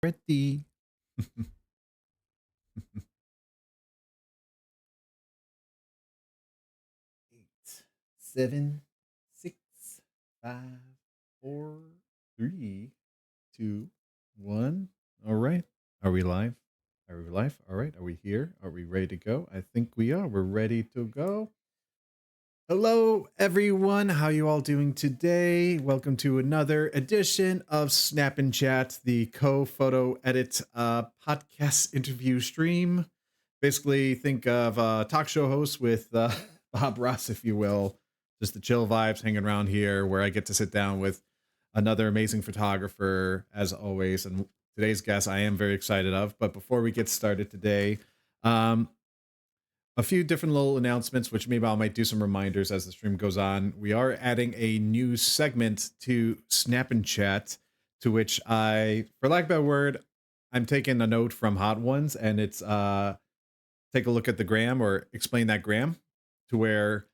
Ready. 8, 7, 6, 5, 4, 3, 2, 1. All right. Are we live? Are we live? All right. Are we here? Are we ready to go? I think we are. We're ready to go. Hello, everyone. How you all doing today? Welcome to another edition of Snap and Chat, the co-photo edit podcast interview stream. Basically, think of a talk show host with Bob Ross, if you will. Just the chill vibes hanging around here where I get to sit down with another amazing photographer, as always. And today's guest I am very excited of. But before we get started today, um, a few different little announcements, which maybe I might do some reminders as the stream goes on. We are adding a new segment to Snap and Chat, to which I, for lack of a better word, I'm taking a note from Hot Ones, and it's take a look at the gram or explain that gram, to where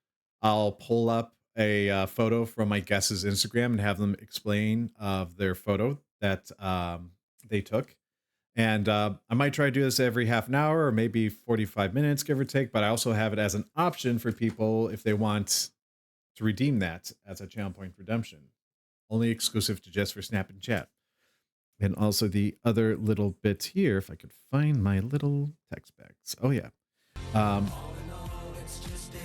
I'll pull up a photo from my guest's Instagram and have them explain of their photo that they took. And I might try to do this every half an hour or maybe 45 minutes, give or take. But I also have it as an option for people if they want to redeem that as a channel point redemption. Only exclusive to just for Snap and Chat. And also the other little bit here, if I could find my little text bags. Oh, yeah.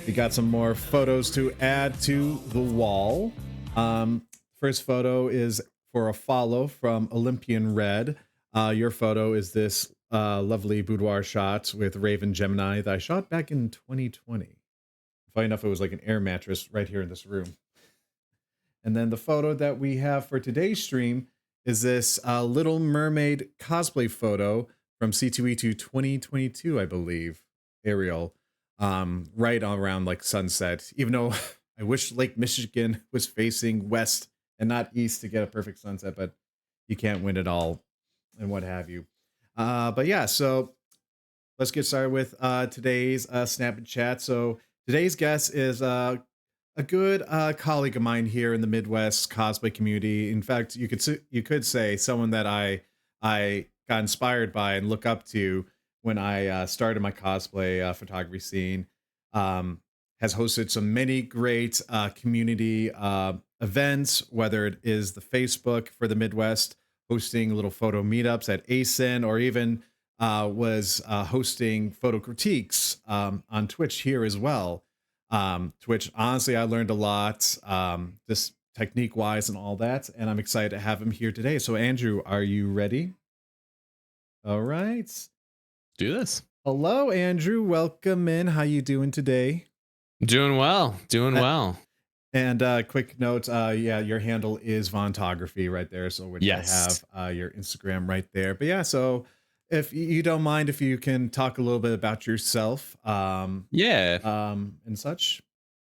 We got some more photos to add to the wall. First photo is for a follow from Olympian Red. Your photo is this lovely boudoir shot with Raven Gemini that I shot back in 2020. Funny enough, it was like an air mattress right here in this room. And then the photo that we have for today's stream is this Little Mermaid cosplay photo from C2E2 2022, I believe, Ariel, right around like sunset, even though I wish Lake Michigan was facing west and not east to get a perfect sunset, but you can't win it all and what have you. But yeah, so let's get started with today's Snap and Chat. So today's guest is a good colleague of mine here in the Midwest cosplay community. In fact, you could say someone that I got inspired by and look up to when I started my cosplay photography scene. Has hosted some many great community events, whether it is the Facebook for the Midwest, hosting little photo meetups at ASIN, or even was hosting photo critiques on Twitch here as well. Twitch, honestly, I learned a lot, just technique wise and all that, and I'm excited to have him here today. So Andrew, are you ready? All right. Do this. Hello, Andrew. Welcome in. How you doing today? Doing well. And quick note, yeah, your handle is Vontography right there. So which Yes. I have your Instagram right there. But yeah, so if you don't mind, if you can talk a little bit about yourself, Yeah, and such,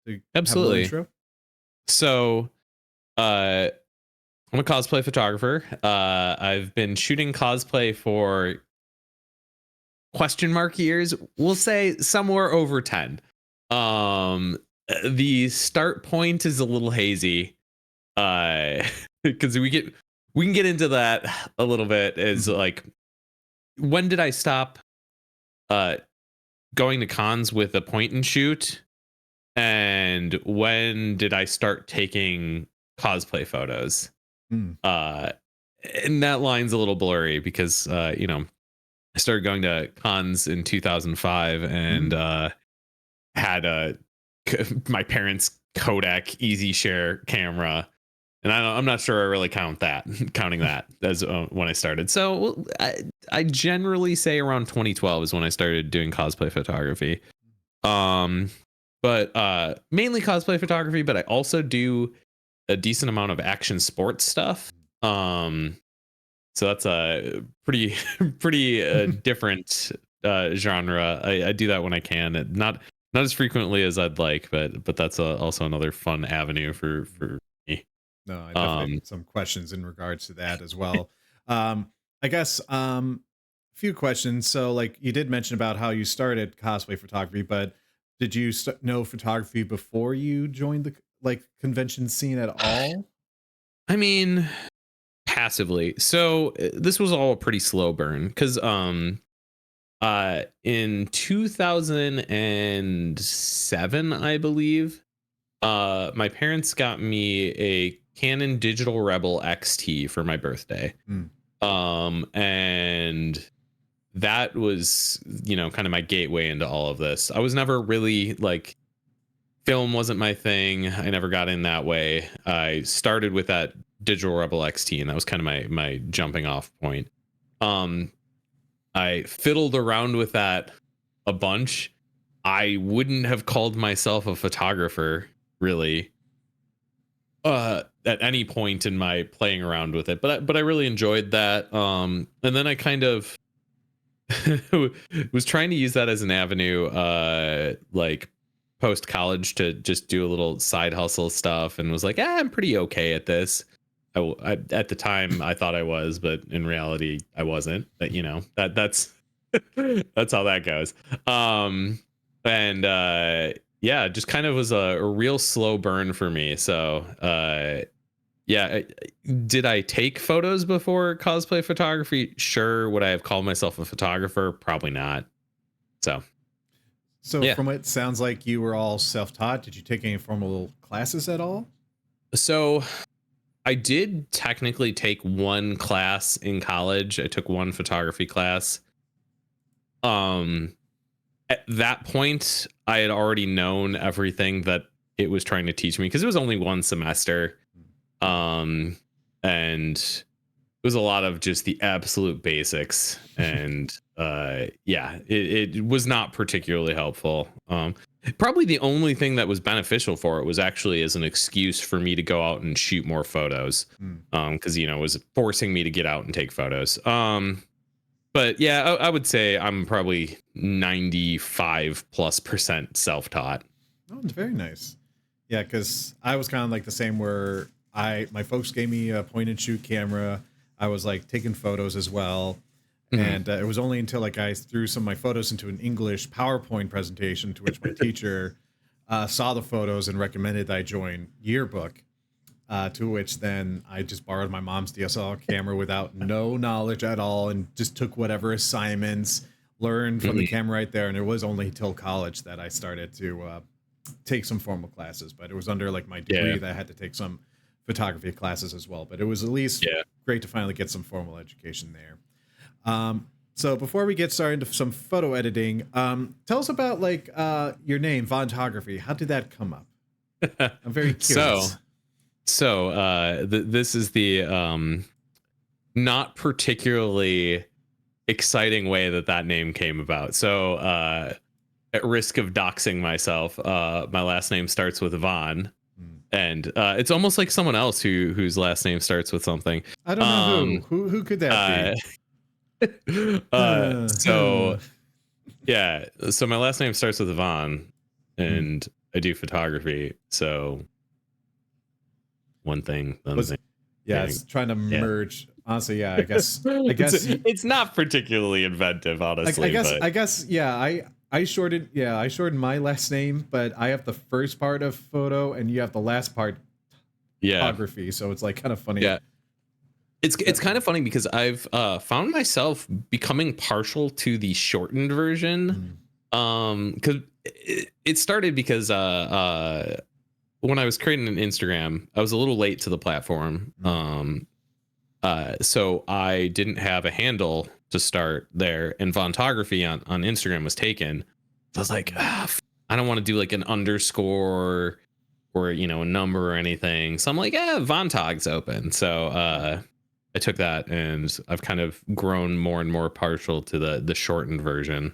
to have a little absolutely. intro. So, I'm a cosplay photographer. I've been shooting cosplay for question mark years. We'll say somewhere over 10. The start point is a little hazy. Because we can get into that a little bit. Is like, when did I stop uh going to cons with a point and shoot? And when did I start taking cosplay photos? Mm. Uh, and that line's a little blurry because I started going to cons in 2005 and had my parents' Kodak Easy Share camera, and I'm not sure I really counting that as when I started. So I generally say around 2012 is when I started doing cosplay photography. But mainly cosplay photography, but I also do a decent amount of action sports stuff. So that's a pretty different genre. I do that when I can, not as frequently as I'd like, but that's also another fun avenue for me. No, I definitely have some questions in regards to that as well. I guess a few questions. So, like you did mention about how you started cosplay photography, but did you know photography before you joined the like convention scene at all? I mean, passively. So this was all a pretty slow burn because in 2007, I believe, my parents got me a Canon Digital Rebel XT for my birthday. Mm. And that was, kind of my gateway into all of this. I was never really like, film wasn't my thing. I never got in that way. I started with that Digital Rebel XT, and that was kind of my jumping off point. I fiddled around with that a bunch. I wouldn't have called myself a photographer really at any point in my playing around with it, but I really enjoyed that. And then I kind of was trying to use that as an avenue, like post college, to just do a little side hustle stuff, and was like, I'm pretty okay at this. At the time I thought I was, but in reality I wasn't. But that's that's how that goes. And yeah, just kind of was a real slow burn for me. So yeah, did I take photos before cosplay photography? Sure. Would I have called myself a photographer? Probably not. So So yeah. from it sounds like you were all self-taught. Did you take any formal classes at all? So I did technically take one class in college. I took one photography class. At that point, I had already known everything that it was trying to teach me because it was only one semester. And it was a lot of just the absolute basics. And yeah, it was not particularly helpful. Probably the only thing that was beneficial for it was actually as an excuse for me to go out and shoot more photos. Mm. Because it was forcing me to get out and take photos. But yeah, I would say I'm probably 95+% self-taught. Oh, it's very nice. Yeah, because I was kind of like the same where my folks gave me a point and shoot camera. I was like taking photos as well. Mhm. And it was only until like I threw some of my photos into an English PowerPoint presentation to which my teacher saw the photos and recommended that I join yearbook. To which then I just borrowed my mom's DSLR camera without no knowledge at all and just took whatever assignments, learned from the Mhm. camera right there. And it was only till college that I started to take some formal classes, but it was under like my Yeah. degree that I had to take some photography classes as well. But it was at least Yeah. great to finally get some formal education there. So before we get started into some photo editing, tell us about like your name, Vontography. How did that come up? I'm very so curious. this is the not particularly exciting way that name came about. So at risk of doxing myself, my last name starts with Von, Hmm. and it's almost like someone else whose last name starts with something. I don't know who. Um, Who could that be? uh, so yeah, so my last name starts with Von, Hmm. and I do photography. So one thing, then Was the yeah, thing. it's trying to Yeah. merge. Honestly, yeah, I guess it's you, it's not particularly inventive, honestly, but I guess yeah, I shortened my last name, but I have the first part of photo and you have the last part yeah, photography, so it's like kind of funny. yeah. It's kind of funny because I've found myself becoming partial to the shortened version. Mm, Because it started because when I was creating an Instagram, I was a little late to the platform. mm, So I didn't have a handle to start there, and Vontography on Instagram was taken. So I was like, I don't want to do like an underscore or a number or anything. So I'm like, Vontog's open. So I took that, and I've kind of grown more and more partial to the shortened version.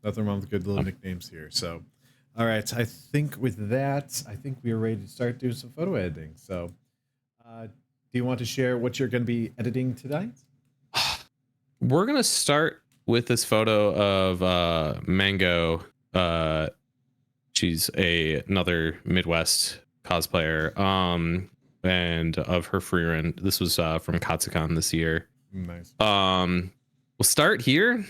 Nothing wrong with good little nicknames here. So, all right, I think with that, I think we are ready to start doing some photo editing. So, do you want to share what you're going to be editing tonight? We're gonna start with this photo of Mango. She's another Midwest cosplayer. And of her free run. This was from Katsucon this year. Nice. We'll start here.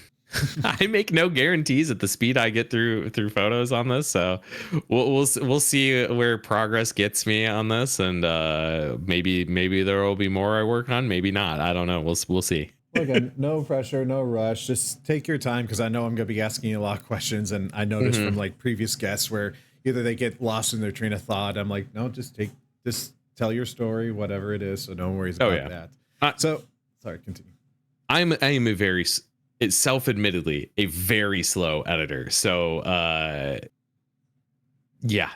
I make no guarantees at the speed I get through photos on this, so we'll see where progress gets me on this, and maybe there will be more I work on, maybe not. I don't know. We'll see. Well, again, no pressure, no rush. Just take your time because I know I'm going to be asking you a lot of questions, and I noticed from Hmm. like previous guests where either they get lost in their train of thought. I'm like, no, just tell your story, whatever it is. So no worries Oh about yeah, that. I, So, sorry, continue. I'm a very it's self-admittedly a very slow editor. So yeah,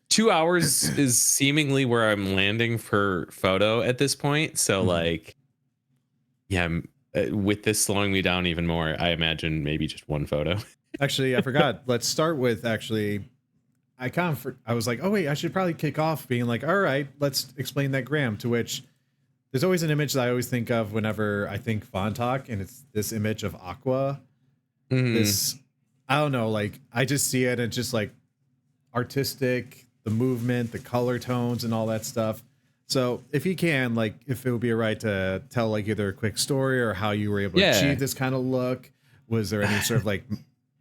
2 hours is seemingly where I'm landing for photo at this point. So Mhm. like, yeah, with this slowing me down even more, I imagine maybe just one photo. Actually, I forgot. Let's start with actually. I was like, oh wait, I should probably kick off being like, all right, let's explain that gram. To which there's always an image that I always think of whenever I think Vontok, and it's this image of Aqua. Hmm. This, I don't know, like I just see it and just like artistic, the movement, the color tones, and all that stuff. So if you can, like, if it would be alright to tell like either a quick story or how you were able to achieve Yeah. this kind of look. Was there any sort of like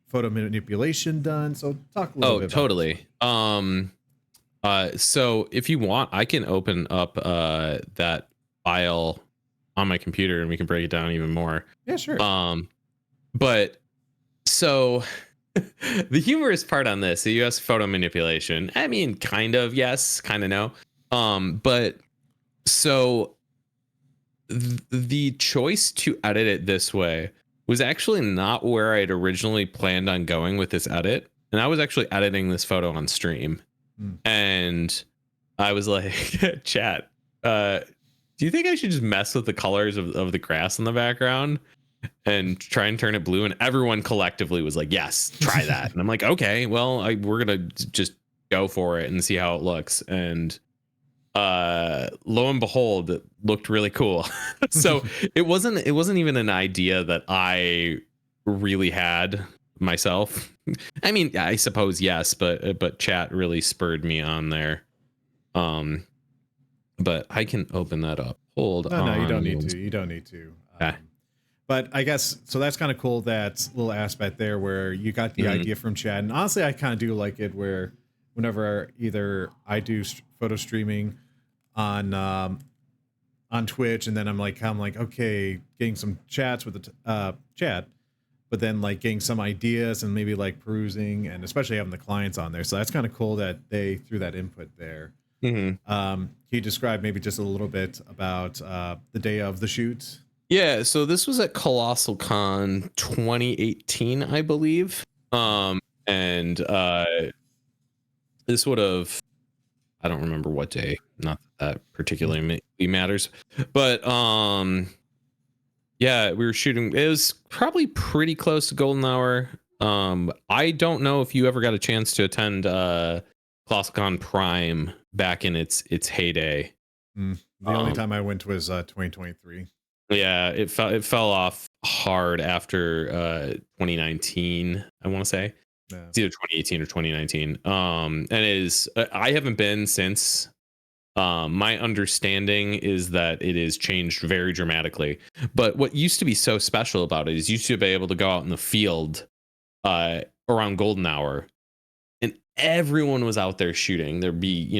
photo manipulation done? So talk a little Oh, bit about this one. totally. So if you want, I can open up that file on my computer and we can break it down even more. Yeah, sure. Um, but so the humorous part on this, the US photo manipulation, I mean, kind of yes, kind of no. But so the choice to edit it this way was actually not where I'd originally planned on going with this edit. And I was actually editing this photo on stream. Mm. And I was like, chat, uh, do you think I should just mess with the colors of the grass in the background and try and turn it blue? And everyone collectively was like, yes, try that. And I'm like, okay, well, we're going to just go for it and see how it looks. And lo and behold, it looked really cool. So it wasn't even an idea that I really had myself. I mean, I suppose yes, but chat really spurred me on there. um but I can open that up. Hold No, no, you on don't need one to. You don't need to. sec. But I guess so. That's kind of cool. That little aspect there where you got the Mhm. idea from Chad. And honestly, I kind of do like it where whenever either I do photo streaming on on Twitch, and then I'm like, okay, getting some chats with the chat, but then like getting some ideas and maybe like perusing, and especially having the clients on there. So that's kind of cool that they threw that input there. Mhm. Can you describe maybe just a little bit about the day of the shoot? Yeah, so this was at Colossal Con 2018, I believe. And this would have, I don't remember what day, not that that particularly matters. But yeah, we were shooting, it was probably pretty close to golden hour. I don't know if you ever got a chance to attend ClassicCon Prime back in its heyday. The only Um time I went was 2023. yeah, it fell off hard after 2019, I want to say. Yeah. It's either 2018 or 2019. And it is I haven't been since. My understanding is that it is changed very dramatically. But what used to be so special about it is you used to be able to go out in the field around golden hour, and everyone was out there shooting. There'd be,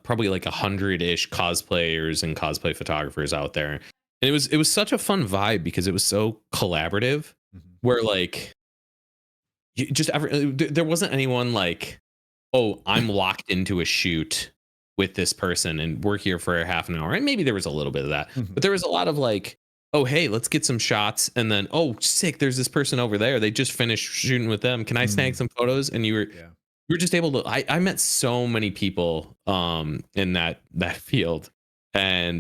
probably like 100-ish cosplayers and cosplay photographers out there. And it was such a fun vibe because it was so collaborative, Mhm. where like there wasn't anyone like, oh, I'm locked into a shoot with this person and we're here for a half an hour. And maybe there was a little bit of that, Mhm. but there was a lot of like, oh, hey, let's get some shots. And then, oh, sick, there's this person over there. They just finished shooting with them. Can I snag Mm. some photos? And Yeah. you were just able to, I met so many people in that field. And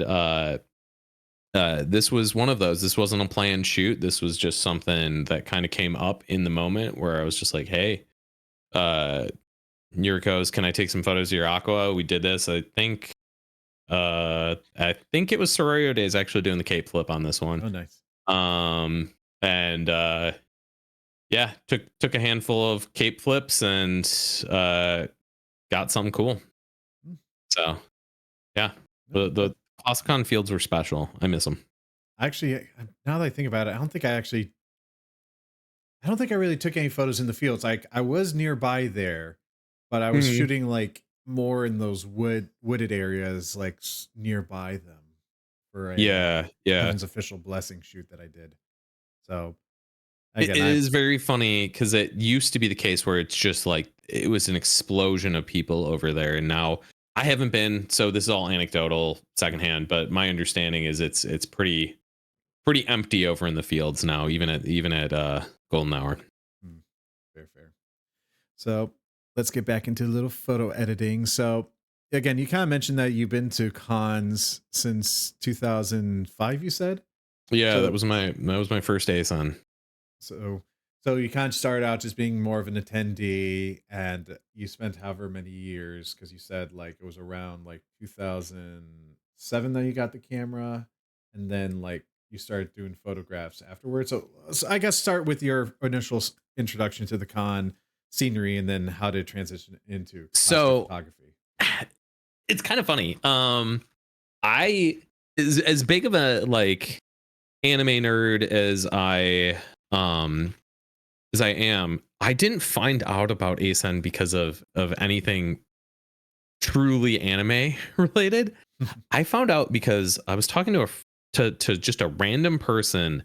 this was one of those. This wasn't a planned shoot. This was just something that kind of came up in the moment where I was just like, hey, uh Yuriko's, can I take some photos of your aqua? We did this. I think it was Sororio Days actually doing the cape flip on this one. Oh, nice. And yeah, took a handful of cape flips and got something cool. Mm. So yeah, No, the ClassicCon fields were special. I miss them. Actually, now that I think about it, I don't think I really took any photos in the fields. Like I was nearby there, but I was Mhm. shooting like more in those wooded areas, like nearby them for a Yeah, yeah. Heaven's official blessing shoot that I did. So It again, I is very funny because it used to be the case where it's just like it was an explosion of people over there, and now I haven't been. So this is all anecdotal, secondhand, but my understanding is it's pretty empty over in the fields now, even at golden hour. hmm, fair, fair. So let's get back into a little photo editing. So again, you kind of mentioned that you've been to cons since 2005. You said Yeah, so. that was my first day, son. So, so you kind of started out just being more of an attendee, and you spent however many years, because you said like it was around like 2007 that you got the camera, and then like you started doing photographs afterwards. So I guess start with your initial introduction to the con scenery, and then how to transition into cosplay So photography. it's kind of funny. I as big of a like anime nerd um as I am, I didn't find out about ASEN because of anything truly anime related. I found out because I was talking to to just a random person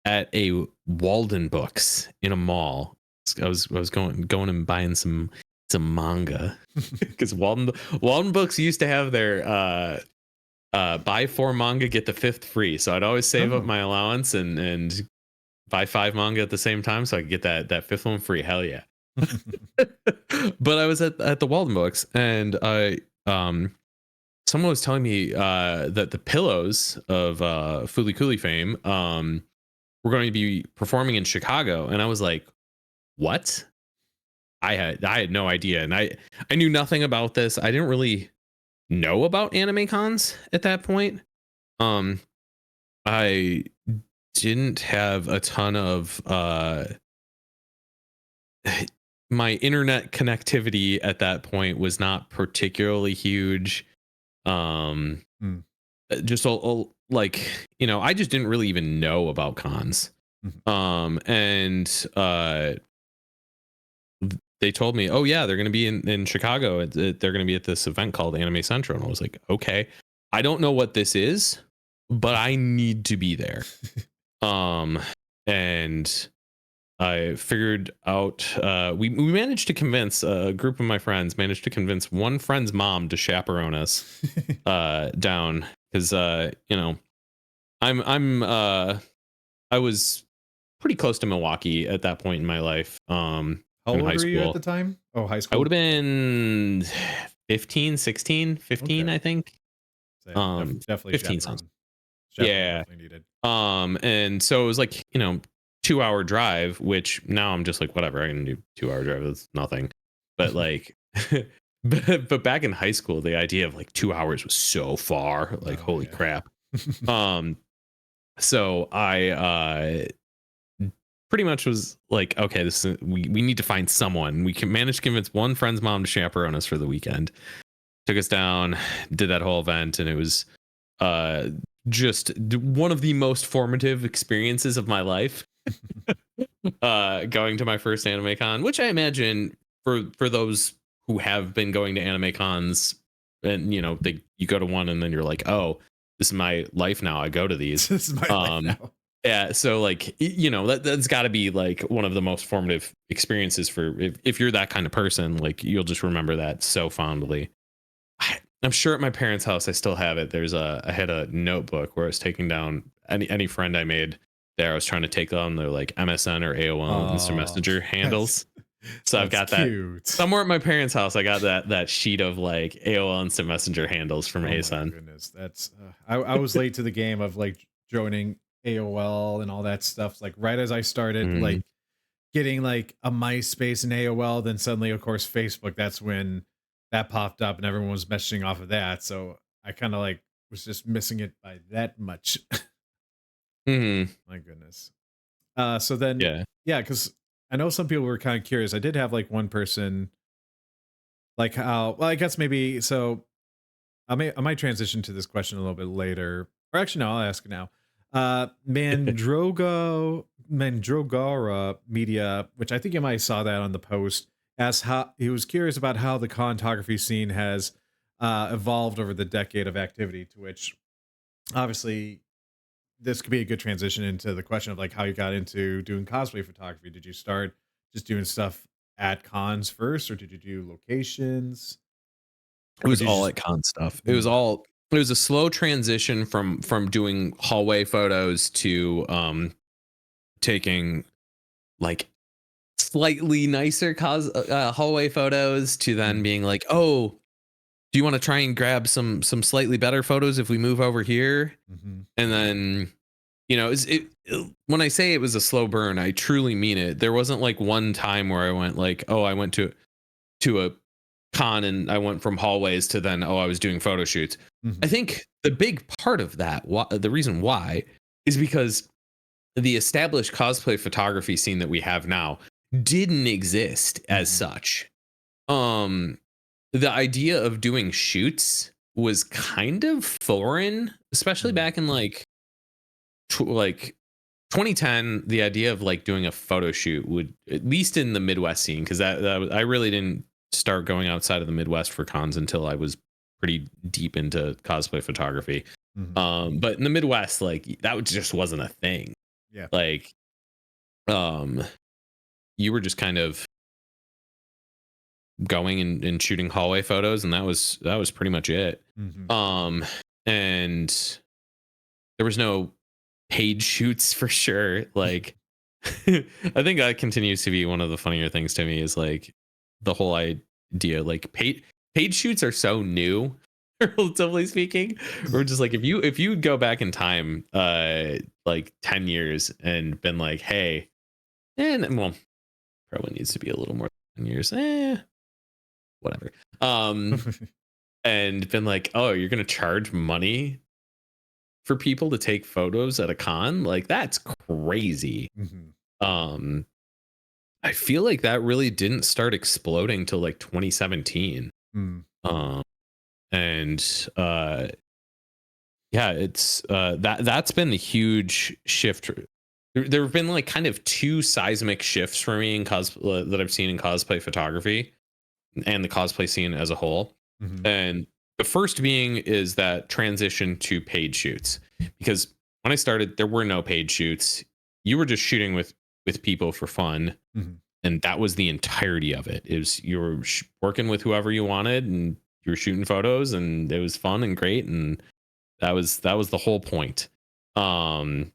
at a Walden Books in a mall. I was going and buying some manga because Walden Books used to have their buy four manga get the fifth free. So I'd always save up Oh, my allowance and buy five manga at the same time so I could get that fifth one free. Hell yeah. But I was at the Walden Books and I someone was telling me that the pillows of Fooly Cooley fame were going to be performing in Chicago, and I was like, "What?" I had no idea, and I knew nothing about this. I didn't really know about anime cons at that point. Um, I didn't have a ton of my internet connectivity at that point was not particularly huge. Um, Hmm, just like I just didn't really even know about cons. mhm. And they told me, oh yeah, they're going to be in Chicago. They're going to be at this event called Anime Central, and I was like, okay, I don't know what this is, but I need to be there. Um, and I figured out we managed to convince a group of my friends managed to convince one friend's mom to chaperone us down because I'm I was pretty close to Milwaukee at that point in my life How in old high were you at school. the time? Oh, high I would school. have been 15, 16, 15, Okay, I think. so yeah, 15 definitely sounds. chaperone. Chaperone Yeah. definitely needed. And so it was like, 2-hour drive, which now I'm just like, whatever, I can do 2-hour drive. That's nothing. But like, but back in high school, the idea of like 2 hours was so far, like, Oh holy yeah. crap. Um, so I pretty much was like, okay, we need to find someone. We can manage to convince one friend's mom to chaperone us for the weekend. Took us down, did that whole event, and it was uh just one of the most formative experiences of my life. Going to my first anime con, which I imagine for those who have been going to anime cons, and you go to one and then you're like, oh, this is my life now. I go to these. This is my life Um, now. yeah, so like that's got to be like one of the most formative experiences for if you're that kind of person. Like you'll just remember that so fondly. I'm sure at my parents' house I still have it. I had a notebook where I was taking down any friend I made there. I was trying to take on their like MSN or AOL Instant Oh, Messenger that's handles. So I've that's got that cute. somewhere at my parents' house. I got that sheet of like AOL Instant Messenger handles from Oh my ASN. goodness, that's I was late to the game of like joining AOL and all that stuff. Like right as I started Mhm. like getting like a MySpace and AOL, then suddenly, of course, Facebook. That's when that popped up, and everyone was messaging off of that. So I kind of like was just missing it by that much. Mhm. My goodness. So then, Yeah. yeah, because I know some people were kind of curious. I did have like one person, like how, well, I guess maybe, so I might transition to this question a little bit later. Or actually, no, I'll ask now. Mandrogara Media, which I think you might have saw that on the post, asked how he was curious about how the contography scene has evolved over the decade of activity. To which, obviously, this could be a good transition into the question of like how you got into doing cosplay photography. Did you start just doing stuff at cons first, or did you do locations, It or was did you all just? at con stuff. Mm, It was a slow transition from doing hallway photos to taking like slightly nicer hallway photos to then mm, being like, "Oh, do you want to try and grab some slightly better photos if we move over here?" mhm, And then, when I say it was a slow burn, I truly mean it. There wasn't like one time where I went like, "Oh, I went to a con and I went from hallways to then, oh, I was doing photo shoots." I mhm, think the big part of that, the reason why, is because the established cosplay photography scene that we have now didn't exist as mhm, such. Um, the idea of doing shoots was kind of foreign, especially mm, back in like 2010. The idea of like doing a photo shoot would, at least in the Midwest scene, because I really didn't start going outside of the Midwest for cons until I was pretty deep into cosplay photography. mhm. But in the Midwest, like that just wasn't a thing. Yeah. Like, um, you were just kind of going and shooting hallway photos, and that was pretty much it. Mhm, Um, and there was no paid shoots for sure. Like, I think that continues to be one of the funnier things to me is like the whole idea, like paid shoots are so new, relatively speaking. We're just like, if you go back in time, like 10 years and been like, hey, and well, probably needs to be a little more than 10 years, whatever. Um, and been like, oh, you're gonna charge money for people to take photos at a con? Like that's crazy. mhm, Um, I feel like that really didn't start exploding till like 2017. mm, Um, and yeah, it's that's been the huge shift. There have been like kind of two seismic shifts for me in that I've seen in cosplay photography and the cosplay scene as a whole. mhm, And the first being is that transition to paid shoots. Because when I started, there were no paid shoots. You were just shooting with people for fun, mhm, and that was the entirety of it. It was you were working with whoever you wanted, and you were shooting photos, and it was fun and great, and that was the whole point. Um,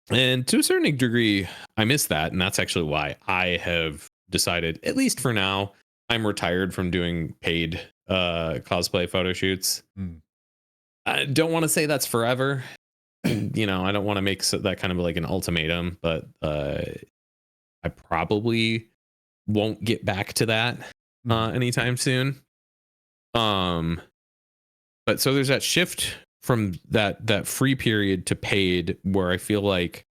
and to a certain degree, I miss that, and that's actually why I have decided, at least for now, I'm retired from doing paid cosplay photo shoots. mm, I don't want to say that's forever. I don't want to make that kind of like an ultimatum, but I probably won't get back to that mhm, anytime soon. Um, but so there's that shift from that free period to paid, where I feel like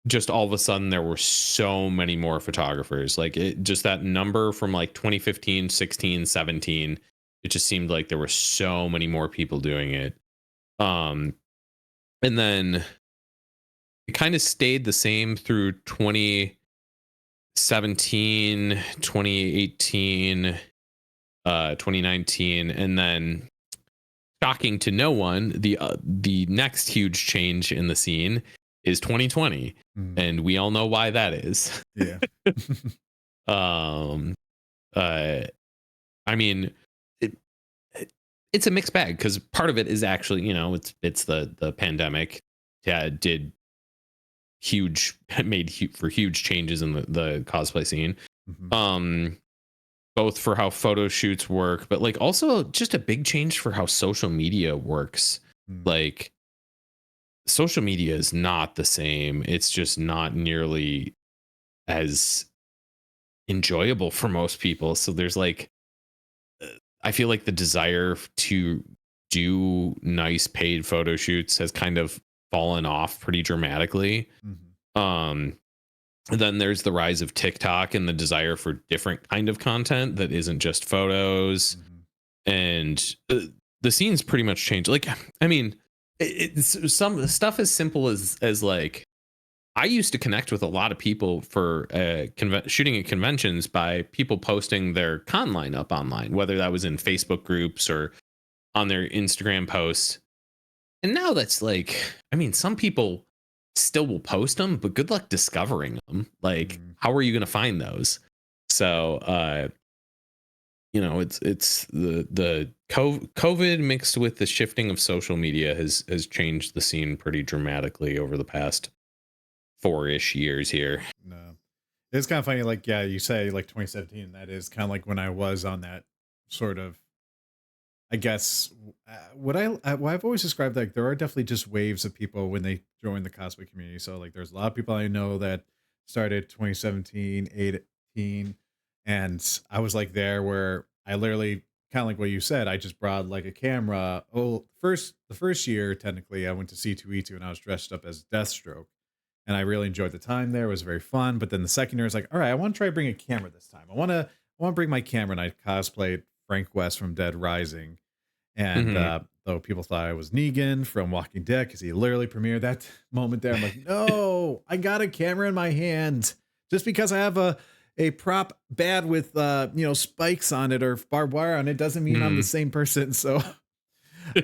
just all of a sudden there were so many more photographers. Like it just that number from like 2015, 16, 17, it just seemed like there were so many more people doing it. Um, and then it kind of stayed the same through 2017, 2018, 2019, and then shocking to no one, the next huge change in the scene is 2020, mm. and we all know why that is. Yeah. um, uh, I mean, it, it's a mixed bag because part of it is actually, it's the pandemic. Yeah, did huge for huge changes in the cosplay scene. Mhm, Um, both for how photo shoots work, but like also just a big change for how social media works. mm, Like social media is not the same. It's just not nearly as enjoyable for most people. So there's like, uh, I feel like the desire to do nice paid photo shoots has kind of fallen off pretty dramatically. mhm, Um, then there's the rise of TikTok and the desire for different kind of content that isn't just photos. mhm, And the scene's pretty much changed. Like, I mean, It's some stuff as simple as like I used to connect with a lot of people for shooting at conventions by people posting their con lineup online, whether that was in Facebook groups or on their Instagram posts. And now that's like, I mean, some people still will post them, but good luck discovering them. Like, Mm, how are you going to find those? So, it's the COVID mixed with the shifting of social media has changed the scene pretty dramatically over the past 4-ish years here. no. It's kind of funny, like, yeah, you say like 2017. That is kind of like when I was on that sort of, I guess, what I've always described, like there are definitely just waves of people when they join the cosplay community. So like, there's a lot of people I know that started 2017, 18, and I was like there where I literally kind of like what you said. I just brought like a camera. Oh, the first year technically, I went to C2E2 and I was dressed up as Deathstroke, and I really enjoyed the time there. It was very fun. But then the second year, I was like, all right, I want to try bring a camera this time. I want to bring my camera, and I cosplayed Frank West from Dead Rising. And Hmm. though people thought I was Negan from Walking Dead because he literally premiered that moment there, I'm like, no, I got a camera in my hand. Just because I have a prop bad with spikes on it or barbed wire on it doesn't mean I'm the Mm. same person. So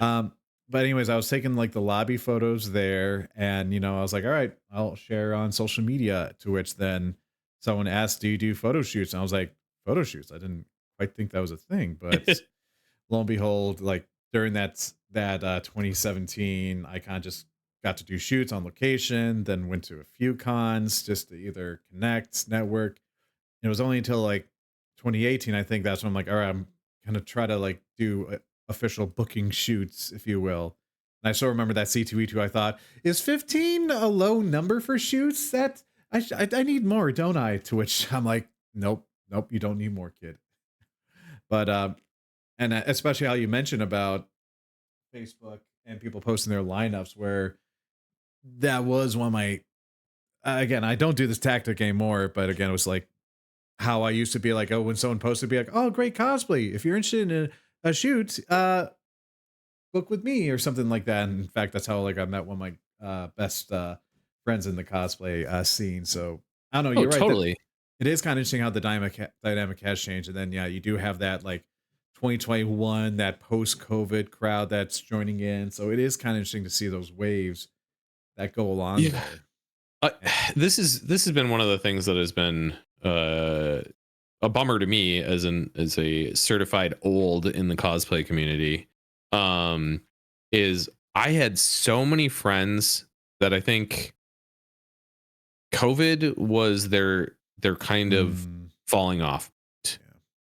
um, but anyways, I was taking like the lobby photos there, and I was like, all right, I'll share on social media. To which then someone asked, "Do you do photo shoots?" And I was like, "Photo shoots? I didn't quite think that was a thing." But lo and behold, like during that 2017, I kind of just got to do shoots on location. Then went to a few cons just to either connect, network. It was only until like 2018, I think that's when I'm like, all right, I'm gonna try to like do official booking shoots, if you will. And I still remember that C2E2. I thought, is 15 a low number for shoots? That I need more, don't I? To which I'm like, nope, nope, you don't need more, kid. But and especially how you mentioned about Facebook and people posting their lineups, where that was one of my again, I don't do this tactic anymore, but again, it was like how I used to be like, oh, when someone posted, be like, oh, great cosplay. If you're interested in a shoot, book with me or something like that. And in fact, that's how like I met one of my best friends in the cosplay scene. So I don't know. Oh, You're right that totally. it is kind of interesting how the dynamic has changed. And then yeah, you do have that like 2021, that post COVID crowd that's joining in. So it is kind of interesting to see those waves that go along Yeah. there. Uh, And, this has been one of the things that has been a bummer to me as a certified old in the cosplay community. Um, is I had so many friends that I think COVID was their kind of mm, falling off, yeah.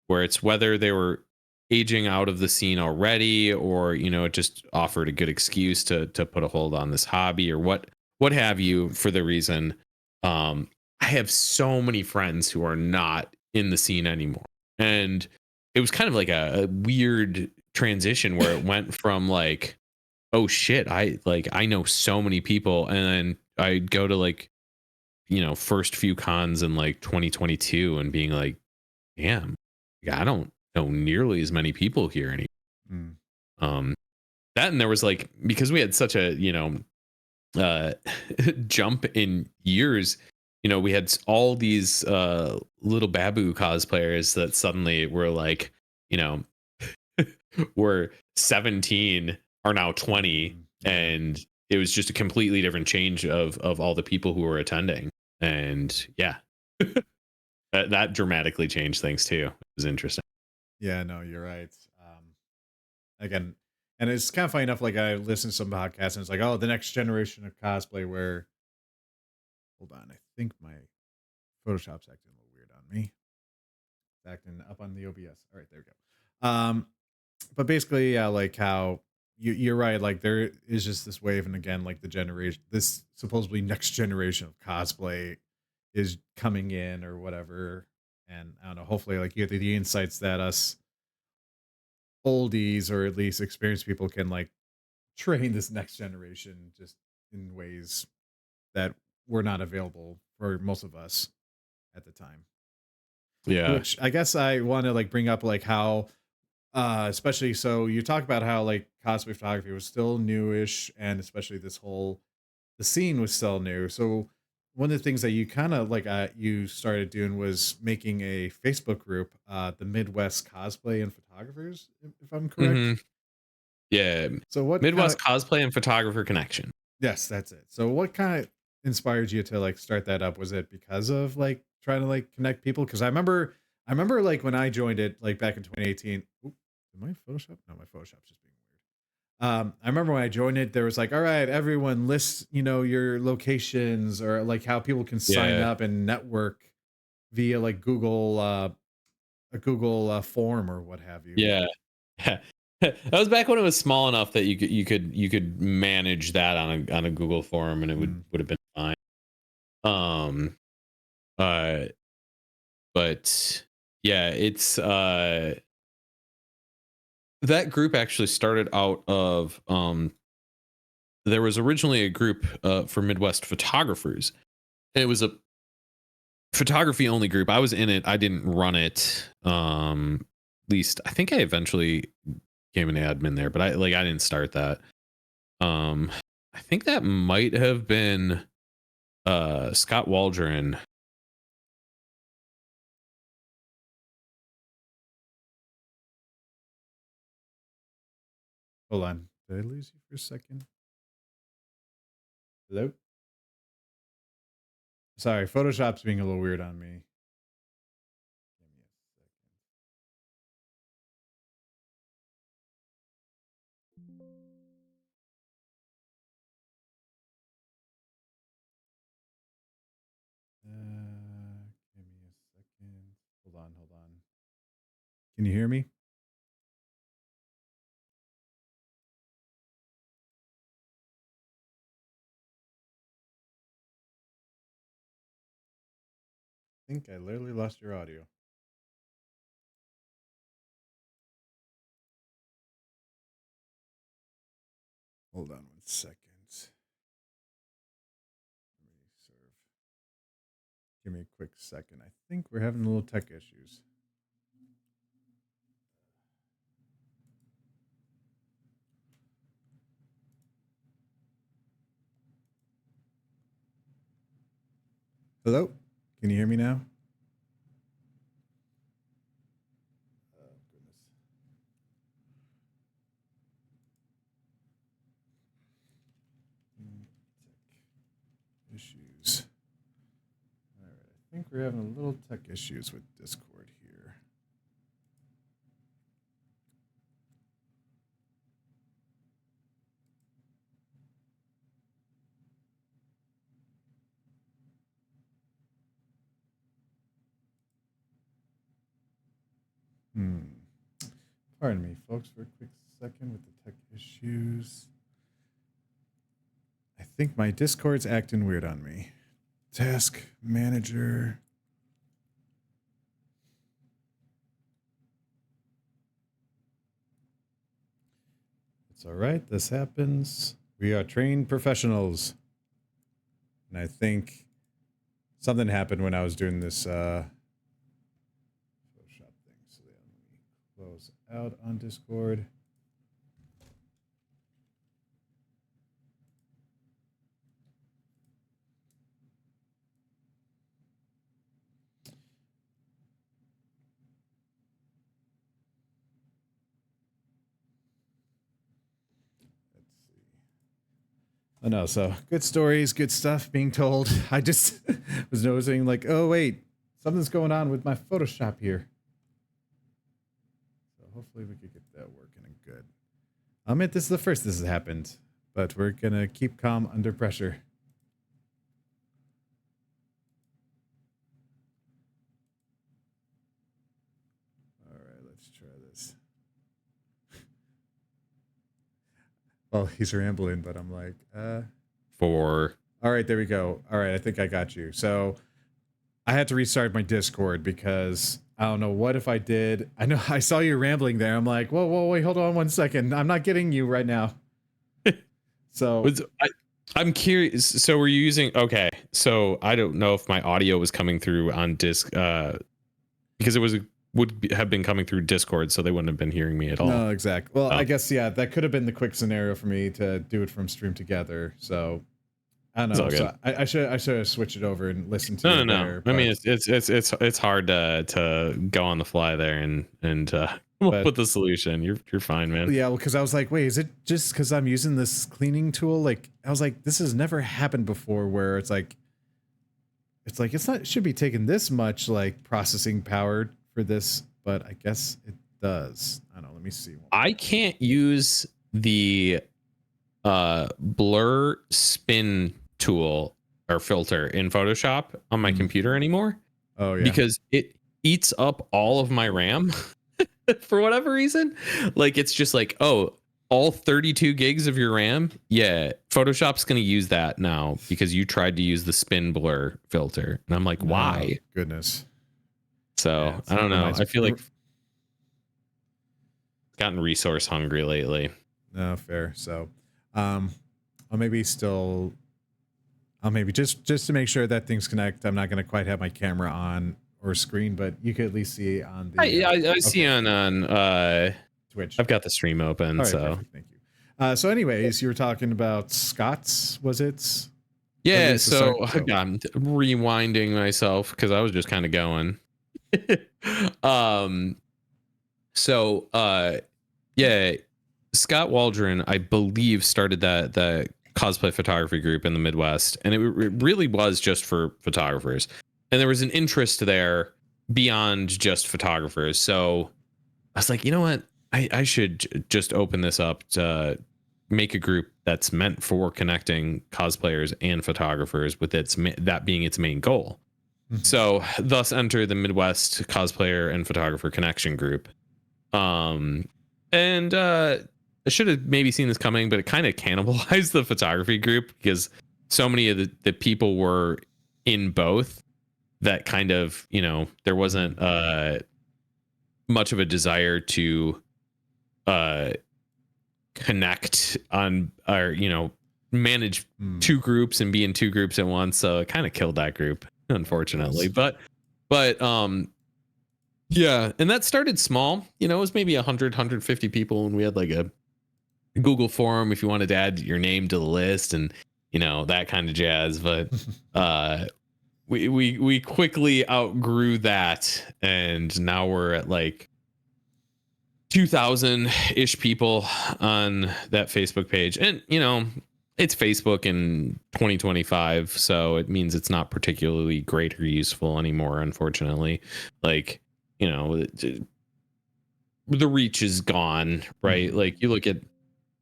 where it's whether they were aging out of the scene already, or it just offered a good excuse to put a hold on this hobby, or what have you, for the reason. um I have so many friends who are not in the scene anymore, and it was kind of like a weird transition where it went from like, oh shit, I know so many people, and then I'd go to like, first few cons in like 2022 and being like, damn, I don't know nearly as many people here anymore. Mm, Um, that, and there was like, because we had such a uh, jump in years. We had all these little Babu cosplayers that suddenly were like, you know, were 17, are now 20, yeah. and it was just a completely different change of all the people who were attending. And yeah, that dramatically changed things too. It was interesting. Yeah, no, you're right. Again, and it's kind of funny enough. Like I listen to some podcasts, and it's like, oh, the next generation of cosplay. Where hold on, I think my Photoshop's acting a little weird on me. It's acting up on the OBS. All right, there we go. But basically, yeah, like how you're right. Like there is just this wave, and again, like the generation, this supposedly next generation of cosplay is coming in or whatever. And I don't know. Hopefully, like you get the insights that us oldies or at least experienced people can like train this next generation just in ways that were not available for most of us at the time. Yeah. Which I guess I want to like bring up like how Especially so you talk about how like cosplay photography was still newish, and especially this whole the scene was still new. So one of the things that you kind of like you started doing was making a Facebook group, the Midwest Cosplay and Photographers, if I'm correct. Hmm. Yeah, So what kind Midwest of Cosplay and Photographer Connection. yes, that's it. So what kind of inspired you to like start that up? Was it because of like trying to like connect people? Because I remember like when I joined it like back in 2018. Oop, did my Photoshop? No, my Photoshop's just being weird. I remember when I joined it, there was like, all right, everyone list, your locations or like how people can sign Yeah, up and network via like a Google form or what have you. yeah. That was back when it was small enough that you could manage that on a Google form, and it would Mm, would have been fine. Um, uh, but yeah, it's that group actually started out of there was originally a group for Midwest photographers. It was a photography only group. I was in it. I didn't run it. At least I think I eventually became an admin there, but I didn't start that. Um, I think that might have been Scott Waldron. hold on. Did I lose you for a second? Hello? Sorry, Photoshop's being a little weird on me. Give me a second. Give me a second. Hold on, hold on. Can you hear me? I think I literally lost your audio. Hold on 1 second. Let me serve. Give me a quick second. I think we're having a little tech issues. Hello? Can you hear me now? Oh, goodness. Tech issues. All right. I think we're having a little tech issues with Discord here. Hmm. Pardon me, folks, for a quick second with the tech issues. I think my Discord's acting weird on me. Task manager. It's all right. This happens. We are trained professionals. And I think something happened when I was doing this Photoshop thing. So yeah, let me close out on Discord. Let's see. Oh no, so good stories, good stuff being told. I just was noticing like, oh wait, something's going on with my Photoshop here. So hopefully we could get that working and good. I'll admit this is the first this has happened, but we're gonna keep calm under pressure. All right, let's try this. Well, he's rambling, but I'm like, For all right, there we go. All right, I think I got you. So I had to restart my Discord because I don't know what if I did. I know I saw you rambling there. I'm like, whoa, whoa, wait, hold on 1 second. I'm not getting you right now. So was I'm curious. So were you using? So I don't know if my audio was coming through on disc because it was. have been coming through Discord, so they wouldn't have been hearing me at all. No, exact. Well, Oh, I guess yeah, that could have been the quick scenario for me to do it from stream together. So I don't it's know. all good. So I should have switched it over and listened to No, no, it no. there. I mean, But it's hard to go on the fly there and come up but with a solution. You're fine, man. yeah, well, because I was like, wait, is it just because I'm using this cleaning tool? Like I was like, this has never happened before. Where it's not it should be taking this much like processing power for this, but I guess it does. I don't know. Let me see. I can't use the blur spin tool or filter in Photoshop on my Mm. computer anymore Oh yeah. because it eats up all of my RAM for whatever reason. Like it's just like, oh, all 32 gigs of your RAM. Yeah, Photoshop's going to use that now because you tried to use the spin blur filter. And I'm like, Oh, why? goodness. Yeah, So it's I don't know. reminds I me. feel like I've gotten resource hungry lately. No, fair. So, um, I'll maybe still, I'll maybe just to make sure that things connect. I'm not going to quite have my camera on or screen, but you could at least see on the I see okay, on Twitch. I've got the stream open, All right, so perfect. Thank you. So, anyways, you were talking about Scott's, was it? At yeah. least to start. So So, I'm rewinding myself because I was just kind of going. um. So yeah, Scott Waldron, I believe, started that cosplay photography group in the Midwest, and it really was just for photographers, and there was an interest there beyond just photographers. So I was like, you know what, I should just open this up to make a group that's meant for connecting cosplayers and photographers with that being its main goal. mhm. So thus enter the Midwest cosplayer and photographer connection group. um and I should have maybe seen this coming, but it kind of cannibalized the photography group because so many of the people were in both that kind of, there wasn't much of a desire to uh connect on, or manage Mm. two groups and be in two groups at once, so it kind of killed that group, unfortunately. Yes. But yeah, and that started small. It was maybe 150 people, and we had like a Google forum if you wanted to add your name to the list, and that kind of jazz. But uh we quickly outgrew that, and now we're at like 2,000 ish people on that Facebook page. And it's Facebook in 2025, so it means it's not particularly great or useful anymore, unfortunately. Like, the reach is gone, right? Mhm. Like, you look at,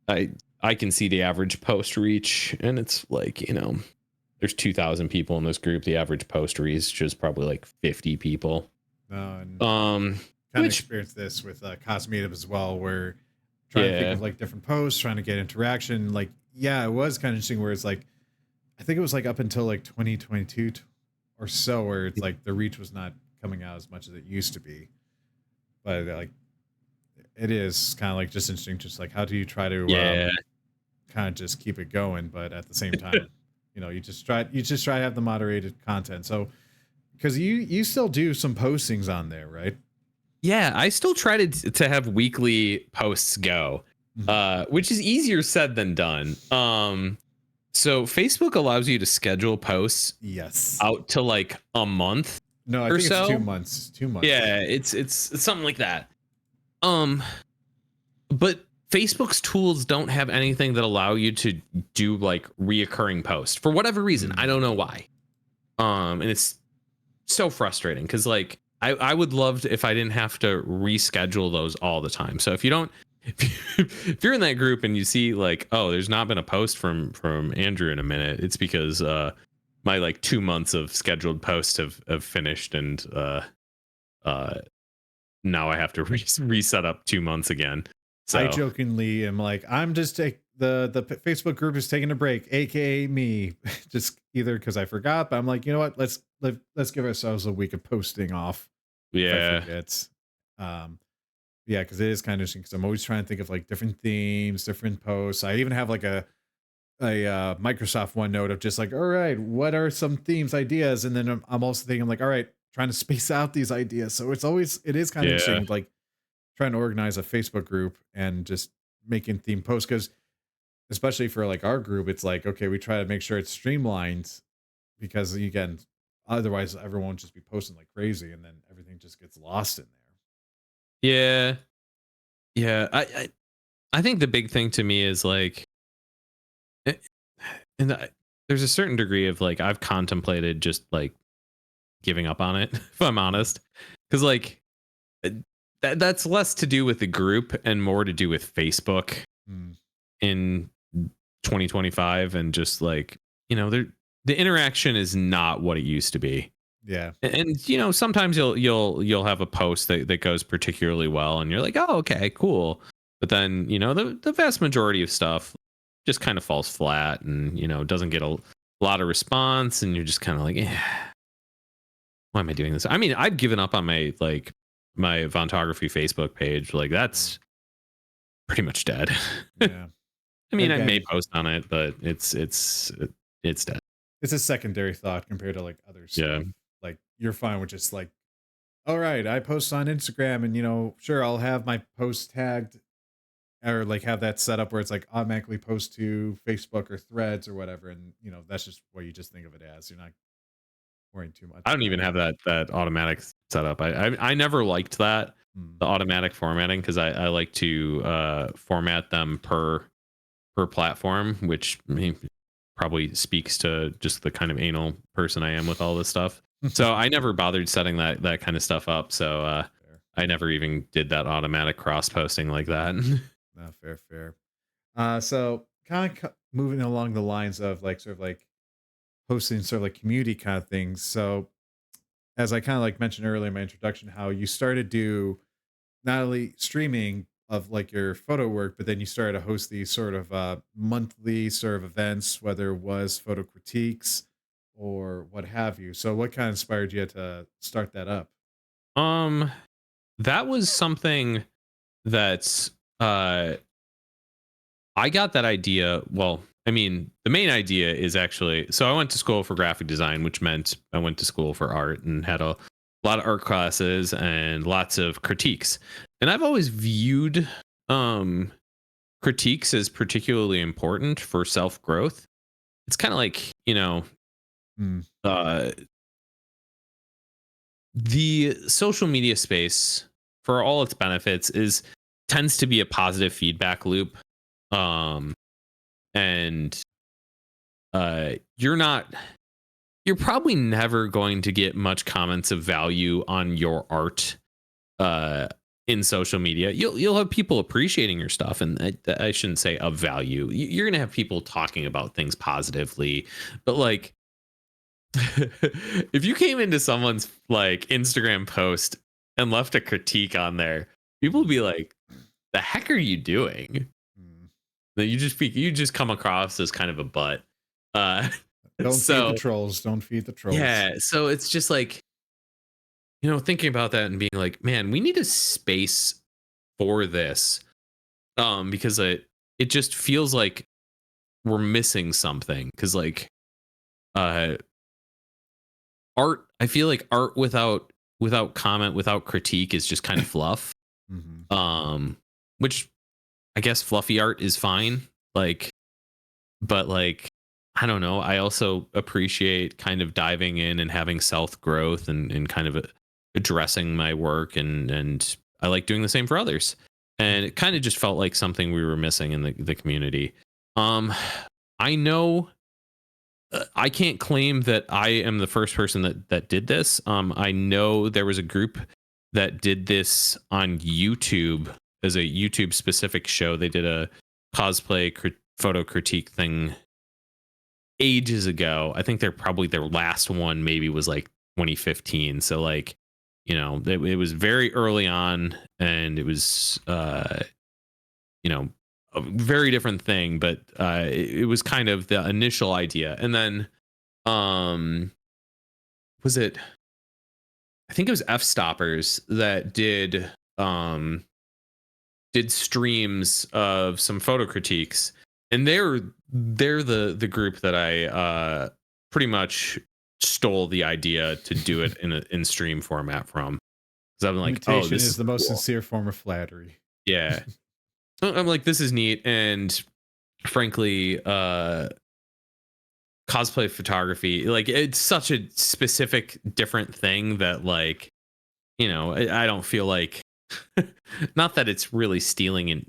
I I can see the average post reach, and it's like, there's 2,000 people in this group. The average post reach is probably like 50 people. And Um, kind of which experienced this with Cosmetive as well, where trying to think yeah, of like different posts, trying to get interaction. Like, yeah, it was kind of interesting where it's like, I think it was like up until like 2022 or so, where it's like the reach was not coming out as much as it used to be. But like, it is kind of like just interesting, just like how do you try to yeah, kind of just keep it going, but at the same time, you just try to have the moderated content. So because you still do some postings on there, right? yeah. I still try to have weekly posts go, Mhm. which is easier said than done. So Facebook allows you to schedule posts Yes. out to like a month No, I or think it's two so. months. 2 months. Yeah, it's something like that. Um, but Facebook's tools don't have anything that allow you to do like reoccurring posts for whatever reason. I Mm. don't know why. And it's so frustrating because like I would love to, if I didn't have to reschedule those all the time. So if you don't, if you're in that group and you see like, oh, there's not been a post from Andrew in a minute, it's because my like 2 months of scheduled posts have finished, and uh now I have to reset up 2 months again. I So jokingly am like, I'm just take the Facebook group is taking a break, aka me, just either because I forgot, but I'm like, you know what? Let's give ourselves a week of posting off if I yeah, forget. Um, yeah, because it is kind of interesting because I'm always trying to think of like different themes, different posts. I even have like a Microsoft OneNote of just like, all right, what are some themes, ideas, and then I'm also thinking like, all right, trying to space out these ideas. So it is kind of Yeah. interesting, like trying to organize a Facebook group and just making theme posts because especially for like our group, it's like okay, we try to make sure it's streamlined because again, otherwise everyone would just be posting like crazy and then everything just gets lost in there. Yeah. Yeah. I think the big thing to me is like, eh, and there's a certain degree of like I've contemplated just like giving up on it, if I'm Mm, honest, because like uh, that's less to do with the group and more to do with Facebook mm, in 2025, and just like there, the interaction is not what it used to be. yeah. And sometimes you'll have a post that goes particularly well and you're like, oh, okay, cool. But then the vast majority of stuff just kind of falls flat, and doesn't get a lot of response, and you're just kind of like, why am I doing this? I mean, I've given up on my Vontography Facebook page. Like, Mm, that's pretty much dead. yeah. I mean, I may Again, post on it, but it's dead. it's a secondary thought compared to like other Yeah. stuff. Like you're fine with just like, all right, I post on Instagram and sure I'll have my post tagged or like have that set up where it's like automatically post to Facebook or threads or whatever. And that's just what you just think of it as. You're not worrying too much I don't about even it. have that automatic setup. I never liked that, Hmm. the automatic formatting, because I like to format them per platform, which I mean, probably speaks to just the kind of anal person I am with all this stuff. So I never bothered setting that kind of stuff up. So Fair. I never even did that automatic cross posting like that. No, fair, fair. So kind of moving along the lines of like sort of like hosting sort of like community kind of things. So as I kind of like mentioned earlier in my introduction, how you started to not only streaming of like your photo work, but then you started to host these sort of monthly sort of events, whether it was photo critiques or what have you. So what kind of inspired you to start that up? um, that was something that's I got that idea. Well, I mean, the main idea is actually, so I went to school for graphic design, which meant I went to school for art and had a lot of art classes and lots of critiques. And I've always viewed um critiques as particularly important for self-growth. It's kind of like, Mm, uh the social media space, for all its benefits, is tends to be a positive feedback loop. Um and you're not you're probably never going to get much comments of value on your art uh in social media. You'll have people appreciating your stuff, and I shouldn't say of value. You're going to have people talking about things positively, but like if you came into someone's like Instagram post and left a critique on there, people would mm, be like, the heck are you doing? mm. That you just come across as kind of a butt. uh Don't feed the so trolls. Don't feed the trolls. yeah, so it's just like, thinking about that and being like, man, we need a space for this. Because it just feels like we're missing something. Because like uh art, I feel like art without comment, without critique, is just kind of fluff. Hmm. Um, which I guess fluffy art is fine. Like, but like, I don't know. I also appreciate kind of diving in and having self growth, and kind of addressing my work, and I like doing the same for others. And it kind of just felt like something we were missing in the community. Um, I know I can't claim that I am the first person that did this. I know there was a group that did this on YouTube as a YouTube specific show. They did a cosplay photo critique thing ages ago. I think they're probably their last one maybe was like 2015. So like, it was very early on, and it was you know, a very different thing, but it was kind of the initial idea. And then um was it, I think it was F Stoppers that did streams of some photo critiques, and they're the group that I pretty much stole the idea to do it in stream format from. Because I'm like, oh, Imitation this is is the most cool. sincere form of flattery. Yeah. I'm like, this is neat. And frankly, cosplay photography, like it's such a specific different thing that like, I don't feel like not that it's really stealing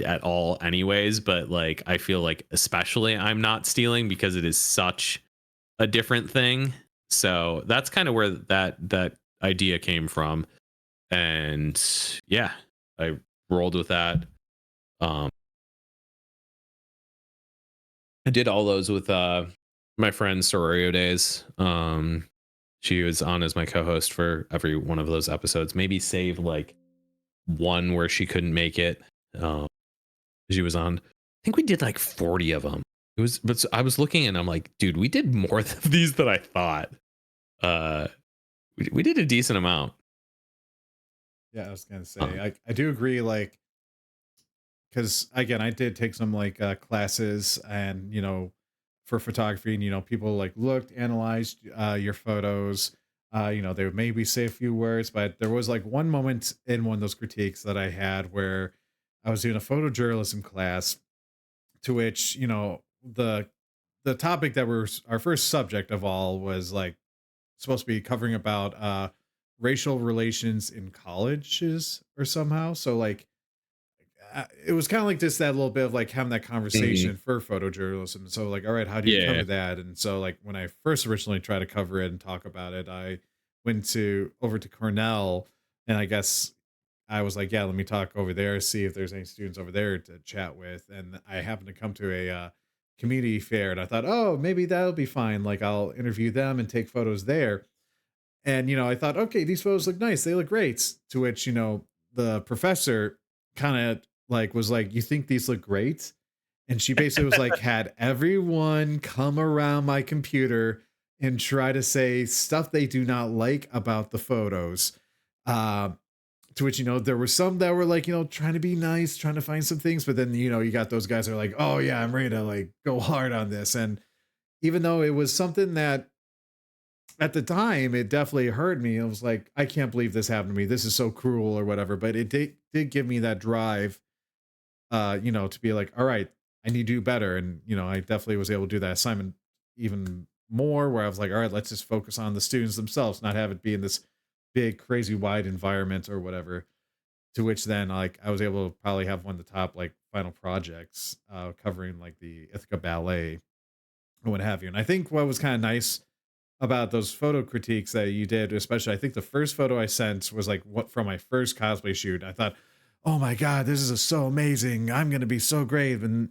at all anyways, but like I feel like especially I'm not stealing because it is such a different thing. So that's kind of where that idea came from. And yeah, I rolled with that. Um I did all those with my friend Sororio days. She was on as my co-host for every one of those episodes. Maybe save like one where she couldn't make it. Um, she was on. I think we did like 40 of them. It was, but I was looking and I'm like, dude, we did more of these than I thought. Uh, we did a decent amount. Yeah, I was gonna say, Um, I do agree, like, because again, I did take some like classes, and for photography, and people like looked, analyzed your photos. They would maybe say a few words, but there was like one moment in one of those critiques that I had where I was doing a photojournalism class, to which the topic that was our first subject of all was like supposed to be covering about racial relations in colleges or somehow. So like it was kind of like just that little bit of like having that mhm. conversation for photojournalism. So like, all right, how do you Yeah. cover that? And so like when I first originally tried to cover it and talk about it, I went to over to Cornell, and I guess I was like, yeah, let me talk over there, see if there's any students over there to chat with. And I happened to come to a community fair, and I thought, oh, maybe that'll be fine. Like I'll interview them and take photos there. And I thought, okay, these photos look nice. They look great. To which, the professor kind of like was like, you think these look great? And she basically was like, had everyone come around my computer and try to say stuff they do not like about the photos. Uh, to which, there were some that were like, trying to be nice, trying to find some things. But then, you got those guys that are like, oh, yeah, I'm ready to like go hard on this. And even though it was something that at the time it definitely hurt me, I was like, I can't believe this happened to me. This is so cruel or whatever. But it did give me that drive, to be like, all right, I need to do better. And, I definitely was able to do that assignment even more, where I was like, all right, let's just focus on the students themselves, not have it be in this big, crazy wide environment or whatever. To which then like I was able to probably have one of the top like final projects covering like the Ithaca Ballet and what have you. And I think what was kind of nice about those photo critiques that you did, especially I think the first photo I sent was like what from my first cosplay shoot. I thought, oh my god, this is so amazing. I'm gonna be so great. And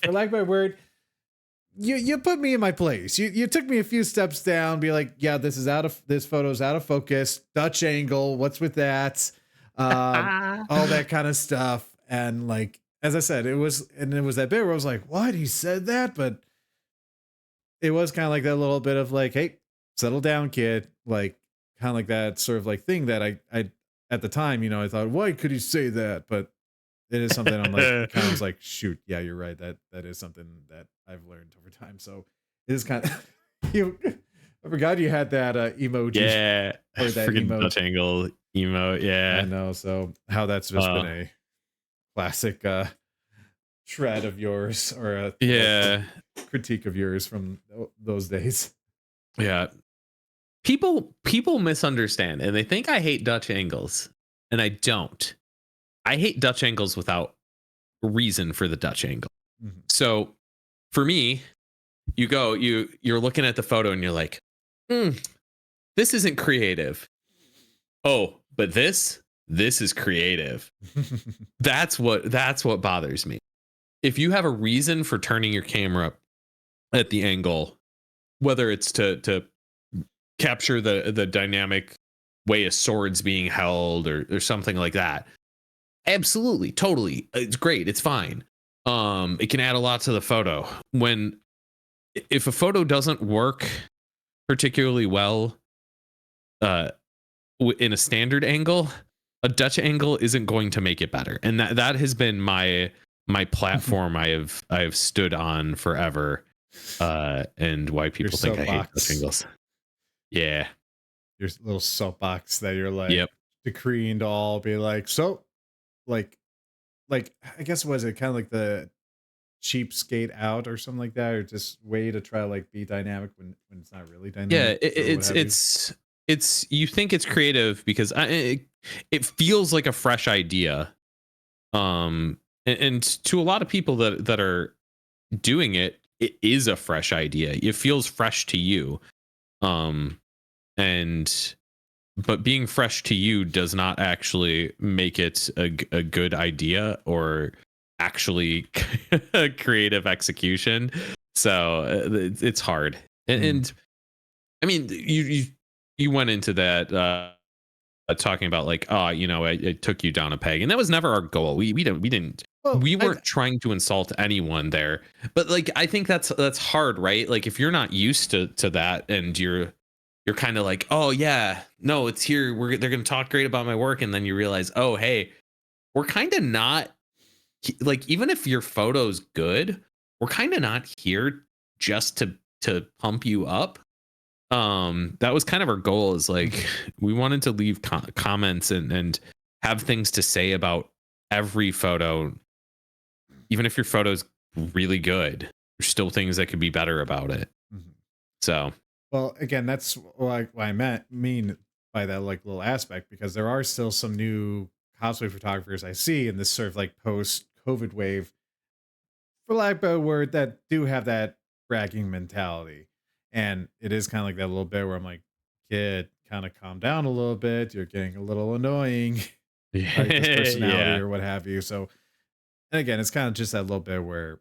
for lack of a better word, you put me in my place. You took me a few steps down, be like, yeah, this photo's out of focus, Dutch angle. What's with that? Um, all that kind of stuff. And like as I said, it was that bit where I was like, what? He said that, but it was kind of like that little bit of like, hey, settle down, kid. Like kind of like that sort of like thing that I at the time, I thought, why could he say that? But it is something I'm like kind of was like, shoot, yeah, you're right. That is something that I've learned over time. So it is kind of you. I forgot you had that emoji Yeah. or that Freaking emote. Dutch angle emote. I Yeah. know. So how that's just been Uh, a classic shred of yours, or a yeah. critique of yours from those days. Yeah. People misunderstand and they think I hate Dutch angles, and I don't. I hate Dutch angles without reason for the Dutch angle. Mhm. So for me, you're looking at the photo and you're like, "Hmm, this isn't creative. Oh, but this is creative." That's what bothers me. If you have a reason for turning your camera up at the angle, whether it's to capture the dynamic way a sword's being held, or something like that, absolutely, totally, it's great, it's fine. It can add a lot to the photo. When if a photo doesn't work particularly well uh in a standard angle, a Dutch angle isn't going to make it better. And that has been my platform I have stood on forever. and why Your people think I hate touch soapbox. angles. Yeah. Your little soapbox that you're like Yep. decreeing to all be like, so like I guess was it kind of like the cheapskate out or something like that, or just way to try to like be dynamic when it's not really Yeah. dynamic It, or what it's have you. it's it's you think it's creative because it feels like a fresh idea. And to a lot of people that are doing it, it is a fresh idea. It feels fresh to you. Um, and but being fresh to you does not actually make it a good idea or actually a creative execution. So it's hard. Mm. And I mean, you went into that talking about like, oh, it took you down a peg, and that was never our goal. Well, We I weren't trying to insult anyone there. But like, I think that's hard, right? Like, if you're not used to that, and you're kind of like, oh yeah, no, it's here. They're gonna talk great about my work, and then you realize, oh hey, we're kind of not like, even if your photo's good, we're kind of not here just to pump you up. That was kind of our goal, is like, Mhm. we wanted to leave comments and have things to say about every photo. Even if your photo's really good, there's still things that could be better about it. Mhm. So Well, again, that's what I mean by that like little aspect, because there are still some new cosplay photographers I see in this sort of like post COVID wave, for lack of a word, that do have that bragging mentality. And it is kind of like that little bit where I'm like, kid, kind of calm down a little bit. You're getting a little annoying, like this personality yeah, or what have you. So, and again, it's kind of just that little bit where,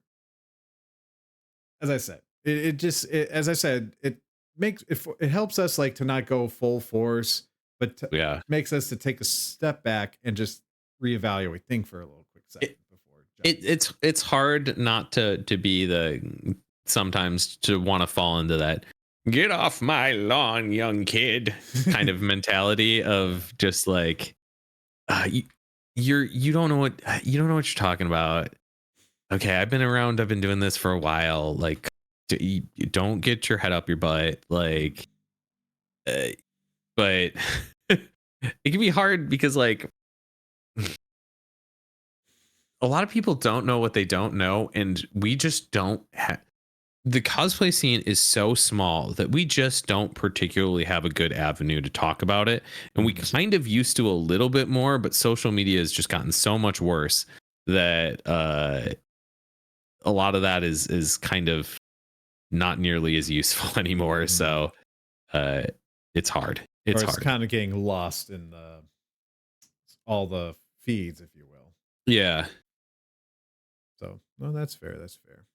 as I said, as I said, it makes it helps us like to not go full force, but yeah. makes us to take a step back and just reevaluate, think for a little quick second It, before jumping in. it's hard not to be the, sometimes to want to fall into that "get off my lawn, young kid" kind of mentality of just like, you, you don't know what, you're talking about. Okay, I've been around. I've been doing this for a while. Like, you don't get your head up your butt. Like, uh, but it can be hard because like a lot of people don't know what they don't know, and we just don't have, the cosplay scene is so small that we just don't particularly have a good avenue to talk about it. And we Mhm. kind of used to a little bit more, but social media has just gotten so much worse that a lot of that is kind of not nearly as useful anymore. Mhm. So uh, it's hard. Or It's it's hard. kind of getting lost in the all the feeds, if you will. Yeah. So, no, that's fair. That's fair.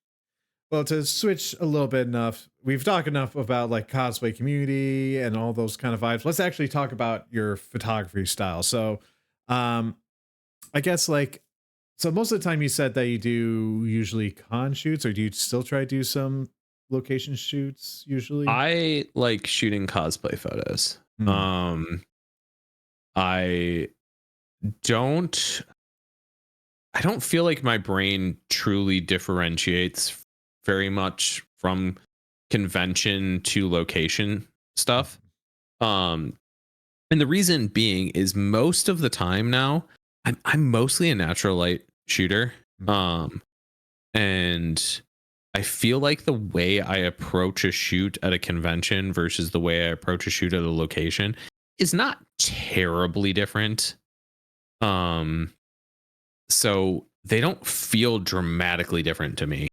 Well, to switch a little bit enough, we've talked enough about like cosplay community and all those kind of vibes. Let's actually talk about your photography style. So, um, I guess like, so most of the time you said that you do usually con shoots, or do you still try to do some location shoots usually? I like shooting cosplay photos. Hmm. I don't I don't feel like my brain truly differentiates very much from convention to location stuff. Um, and the reason being is, most of the time now, I'm mostly a natural light shooter. Um, and I feel like the way I approach a shoot at a convention versus the way I approach a shoot at a location is not terribly different. Um, so they don't feel dramatically different to me.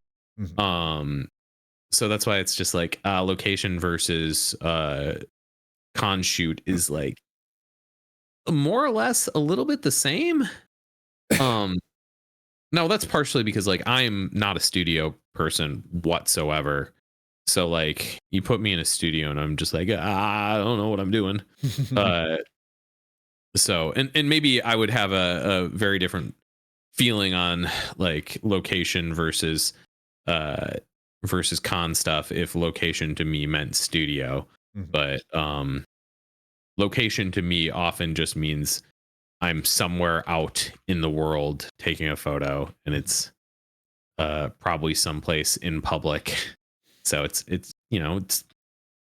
Um, so that's why it's just like, location versus con shoot is like more or less a little bit the same. Um, no, that's partially because like I'm not a studio person whatsoever. So like, you put me in a studio and I'm just like, I don't know what I'm doing. Uh, so and maybe I would have a very different feeling on like location uh versus con stuff if location to me meant studio. But location to me often just means I'm somewhere out in the world taking a photo, and it's probably someplace in public. So it's it's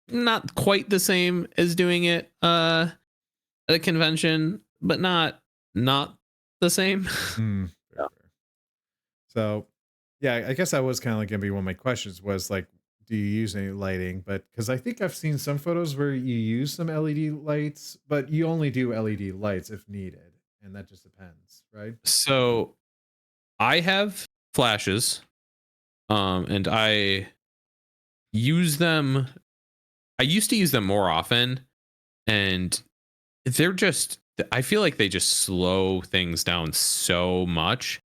not quite the same as doing it at a convention, but not the same. Fair, fair. So, yeah, I guess that was kind of like gonna be one of my questions was like, do you use any lighting? But because I think I've seen some photos where you use some LED lights, but you only do LED lights if needed, and that just depends, right? So I have flashes, and I use them. I used to use them more often, and they're just. I feel like they just slow things down so much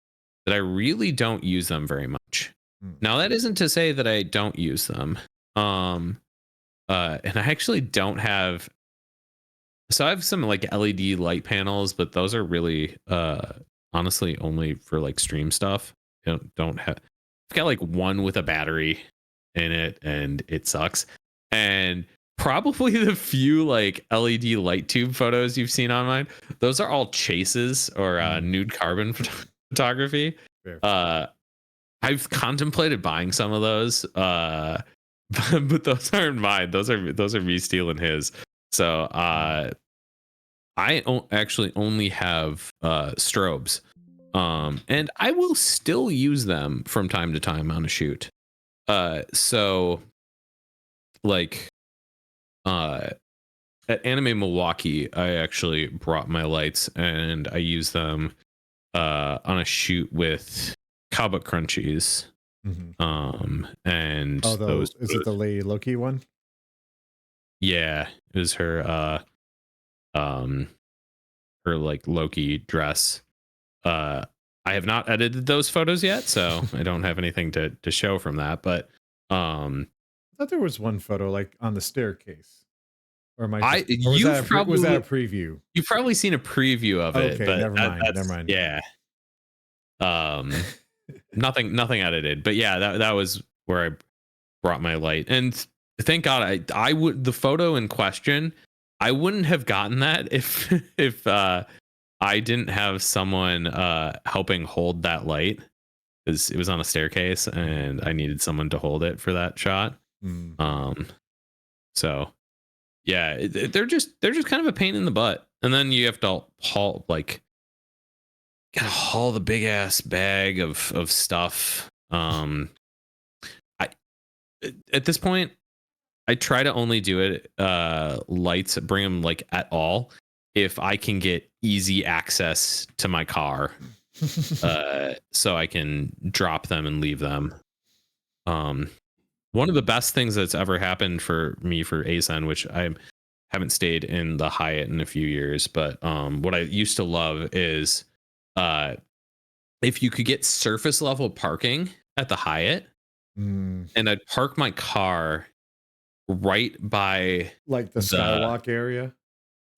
that I really don't use them very much. Mm. Now that isn't to say that I don't use them. Um, and I actually don't have. So I have some like LED light panels, but those are really honestly only for like stream stuff. Don't have. I've got like one with a battery in it, and it sucks. And probably the few like LED light tube photos you've seen online, those are all chases or Mm. nude carbon photography. Fair, fair. Uh, I've contemplated buying some of those, but those aren't mine. Those are me stealing his. So Mm. actually only have strobes, and I will still use them from time to time on a shoot. So like uh, at Anime Milwaukee, I actually brought my lights and I use them on a shoot with Kaba Crunchies. Mhm. And Although, is it the Lady Loki one? yeah, it was um her like Loki dress. Uh, I have not edited those photos yet, so I don't have anything to show from that. But um, I thought there was one photo like on the staircase, or am I I just, or you've was that a probably preview? you've probably seen a preview of it, Okay, but never mind, never that's mind. yeah. Um, nothing edited, but yeah, that was where I brought my light, and thank God I would the photo in question. I wouldn't have gotten that if if I didn't have someone helping hold that light because it was on a staircase and I needed someone to hold it for that shot. Mm. Um, so yeah, they're just kind of a pain in the butt, and then you have to haul like gotta haul the big ass bag of stuff. I at this point I try to only do it lights bring them like at all if I can get easy access to my car, so I can drop them and leave them. Um, One of the best things that's ever happened for me for ASEN, which I haven't stayed in the Hyatt in a few years, but what I used to love is uh, if you could get surface level parking at the Hyatt, Mm. and I'd park my car right by Like the the Skywalk area?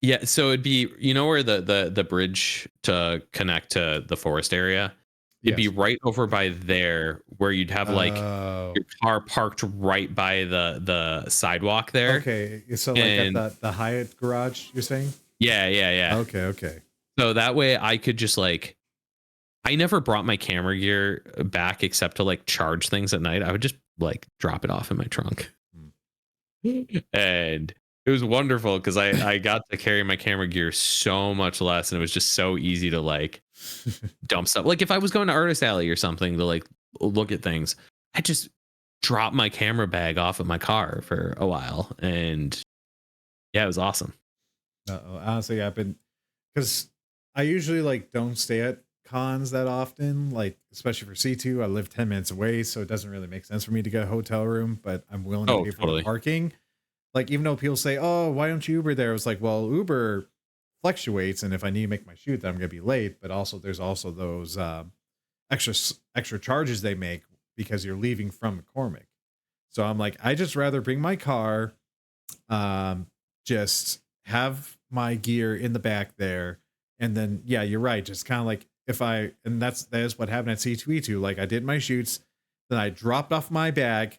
yeah, so it'd be where the bridge to connect to the forest area. It'd be Yes. right over by there where you'd have like Oh, your car parked right by the sidewalk there. okay. So like at And the Hyatt garage, you're saying? yeah, yeah, yeah. Okay, okay. So that way I could just like I never brought my camera gear back except to like charge things at night. I would just like drop it off in my trunk. And it was wonderful because I got to carry my camera gear so much less, and it was just so easy to like dump stuff. Like if I was going to Artist Alley or something to like look at things, I just drop my camera bag off of my car for a while, and yeah, it was awesome. Uh-oh. Honestly, I've been, because I usually like don't stay at cons that often, like especially for C2. I live 10 minutes away, so it doesn't really make sense for me to get a hotel room, but I'm willing to Oh, pay for the totally. parking. Like, even though people say, "Oh, why don't you Uber there?" I was like, well, Uber fluctuates, and if I need to make my shoot, then I'm gonna be late. But also, there's also those extra charges they make because you're leaving from McCormick. So I'm like, I just rather bring my car, um, just have my gear in the back there, and then yeah, you're right. Just kind of like if I, and that is what happened at C2E2. Like I did my shoots, then I dropped off my bag.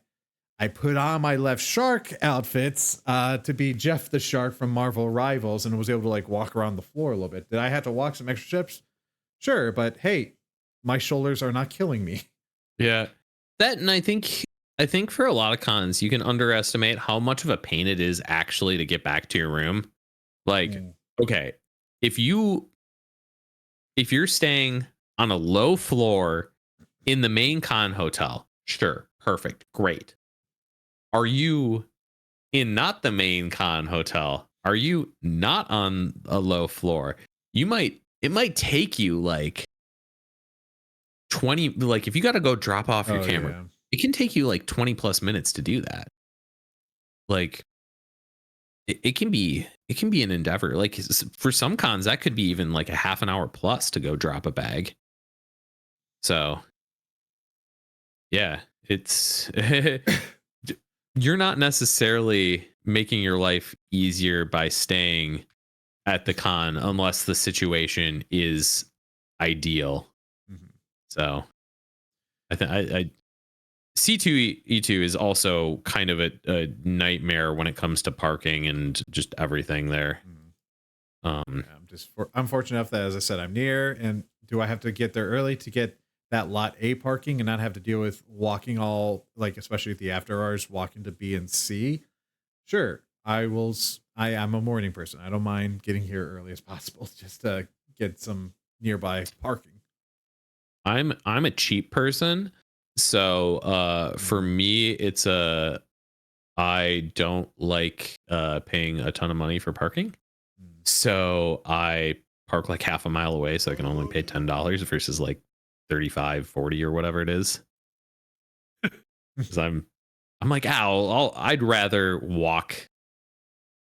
I put on my left shark outfits to be Jeff the Shark from Marvel Rivals, and was able to like walk around the floor a little bit. Did I have to walk some extra steps? Sure, but hey, my shoulders are not killing me. Yeah, that and I think I think for a lot of cons, you can underestimate how much of a pain it is actually to get back to your room. Like, Mm. okay, if you if you're staying on a low floor in the main con hotel, sure, perfect, great. Are you in not the main con hotel? Are you not on a low floor? It might take you like 20, like if you got to go drop off your Oh camera, yeah. it can take you like 20 plus minutes to do that. Like it can be an endeavor. Like for some cons that could be even like a half an hour plus to go drop a bag. So, yeah, it's you're not necessarily making your life easier by staying at the con unless the situation is ideal. Mhm. So, I think I C2E2 is also kind of a nightmare when it comes to parking and just everything there. Mhm. Um, Yeah, I'm fortunate enough that, as I said, I'm near. And do I have to get there early to get that lot A parking and not have to deal with walking all, like, especially at the after hours, walking to B and C? Sure, I will. I am a morning person. I don't mind getting here early as possible just to get some nearby parking. I'm a cheap person, so for Mhm. me it's a I don't like paying a ton of money for parking. Mm. So I park like half a mile away so I can only pay $10 versus like 35, 40 or whatever it is. Cuz I'm like, "Ow, I'd rather walk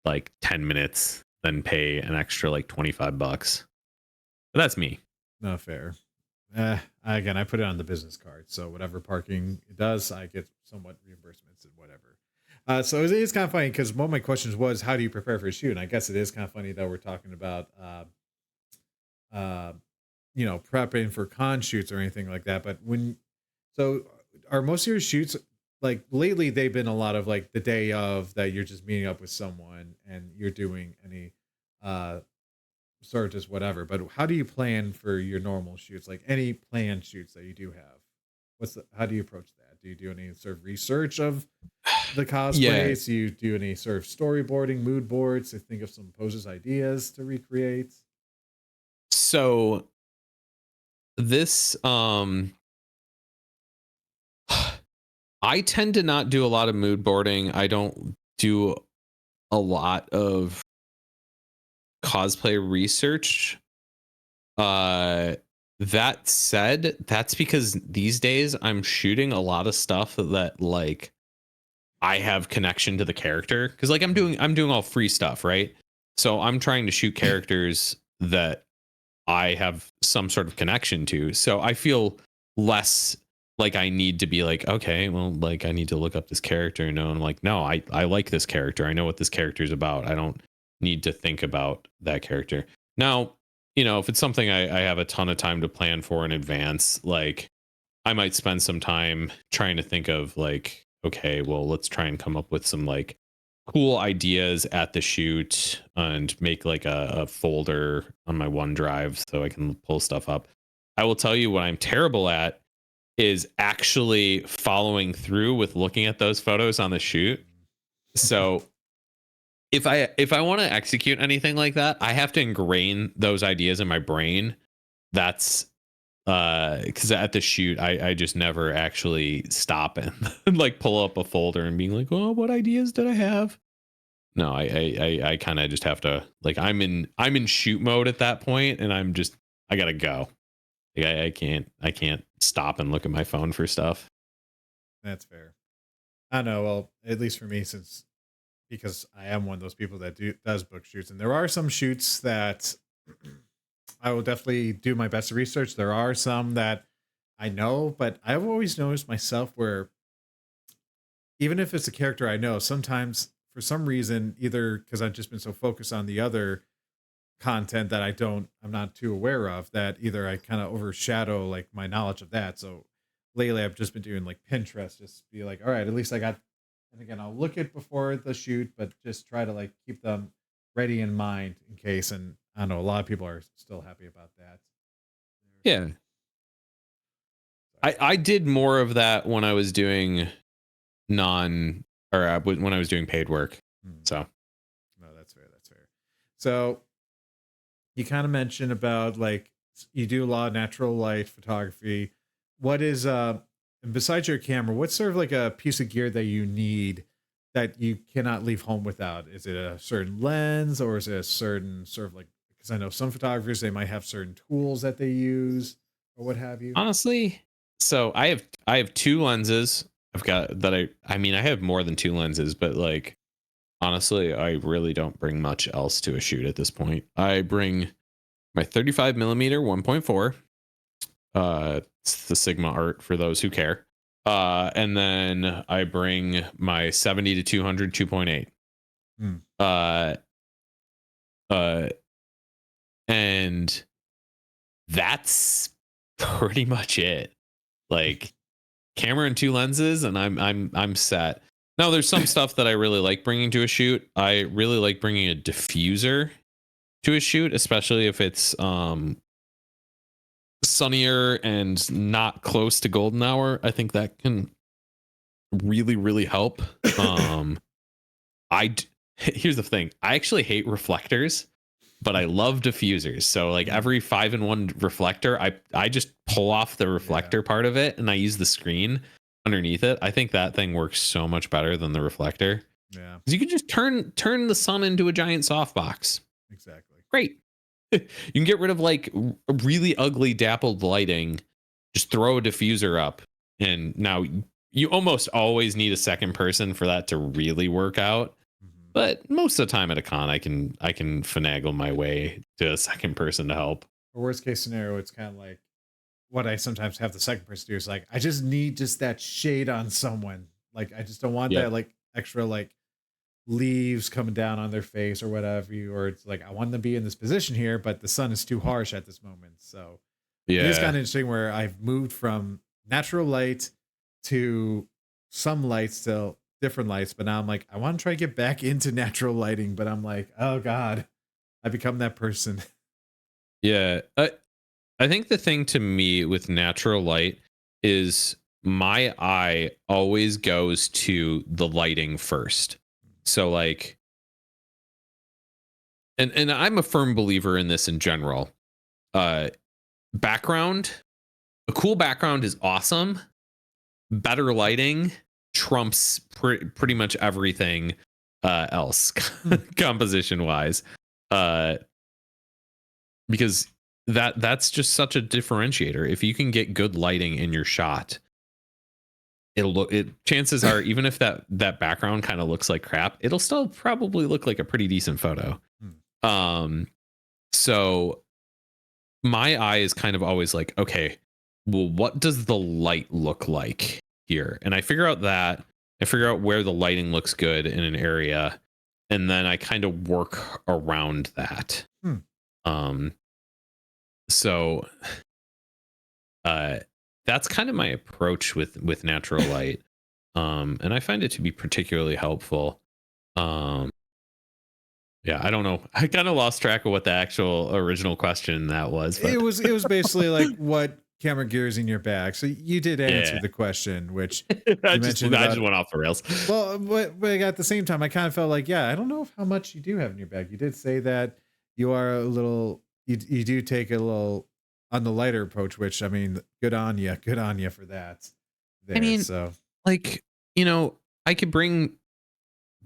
like 10 minutes than pay an extra like 25 bucks." But that's me. No fair. Again, I put it on the business card, so whatever parking it does, I get somewhat reimbursements and whatever. So it is kind of funny because one of my questions was, how do you prepare for a shoot? And I guess it is kind of funny that we're talking about, uh, prepping for con shoots or anything like that. But so are most of your shoots, like lately, they've been a lot of like the day of that you're just meeting up with someone and you're doing any uh sort of just whatever. But how do you plan for your normal shoots? Like any planned shoots that you do have? How do you approach that? Do you do any sort of research of the Yeah. cosplays? Do you do any sort of storyboarding, mood boards to think of some poses, ideas to recreate? So this I tend to not do a lot of mood boarding. I don't do a lot of cosplay research. Uh that said, that's because these days I'm shooting a lot of stuff that like I have connection to the character cuz like Mm. I'm doing all free stuff, right? So I'm trying to shoot characters that I have some sort of connection to. So I feel less like I need to be like, okay, well, like I need to look up this character. No, I'm like, no, I like this character. I know what this character is about. I don't need to think about that character. Now, if it's something I have a ton of time to plan for in advance, like I might spend some time trying to think of like, okay, well, let's try and come up with some like cool ideas at the shoot and make like a folder on my OneDrive so I can pull stuff up. I will tell you what I'm terrible at is actually following through with looking at those photos on the shoot. So if I want to execute anything like that, I have to ingrain those ideas in my brain. That's because at the shoot I just never actually stop and like pull up a folder and being like, oh, what ideas did I have? No, I kind of just have to like I'm in shoot mode at that point, and I gotta go. Like, I can't stop and look at my phone for stuff. That's fair. I don't know. Well, at least for me, since because I am one of those people that does book shoots, and there are some shoots that I will definitely do my best to research. There are some that I know, but I've always noticed myself where even if it's a character I know, sometimes for some reason, either because I've just been so focused on the other content that I'm not too aware of, that either I kind of overshadow like my knowledge of that. So lately I've just been doing like Pinterest, just be like, all right, at least I got, and again, I'll look at before the shoot, but just try to like keep them ready in mind in case. And I know a lot of people are still happy about that. Yeah, Sorry. I did more of that when I was doing non or when I was doing paid work. Hmm. So No, that's fair. That's fair. So you kind of mentioned about like you do a lot of natural light photography. What is besides your camera, what's sort of like a piece of gear that you need that you cannot leave home without? Is it a certain lens or is it a certain sort of like, because I know some photographers they might have certain tools that they use or what have you? honestly, so I have two lenses. I've got that I mean I have more than two lenses, but like honestly, I really don't bring much else to a shoot at this point. I bring my 35 millimeter 1.4. It's the Sigma art for those who care. And then I bring my 70 to 200 2.8. Hmm. Uh, uh, and that's pretty much it. Like camera and two lenses, and I'm set. Now there's some stuff that I really like bringing to a shoot. I really like bringing a diffuser to a shoot, especially if it's sunnier and not close to golden hour. I think that can really help. I here's the thing. I actually hate reflectors, but I love diffusers. So like Hmm. every 5-in-1 reflector, I just pull off the Yeah. reflector part of it and I use the screen underneath it. I think that thing works so much better than the reflector. Yeah. 'Cause you can just turn the sun into a giant softbox. Exactly. Great. You can get rid of like really ugly dappled lighting. Just throw a diffuser up, and now you almost always need a second person for that to really work out. Mhm. But most of the time at a con, I can finagle my way to a second person to help. Or worst case scenario, it's kind of like what I sometimes have the second person do is like, I just need just that shade on someone. Like, I just don't want Yep. that like extra like leaves coming down on their face or whatever. Or it's like, I want them to be in this position here, but the sun is too harsh at this moment. So it is Yeah. kind of interesting where I've moved from natural light to some lights to different lights. But now I'm like, I want to try to get back into natural lighting, but I'm like, oh God, I become that person. Yeah. I think the thing to me with natural light is my eye always goes to the lighting first. So like and I'm a firm believer in this in general. Uh background, a cool background is awesome. Better lighting trumps pretty much everything else Hmm. composition wise. Uh because that's just such a differentiator. If you can get good lighting in your shot, it'll look it chances are even if that background kind of looks like crap, it'll still probably look like a pretty decent photo. Hmm. Um so my eye is kind of always like, okay, well, what does the light look like here? And I figure out that I figure out where the lighting looks good in an area, and then I kind of work around that. Hmm. Um, so uh, that's kind of my approach with natural light, and I find it to be particularly helpful. Um, yeah, I don't know. I kind of lost track of what the actual original question that was, but It was basically like what camera gear is in your bag. So you did answer yeah. the question, which I you just mentioned I just about. went off the rails. Well, but at the same time, I kind of felt like, yeah, I don't know how much you do have in your bag. You did say that you are a little, you do take a little on the lighter approach, which I mean, good on you for that. I There, mean, so like, I could bring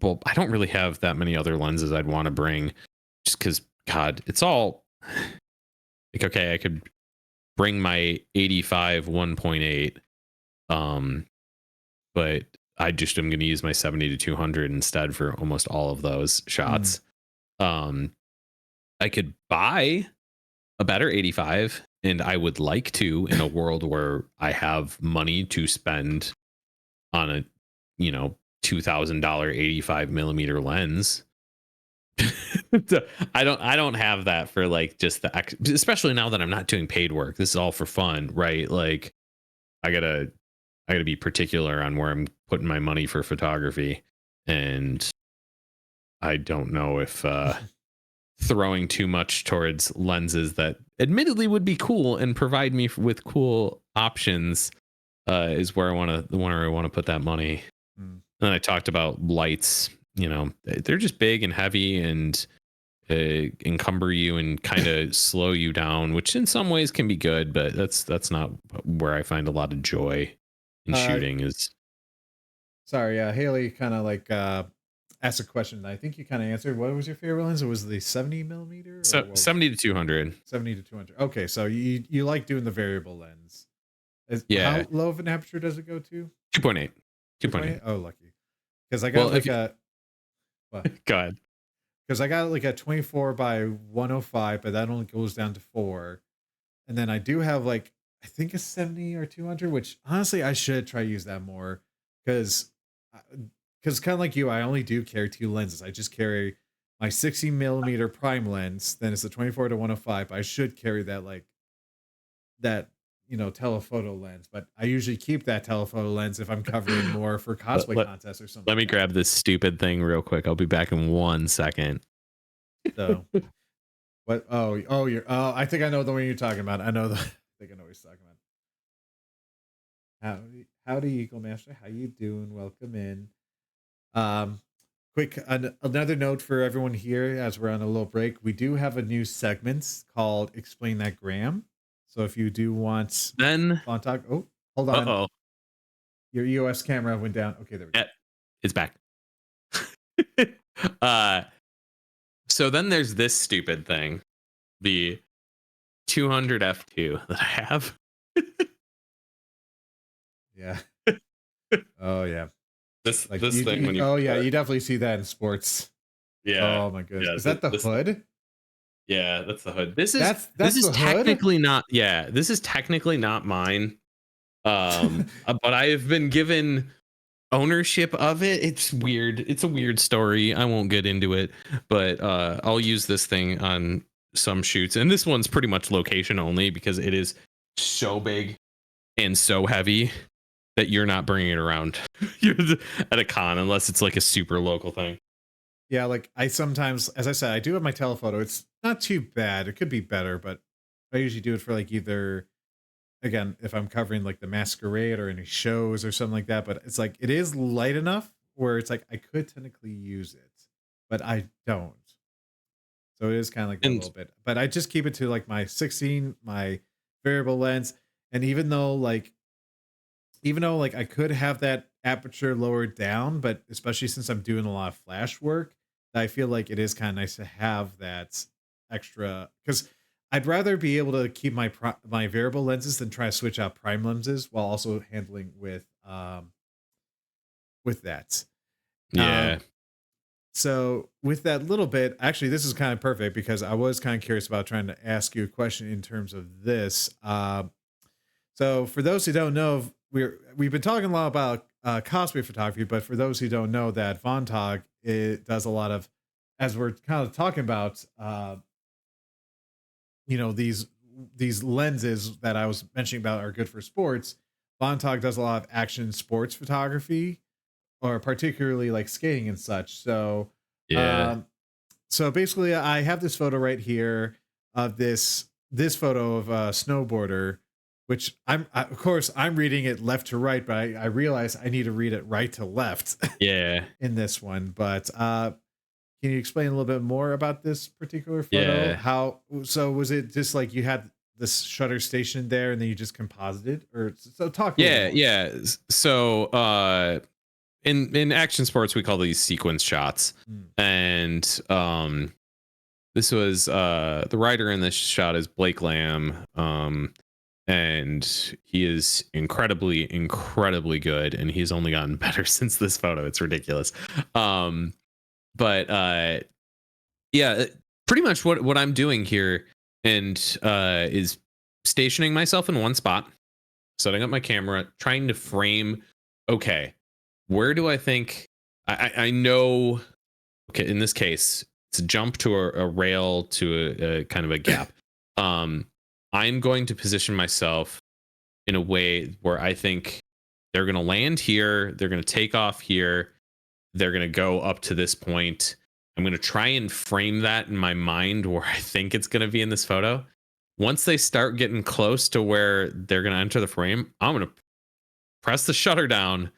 well, I don't really have that many other lenses I'd want to bring just cuz god, it's all like okay, I could bring my 85 1.8 um but I just am going to use my 70 to 200 instead for almost all of those mm, shots. Um I could buy a better 85 and I would like to in a world where I have money to spend on a $2,000 85 millimeter lens. So, I don't have that for like just especially now that I'm not doing paid work. This is all for fun, right? Like I gotta I gotta be particular on where I'm putting my money for photography, and I don't know if throwing too much towards lenses that admittedly would be cool and provide me with cool options is where I want to put that money. Mm. And then I talked about lights. They're just big and heavy and encumber you and kind of slow you down, which in some ways can be good, but that's not where I find a lot of joy in Uh, shooting. Is Sorry, Haley kind of like asked a question. I think you kind of answered. What was your favorite lens? It was the 70 millimeter or so what was 70 to 200. 70 to 200. Okay, so you like doing the variable lens. Yeah, How low of an aperture does it go to? 2.8, 2.8. 2.8. Oh, lucky. Because I got Well, like a what? go ahead. Because I got like a 24 by 105, but that only goes down to 4. And then I do have like I think a 70 or 200, which honestly I should try to use that more because kind of like you, I only do carry 2 lenses. I just carry my 60 millimeter prime lens, then it's a 24 to 105. I should carry that like that telephoto lens, but I usually keep that telephoto lens if I'm covering more for let, cosplay let, contests or something let like me that. grab this stupid thing real quick. I'll be back in 1 second. So what? Oh, you're. Oh, I think I know the one you're talking about. I know the. I think I know what you're talking about. Howdy, Eagle Master. How you doing? Welcome in. Um, quick another note for everyone here as we're on a little break. We do have a new segment called "Explain That Gram." So if you do want Then, Fontaine, oh, hold on, uh-oh. your EOS camera went down. Okay, there we go. Yeah, it's back. uh, so then there's this stupid thing, the 200 f2 that I have. Yeah. Oh yeah. Like This thing when you oh yeah, you definitely see that in sports. yeah, Oh my goodness. yeah, Is that the this thing. hood? Yeah, that's the hood. This That's is the hood? technically not, yeah, this is technically not mine. But I have been given ownership of it. It's weird. It's a weird story. I won't get into it, but I'll use this thing on some shoots, and this one's pretty much location only because it is so big and so heavy that you're not bringing it around at a con unless it's like a super local thing. Yeah, like I sometimes, as I said, I do have my telephoto. It's not too bad. It could be better, but I usually do it for like either again, if I'm covering like the masquerade or any shows or something like that. But it's like it is light enough where it's like I could technically use it, but I don't. So it is kind of like that a And little bit. But I just keep it to like my 16, my variable lens. And even though I could have that aperture lowered down, but especially since I'm doing a lot of flash work, I feel like it is kind of nice to have that extra because I'd rather be able to keep my variable lenses than try to switch out prime lenses while also handling with that. yeah, Um, so with that little bit, actually, this is kind of perfect because I was kind of curious about trying to ask you a question in terms of this. So for those who don't know, we've been talking a lot about cosplay photography, but for those who don't know, that Vontog it does a lot of, as we're kind of talking about, these lenses that I was mentioning about are good for sports. Vontog does a lot of action sports photography, or particularly like skating and such. So, yeah, um, so basically, I have this photo right here of this photo of a snowboarder, which of course I'm reading it left to right, but I realize I need to read it right to left yeah, in this one. But can you explain a little bit more about this particular photo? yeah. How so was it just like you had this shutter station there and then you just composited, or so talk a little bit Yeah, more. yeah. So in action sports we call these sequence shots. Mm, And this was the writer in this shot is Blake Lamb. And he is incredibly good, and he's only gotten better since this photo. It's ridiculous. But yeah, pretty much what I'm doing here and is stationing myself in one spot, setting up my camera, trying to frame, okay, where do I think I know, okay, in this case, it's a jump to a rail to a kind of a gap. Um, I'm going to position myself in a way where I think they're going to land here, they're going to take off here, they're going to go up to this point. I'm going to try and frame that in my mind where I think it's going to be in this photo. Once they start getting close to where they're going to enter the frame, I'm going to press the shutter down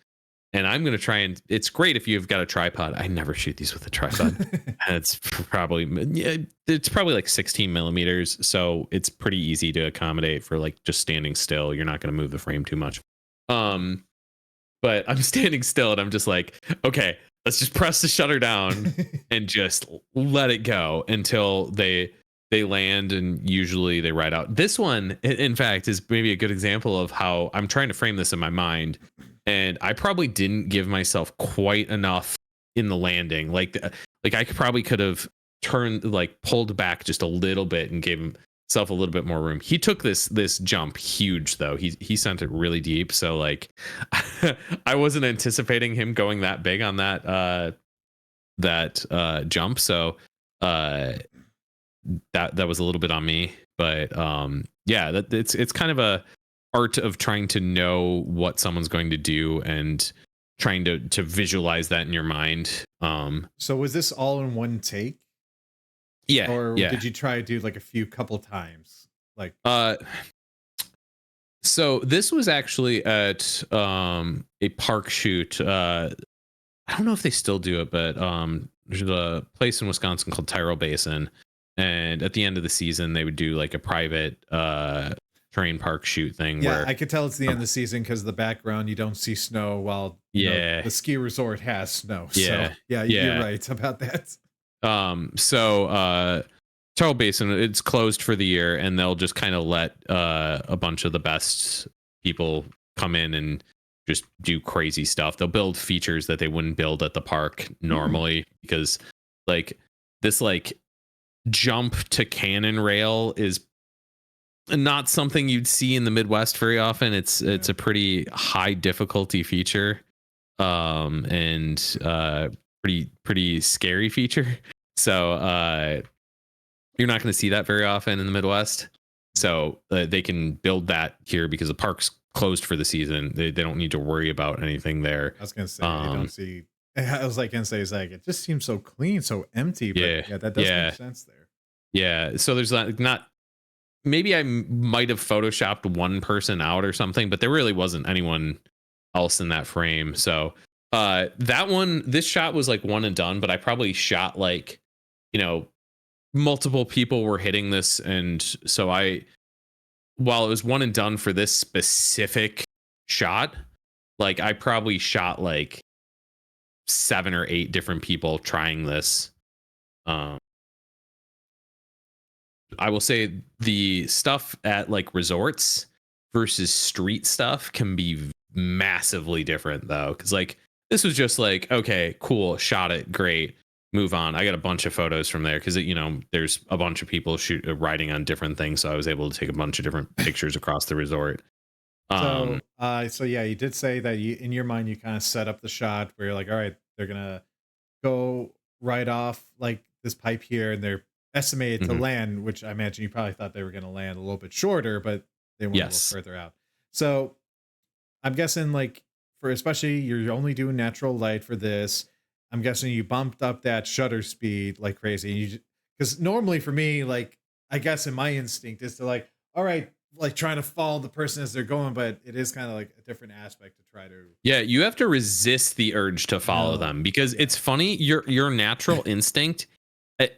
and I'm going to try and it's great if you've got a tripod. I never shoot these with a tripod. And it's probably like 16 millimeters. So it's pretty easy to accommodate for like just standing still. You're not going to move the frame too much. Um, but I'm standing still and I'm just like, okay, let's just press the shutter down and just let it go until they land, and usually they ride out. This one, in fact, is maybe a good example of how I'm trying to frame this in my mind, and I probably didn't give myself quite enough in the landing. Like I could have turned, like pulled back just a little bit and gave himself a little bit more room. He took this jump huge though. He sent it really deep, so like I wasn't anticipating him going that big on that jump. So that was a little bit on me, but yeah, that it's kind of a art of trying to know what someone's going to do and trying to visualize that in your mind. So was this all in one take, Yeah, or yeah. did you try to do like a couple times? Like, So this was actually at a park shoot. I don't know if they still do it, but there's a place in Wisconsin called Tyrrell Basin, and at the end of the season they would do like a private terrain park shoot thing. yeah, Where I could tell it's the end of the season because the background you don't see snow, while yeah, the ski resort has snow. So yeah, yeah, you're yeah. right about that. So Tyrrell Basin, it's closed for the year, and they'll just kind of let a bunch of the best people come in and just do crazy stuff. They'll build features that they wouldn't build at the park normally, because like this like jump to cannon rail is not something you'd see in the Midwest very often. It's a pretty high difficulty feature, and pretty scary feature. So you're not going to see that very often in the Midwest. So they can build that here because the park's closed for the season. They don't need to worry about anything there. I was gonna say you don't see. I was like gonna say, it's like it just seems so clean, so empty. But Yeah, yeah, that does yeah, make sense there. yeah. So there's not maybe I might have photoshopped one person out or something, but there really wasn't anyone else in that frame. So this shot was like one and done, but I probably shot like, you know, multiple people were hitting this, and so while it was one and done for this specific shot, like I probably shot like 7 or 8 different people trying this. um I will say the stuff at like resorts versus street stuff can be massively different though, because like this was just like, okay, cool, shot it, great, move on. I got a bunch of photos from there because there's a bunch of people riding on different things, so I was able to take a bunch of different pictures across the resort. So, um so yeah, you did say that in your mind you kind of set up the shot where you're like, all right, they're gonna go right off like this pipe here, and they're estimated to mhm. land, which I imagine you probably thought they were gonna land a little bit shorter, but they went a little Yes. further out. So I'm guessing like for especially you're only doing natural light for this. I'm guessing you bumped up that shutter speed like crazy. You because normally for me, like I guess in my instinct is to like, all right, like trying to follow the person as they're going, but it is kind of like a different aspect to try to. Yeah, you have to resist the urge to follow No, them, because yeah, it's funny, your natural instinct,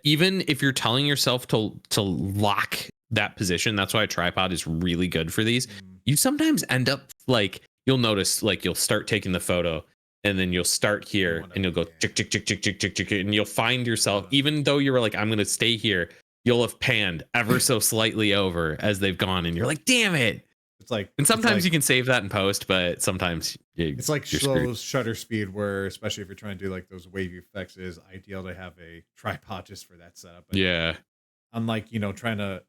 even if you're telling yourself to lock that position, that's why a tripod is really good for these. mm, You sometimes end up like, you'll notice like you'll start taking the photo, and then you'll start you here want to, and you'll go yeah, chick chick chick chick chick chick chick, and you'll find yourself, uh, even though you were like, I'm gonna stay here, you'll have panned ever so slightly over as they've gone, and you're like, damn it. it's like And it's sometimes like you can save that in post, but sometimes it's like you're screwed. slow shutter speed, where especially if you're trying to do like those wavy effects, it is ideal to have a tripod just for that setup. But Yeah. unlike trying to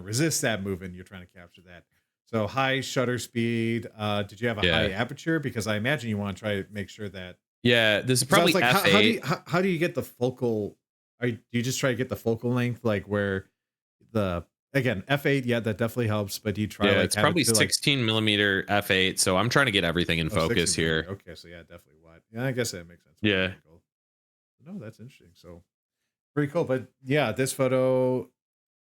resist that movement, you're trying to capture that. So high shutter speed. Did you have a high Yeah. aperture? Because I imagine you want to try to make sure that. Yeah. This is Because I was probably like, F8. how do you get the focal? Do you just try to get the focal length, like where the again F8? Yeah, that definitely helps. But do you try to Yeah, like it's have it probably to like 16 millimeter F8. So I'm trying to get everything in 60 focus millimeter? here. Okay, so yeah, definitely wide. Yeah, I guess that makes sense. Wide Yeah. angle. No, that's interesting. So pretty cool. But yeah, this photo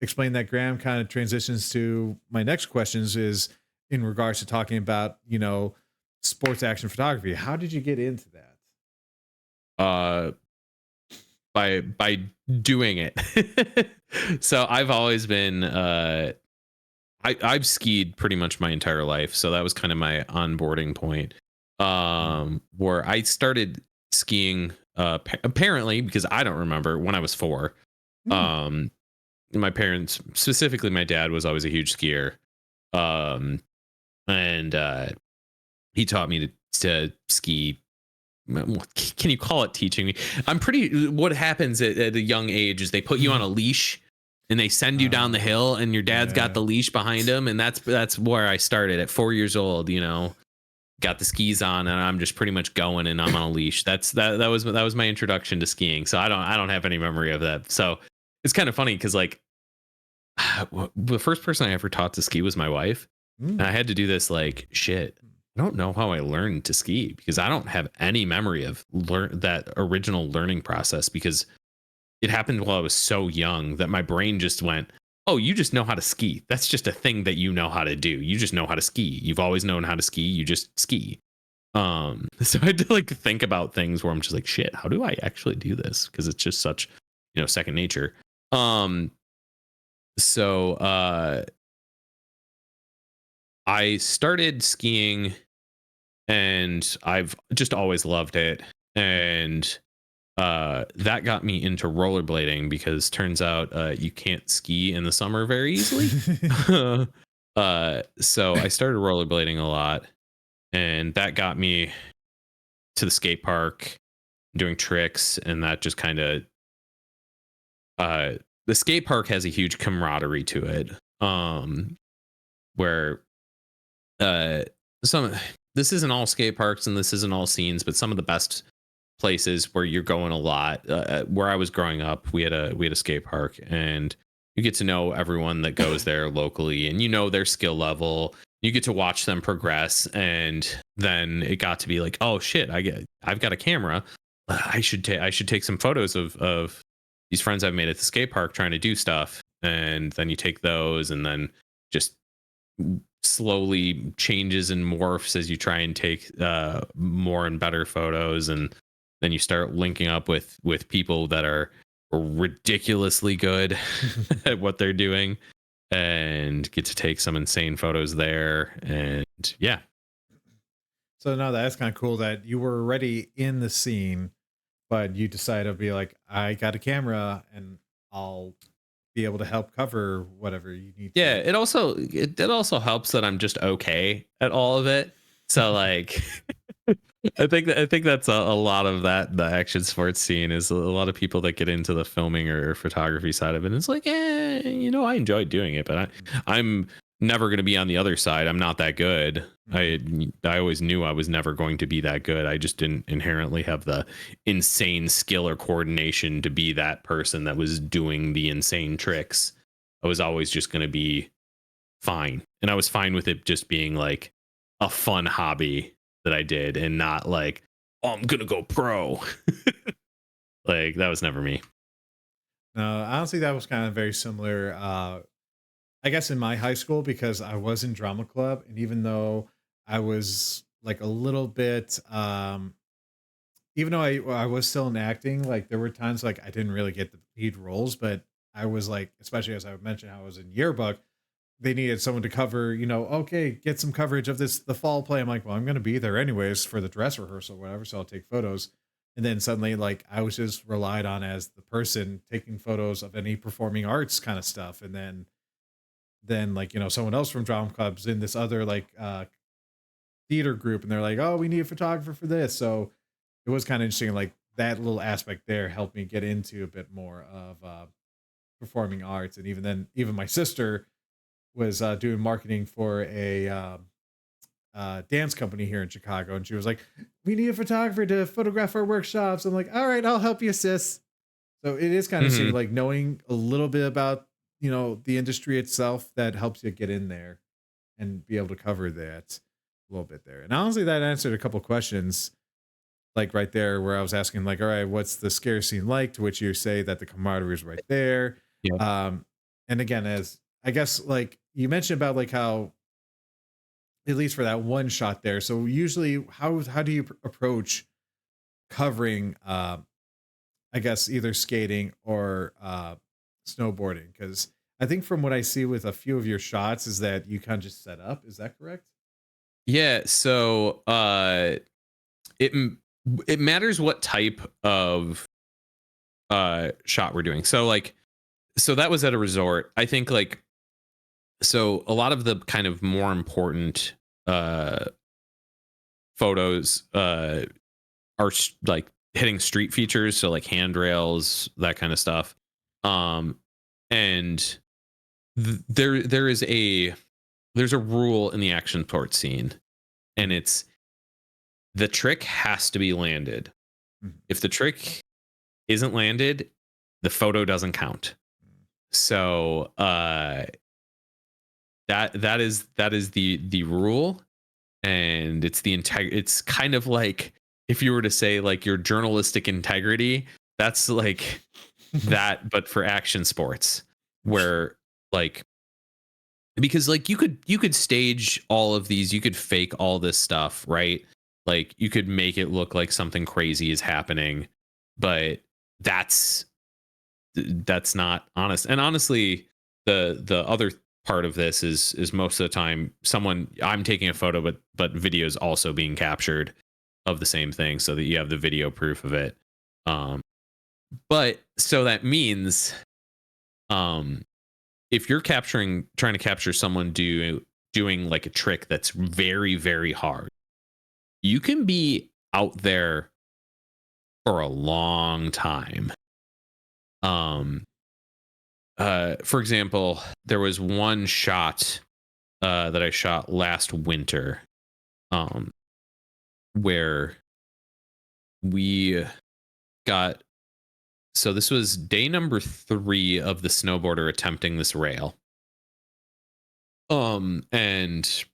explain that Graham kind of transitions to my next questions is in regards to talking about, sports action photography. How did you get into that? Uh, by doing it. So I've always been I've skied pretty much my entire life, so that was kind of my onboarding point. Mm. Where I started skiing apparently because I don't remember when I was 4. Mm. Um my parents, specifically my dad, was always a huge skier. Um and he taught me to ski. Can you call it teaching me? I'm pretty. What happens at a young age is they put you on a leash and they send you down the Uh, hill, and your dad's got yeah. the leash behind him, and that's where I started at 4 years old. Got the skis on, and I'm just pretty much going, and I'm on a leash. That was my introduction to skiing. So I don't have any memory of that. So it's kind of funny because like the first person I ever taught to ski was my wife, and I Mm. had to do this like shit. I don't know how I learned to ski because I don't have any memory of that original learning process because it happened while I was so young that my brain just went, "Oh, you just know how to ski. That's just a thing that you know how to do. You just know how to ski. You've always known how to ski. You just ski." So I had to like think about things where I'm just like, "Shit, how do I actually do this?" Because it's just such, second nature. Um, so I started skiing and I've just always loved it. And that got me into rollerblading because turns out you can't ski in the summer very easily. So I started rollerblading a lot, and that got me to the skate park doing tricks, and that just kind of uh, the skate park has a huge camaraderie to it, where uh, some this isn't all skate parks and this isn't all scenes, but some of the best places where you're going a lot. Where I was growing up, we had a skate park, and you get to know everyone that goes there locally, and their skill level. You get to watch them progress, and then it got to be like, oh shit, I've got a camera. I should take some photos of these friends I've made at the skate park trying to do stuff, and then you take those, and then just slowly changes and morphs as you try and take more and better photos, and then you start linking up with people that are ridiculously good at what they're doing and get to take some insane photos there. And yeah. So no, that's kind of cool that you were already in the scene, but you decided to be like, I got a camera and I'll be able to help cover whatever you need Yeah, to. it also helps that I'm just okay at all of it. So like I think that's a lot of that. The action sports scene is a lot of people that get into the filming or photography side of it. And it's like, I enjoy doing it, but I'm never going to be on the other side. I'm not that good. I Mhm. I always knew I was never going to be that good. I just didn't inherently have the insane skill or coordination to be that person that was doing the insane tricks. I was always just going to be fine. And I was fine with it just being like a fun hobby that I did and not like, oh, I'm going to go pro. Like that was never me. No, honestly, that was kind of very similar. I guess in my high school because I was in drama club, and even though I was like a little bit, even though I was still in acting, like there were times like I didn't really get the lead roles, but I was like, especially as I mentioned, how I was in yearbook, they needed someone to cover, okay, get some coverage of this the fall play. I'm like, well, I'm gonna be there anyways for the dress rehearsal, or whatever, so I'll take photos. And then suddenly, like, I was just relied on as the person taking photos of any performing arts kind of stuff. And then like, someone else from drama clubs in this other like theater group, and they're like, oh, we need a photographer for this. So it was kind of interesting, like that little aspect there helped me get into a bit more of performing arts. And even then, even my sister was doing marketing for a dance company here in Chicago, and she was like, "We need a photographer to photograph our workshops." I'm like, "All right, I'll help you, sis." So it is kind of seeing Hmm. like knowing a little bit about the industry itself that helps you get in there and be able to cover that a little bit there. And honestly, that answered a couple questions like right there where I was asking like, all right, what's the scare scene like? To which you say that the camaraderie is right there. Yeah. Um, and again, as I guess like you mentioned about like how at least for that one shot there. So usually, how do you approach covering? I guess either skating or snowboarding, because I think from what I see with a few of your shots is that you kind of just set up. Is that correct? Yeah, so it m- it matters what type of shot we're doing. So like so that was at a resort. I think like so a lot of the kind of more important uh photos are like hitting street features, so like handrails, that kind of stuff. Um and there is there's a rule in the action sport scene, and it's the trick has to be landed. Mhm. If the trick isn't landed, the photo doesn't count. So that is the rule, and it's the it's kind of like if you were to say like your journalistic integrity, that's like that, but for action sports, where like because like you could stage all of these, you could fake all this stuff, right? Like you could make it look like something crazy is happening, but that's that's not honest. And honestly, the other part of this is most of the time someone I'm taking a photo, but video is also being captured of the same thing, so that you have the video proof of it. Um, but so that means um if you're trying to capture someone doing like a trick that's very, very hard, you can be out there for a long time. Um, for example, there was one shot that I shot last winter, um, where we got. So this was day number 3 of the snowboarder attempting this rail. And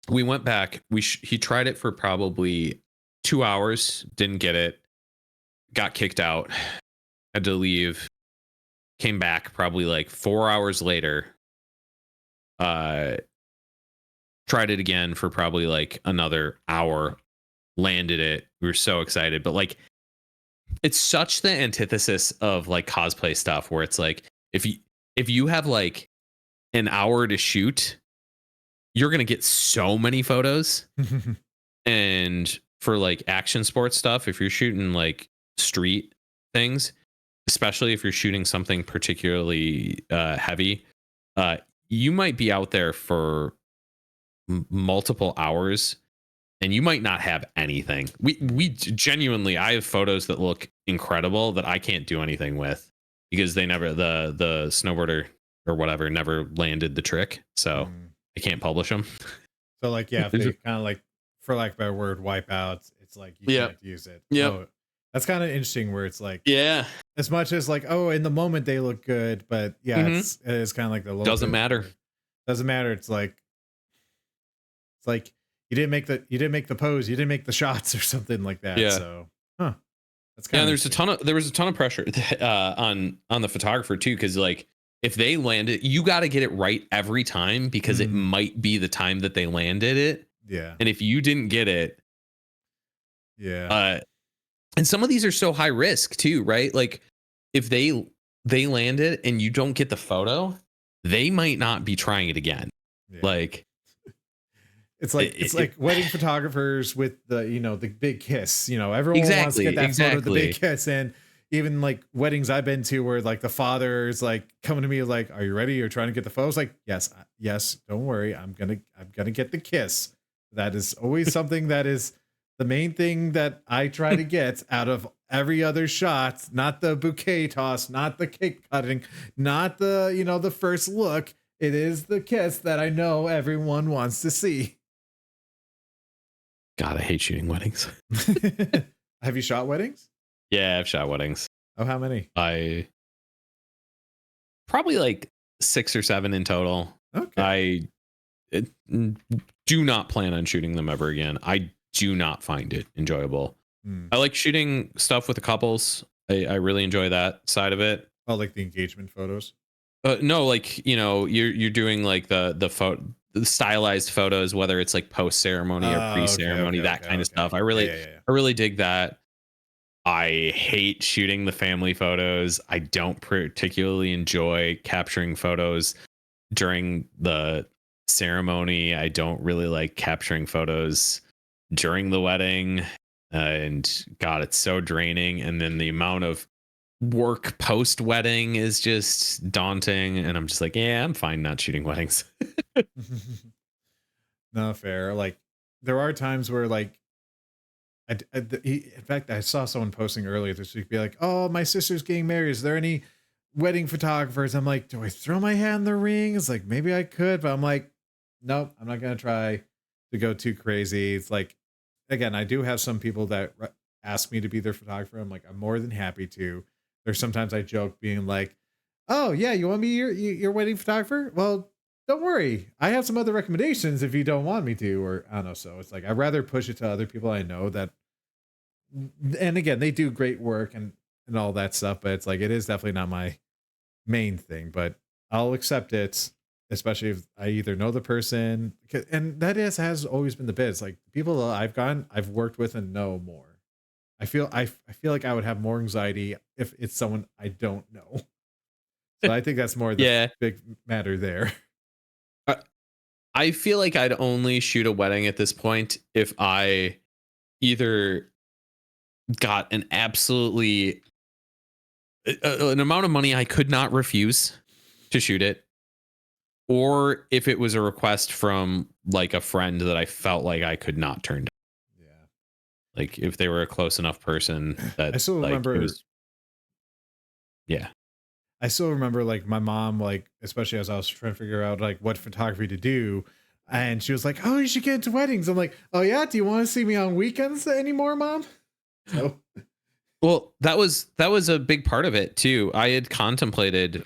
we went back. He tried it for probably 2 hours, didn't get it, got kicked out, had to leave, came back probably like 4 hours later, uh, tried it again for probably like another hour, landed it. We were so excited. But like it's such the antithesis of like cosplay stuff where it's like if you have like an hour to shoot, you're gonna get so many photos. And for like action sports stuff, if you're shooting like street things, especially if you're shooting something particularly heavy, uh, you might be out there for multiple hours, and you might not have anything. We genuinely, I have photos that look incredible that I can't do anything with because they never the snowboarder or whatever never landed the trick, so Mm. I can't publish them. So like, yeah, if they kind of like, for lack of a better word, wipe out, it's like you Yep. can't use it. Yep. Oh, that's kind of interesting. Where it's like, Yeah. as much as like, oh, in the moment they look good, but yeah, Hmm. it's kind of like the little Doesn't bit matter. where doesn't matter. It's like you didn't make the pose, you didn't make the shots or something like that. Yeah. So, huh, that's Yeah, kind of interesting. there was a ton of pressure on the photographer too, because like if they land it, you got to get it right every time because it Mm, might be the time that they landed it, yeah, and if you didn't get it, yeah, uh, and some of these are so high risk too, right? Like if they land it and you don't get the photo, they might not be trying it again. yeah. Like It's like wedding photographers with the, the big kiss. Everyone wants to get exactly, that photo of the big exactly. kiss. And even like weddings I've been to where like the father is like coming to me like, "Are you ready? You're trying to get the photo." I was like, "Yes, yes, don't worry. I'm gonna get the kiss." That is always something that is the main thing that I try to get out of every other shot, not the bouquet toss, not the cake cutting, not the, the first look. It is the kiss that I know everyone wants to see. God, I hate shooting weddings. Have you shot weddings? Yeah, I've shot weddings. Oh, how many? I probably like 6 or 7 in total. Okay. I do not plan on shooting them ever again. I do not find it enjoyable. Hmm. I like shooting stuff with the couples. I really enjoy that side of it. Oh, like the engagement photos. No, like you're doing like the photo. stylized photos, whether it's like post ceremony or pre Oh, okay, ceremony, okay, that okay, kind of okay. stuff. I Yeah, really, yeah, yeah. I really dig that. I hate shooting the family photos. I don't particularly enjoy capturing photos during the ceremony. I don't really like capturing photos during the wedding. And God, it's so draining. And then the amount of work post wedding is just daunting. And I'm just like, yeah, I'm fine not shooting weddings. No, fair. Like, there are times where, like, in fact, I saw someone posting earlier this week, be like, "Oh, my sister's getting married. Is there any wedding photographers?" I'm like, "Do I throw my hat in the ring?" It's like maybe I could, but I'm like, nope, I'm not gonna try to go too crazy. It's like, again, I do have some people that ask me to be their photographer. I'm like, I'm more than happy to. There's sometimes I joke, being like, "Oh yeah, you want me your wedding photographer? Well, don't worry, I have some other recommendations if you don't want me to." Or I don't know. So it's like I'd rather push it to other people I know that, and again, they do great work and all that stuff, but it's like it is definitely not my main thing, but I'll accept it, especially if I either know the person, and that is has always been the bit. It's like people that I've worked with and know more. I feel like I would have more anxiety if it's someone I don't know. So I think that's more the Yeah. big matter there. I I feel like I'd only shoot a wedding at this point if I either got an absolutely an amount of money I could not refuse to shoot it, or if it was a request from like a friend that I felt like I could not turn down. Yeah. Like if they were a close enough person I that still like it remember was, yeah. I still remember like my mom, like, especially as I was trying to figure out like what photography to do. And she was like, "Oh, you should get into weddings." I'm like, "Oh yeah, do you want to see me on weekends anymore, mom?" So Well, that was a big part of it too. I had contemplated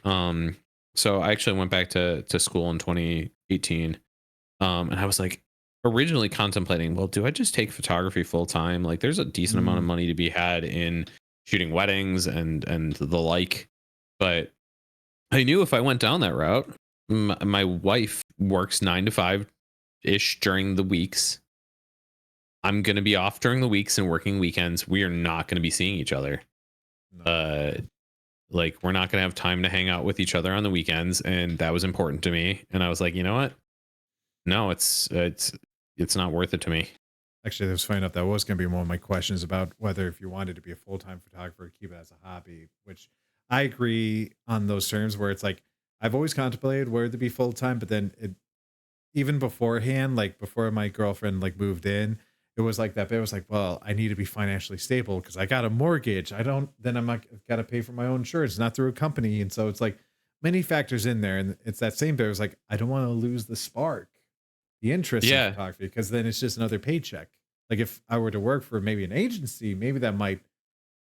so I actually went back to school in 2018. And I was like originally contemplating, well, do I just take photography full time? Like there's a decent amount of mm, money to be had in shooting weddings and the like. But I knew if I went down that route, my wife works 9 to 5 ish during the weeks. I'm going to be off during the weeks and working weekends. We are not going to be seeing each other. no. Uh, like we're not going to have time to hang out with each other on the weekends, and that was important to me. And I was like, you know what? No, it's not worth it to me. Actually, that was funny enough. That was going to be one of my questions about whether if you wanted to be a full time photographer or keep it as a hobby, which I agree on those terms where it's like I've always contemplated whether to be full time, but then even beforehand, like before my girlfriend like moved in, it was like that bit. It was like, well, I need to be financially stable because I got a mortgage. I don't, then I'm like, got to pay for my own insurance, not through a company. And so it's like many factors in there. And it's that same bit. It was like, I don't want to lose the spark, the interest in Yeah, photography, because then it's just another paycheck. Like if I were to work for maybe an agency, maybe that might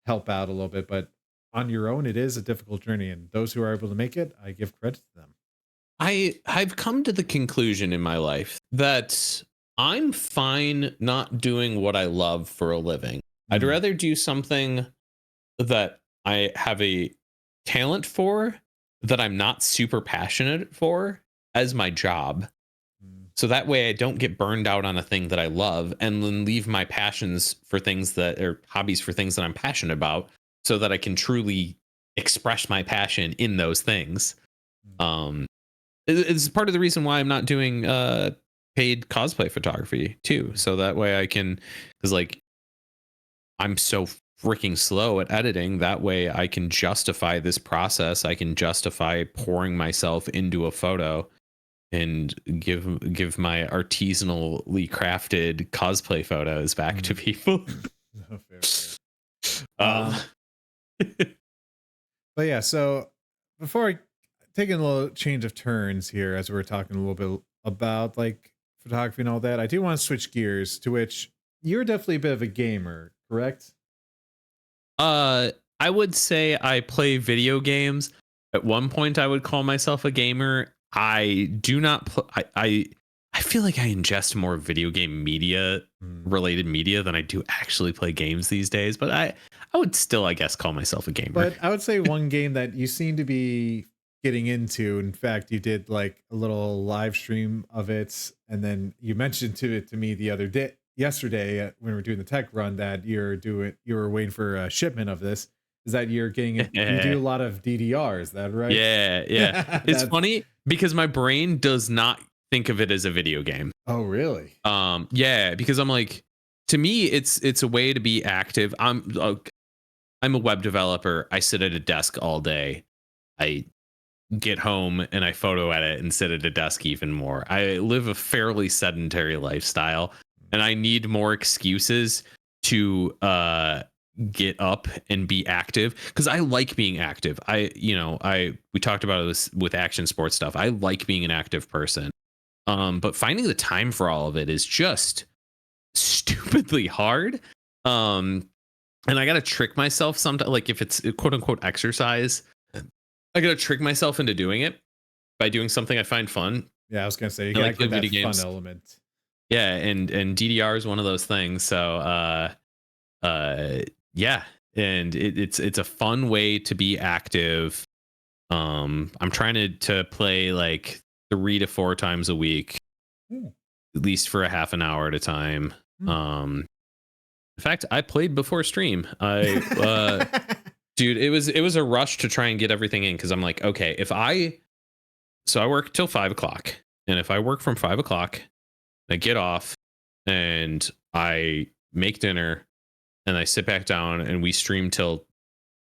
help out a little bit, but on your own, it is a difficult journey. And those who are able to make it, I give credit to them. I've come to the conclusion in my life that I'm fine not doing what I love for a living. I'd Mm, rather do something that I have a talent for, that I'm not super passionate for, as my job. mm, So that way I don't get burned out on a thing that I love, and then leave my passions for things that are hobbies for things that I'm passionate about, so that I can truly express my passion in those things. mm, Um it's part of the reason why I'm not doing paid cosplay photography too. mm, So that way I can, because like I'm so freaking slow at editing. That way I can justify this process. I can justify pouring myself into a photo and give my artisanally crafted cosplay photos back to mm. people. No, fair, fair. um, Um, but yeah, so before I taking a little change of turns here, as we're talking a little bit about like photography and all that, I do want to switch gears to which you're definitely a bit of a gamer, correct? Uh, I would say I play video games. At one point, I would call myself a gamer. I do not. I feel like I ingest more video game media, Mm. related media, than I do actually play games these days. But I would still, I guess, call myself a gamer. But I would say one game that you seem to be getting into. In fact, you did like a little live stream of it, and then you mentioned to me the other day, yesterday, when we were doing the tech run, that you were waiting for a shipment of this. Is that you're getting it? You do a lot of DDR, is that right? Yeah, yeah. It's That's funny because my brain does not think of it as a video game. oh really? Yeah, because I'm like, to me, it's a way to be active. I'm a web developer. I sit at a desk all day. I get home and I photo edit and sit at a desk even more. I live a fairly sedentary lifestyle, and I need more excuses to get up and be active because I like being active. We talked about this with action sports stuff. I like being an active person. But finding the time for all of it is just stupidly hard. And I gotta trick myself sometimes, like if it's quote unquote exercise, I gotta trick myself into doing it by doing something I find fun. Yeah, I was gonna say you I gotta like get playing that video fun games. element. Yeah, and DDR is one of those things. So uh yeah, and it's a fun way to be active. I'm trying to play like 3 to 4 times a week, Hmm. at least for a half an hour at a time. Hmm. In fact, I played before stream. Dude, it was a rush to try and get everything in because I'm like, okay, I work till 5 o'clock, and if I work from 5 o'clock, I get off and I make dinner and I sit back down and we stream till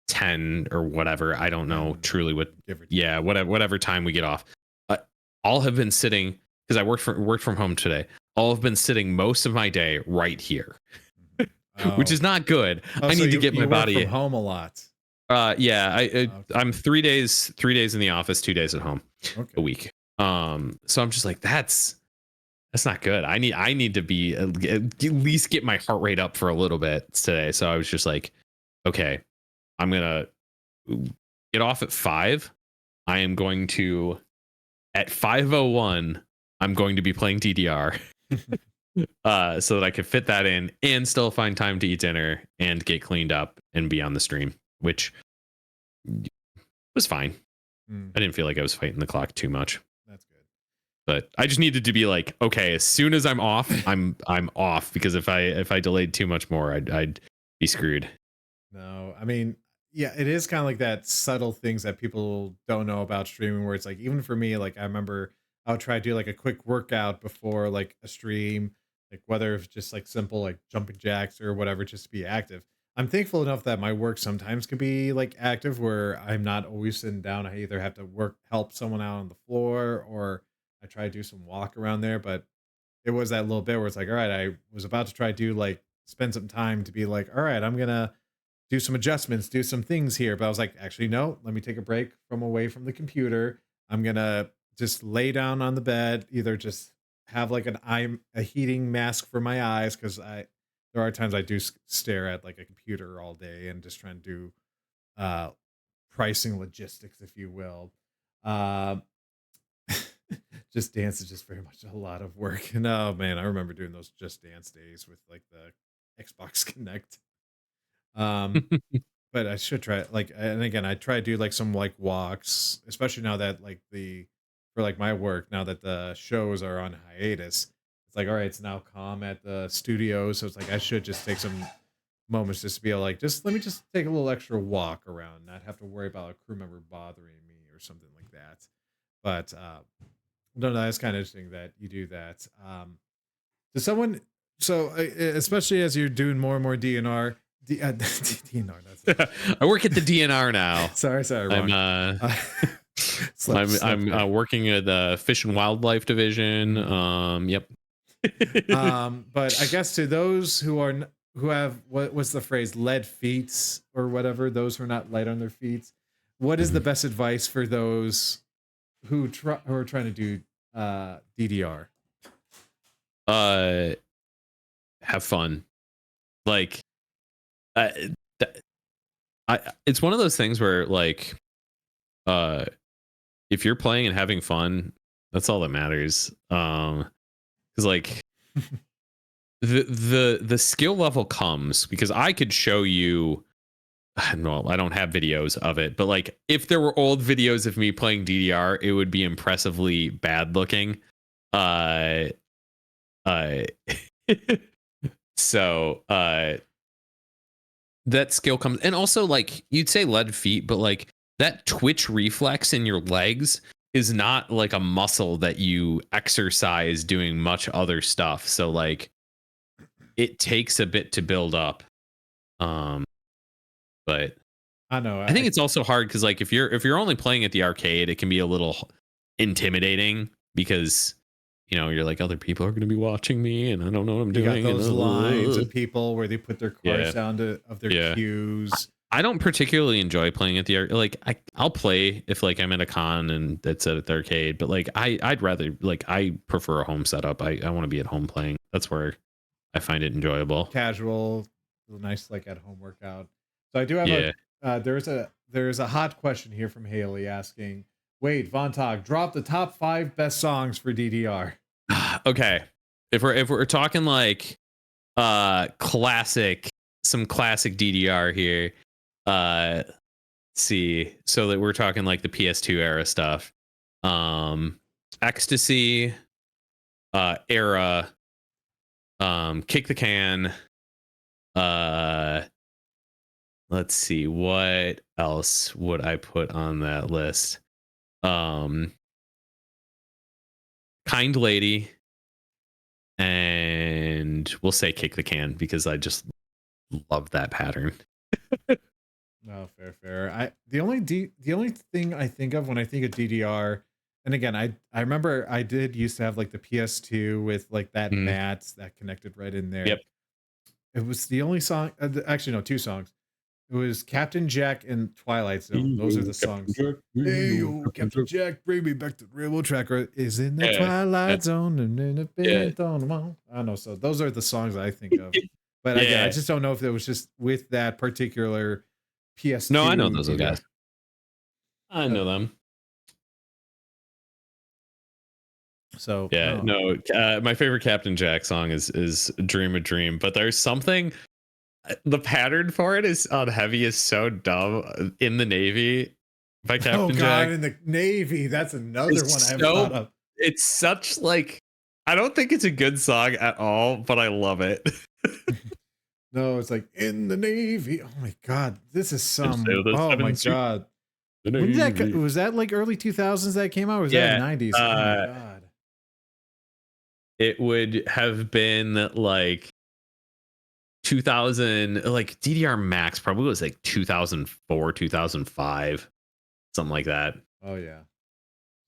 10 or whatever. I don't know And truly what. give or take. Yeah, whatever time we get off. Uh, I'll have been sitting because I worked from home today. I'll have been sitting most of my day right here, Mhm. which Oh. is not good. Oh, I so need to get my you work from body. home a lot. Yeah, Okay. I'm 3 days in the office, 2 days at home a Okay. week. So I'm just like, that's not good. I need to be at least get my heart rate up for a little bit today. So I was just like, okay, I'm gonna get off at 5. I am going to at 5:01. I'm going to be playing DDR, so that I could fit that in and still find time to eat dinner and get cleaned up and be on the stream, which was fine. Mm, I didn't feel like I was fighting the clock too much, that's good. but I just needed to be like, okay, as soon as I'm off, I'm off, because if I delayed too much more, I'd be screwed. No, I mean, yeah, it is kind of like that subtle things that people don't know about streaming where it's like, even for me, like I remember I would try to do like a quick workout before like a stream, like whether it's just like simple like jumping jacks or whatever, just to be active. I'm thankful enough that my work sometimes can be like active where I'm not always sitting down. I either have to help someone out on the floor, or I try to do some walk around there. But it was that little bit where it's like, all right, I was about to try to do like spend some time to be like, all right, I'm gonna do some adjustments, do some things here. But I was like, actually, no, let me take a break from away from the computer. I'm gonna just lay down on the bed, either just have like a heating mask for my eyes, because I there are times I do stare at like a computer all day and just trying to do uh pricing logistics, if you will. Um just dance is just very much a lot of work. And oh man, I remember doing those just dance days with like the Xbox Connect. Um but I should try like, and again, I try to do like some like walks, especially now that like for like my work, now that the shows are on hiatus. It's like, all right, it's now calm at the studio. So it's like I should just take some moments just to be able, like, just let me just take a little extra walk around, not have to worry about a crew member bothering me or something like that. But no, no, that's kind of interesting that you do that. Does someone so especially as you're doing more and more DNR, DNR, that's it. I work at the DNR now. Sorry, I'm wrong. Uh, I'm there. working at the Fish and Wildlife Division. Yep. But I guess to those who are who have what's the phrase, lead feet or whatever, those who are not light on their feet, what is the Mhm. best advice for those who are trying to do DDR? Uh, have fun. Like, uh, th- it's one of those things where like, uh, if you're playing and having fun, that's all that matters. Because like the skill level comes because I could show you well, I don't have videos of it, but like if there were old videos of me playing DDR, it would be impressively bad looking. Uh, uh, so that skill comes, and also like you'd say lead feet, but like that twitch reflex in your legs is not like a muscle that you exercise doing much other stuff. So like it takes a bit to build up. Um, but I know. I think it's also hard because like if you're only playing at the arcade, it can be a little intimidating because you're like other people are going to be watching me and I don't know what I'm You got doing those lines and of people where they put their cards yeah, down to of their yeah. cues. I don't particularly enjoy playing at the like I'll play if like I'm at a con and it's at the arcade, but like I'd rather like I prefer a home setup. I want to be at home playing. That's where I find it enjoyable. Casual, nice like at home workout. So I do have a Yeah. there's a hot question here from Haley asking, wait, Vontog, drop the top 5 best songs for DDR. Okay. If we're talking like classic, some classic DDR here. Let's see. So that we're talking like the PS2 era stuff. Ecstasy, era, Kick the Can, uh let's see, what else would I put on that list? Um Kind Lady, and we'll say Kick the Can because I just love that pattern. No, fair. The only thing I think of when I think of DDR, and again, I remember I did used to have like the PS2 with like that Mm, mat that connected right in yep. there. It was the only song, actually no, 2 songs. It was Captain Jack and Twilight Zone. Those are the songs. Hey yo, Captain Jack, bring me back to the railroad track. Or is in the Yeah, Twilight Zone and in the yeah, bent on the wall. I don't know. So those are the songs I think of. But again, I yeah. just don't know if it was just with that particular No, I know PS2 those guys. DDR. I Uh, know them. So Yeah, no. no. My favorite Captain Jack song is "Dream a Dream," but there's something. The pattern for it is on Heavy is so dumb. In the Navy by Oh Captain God, Jack in the Navy. That's another one I is haven't thought so. of. It's such like. I don't think it's a good song at all, but I love it. No, it's like in the Navy. Oh my God, this is And some. so the Oh my seven suit, God. the When did that? Navy. Was that like early 2000s that came out? Or was that Yeah, 90s? Oh my God. it would have been like 2000, like DDR Max probably was like 2004, 2005, something like that. Oh yeah,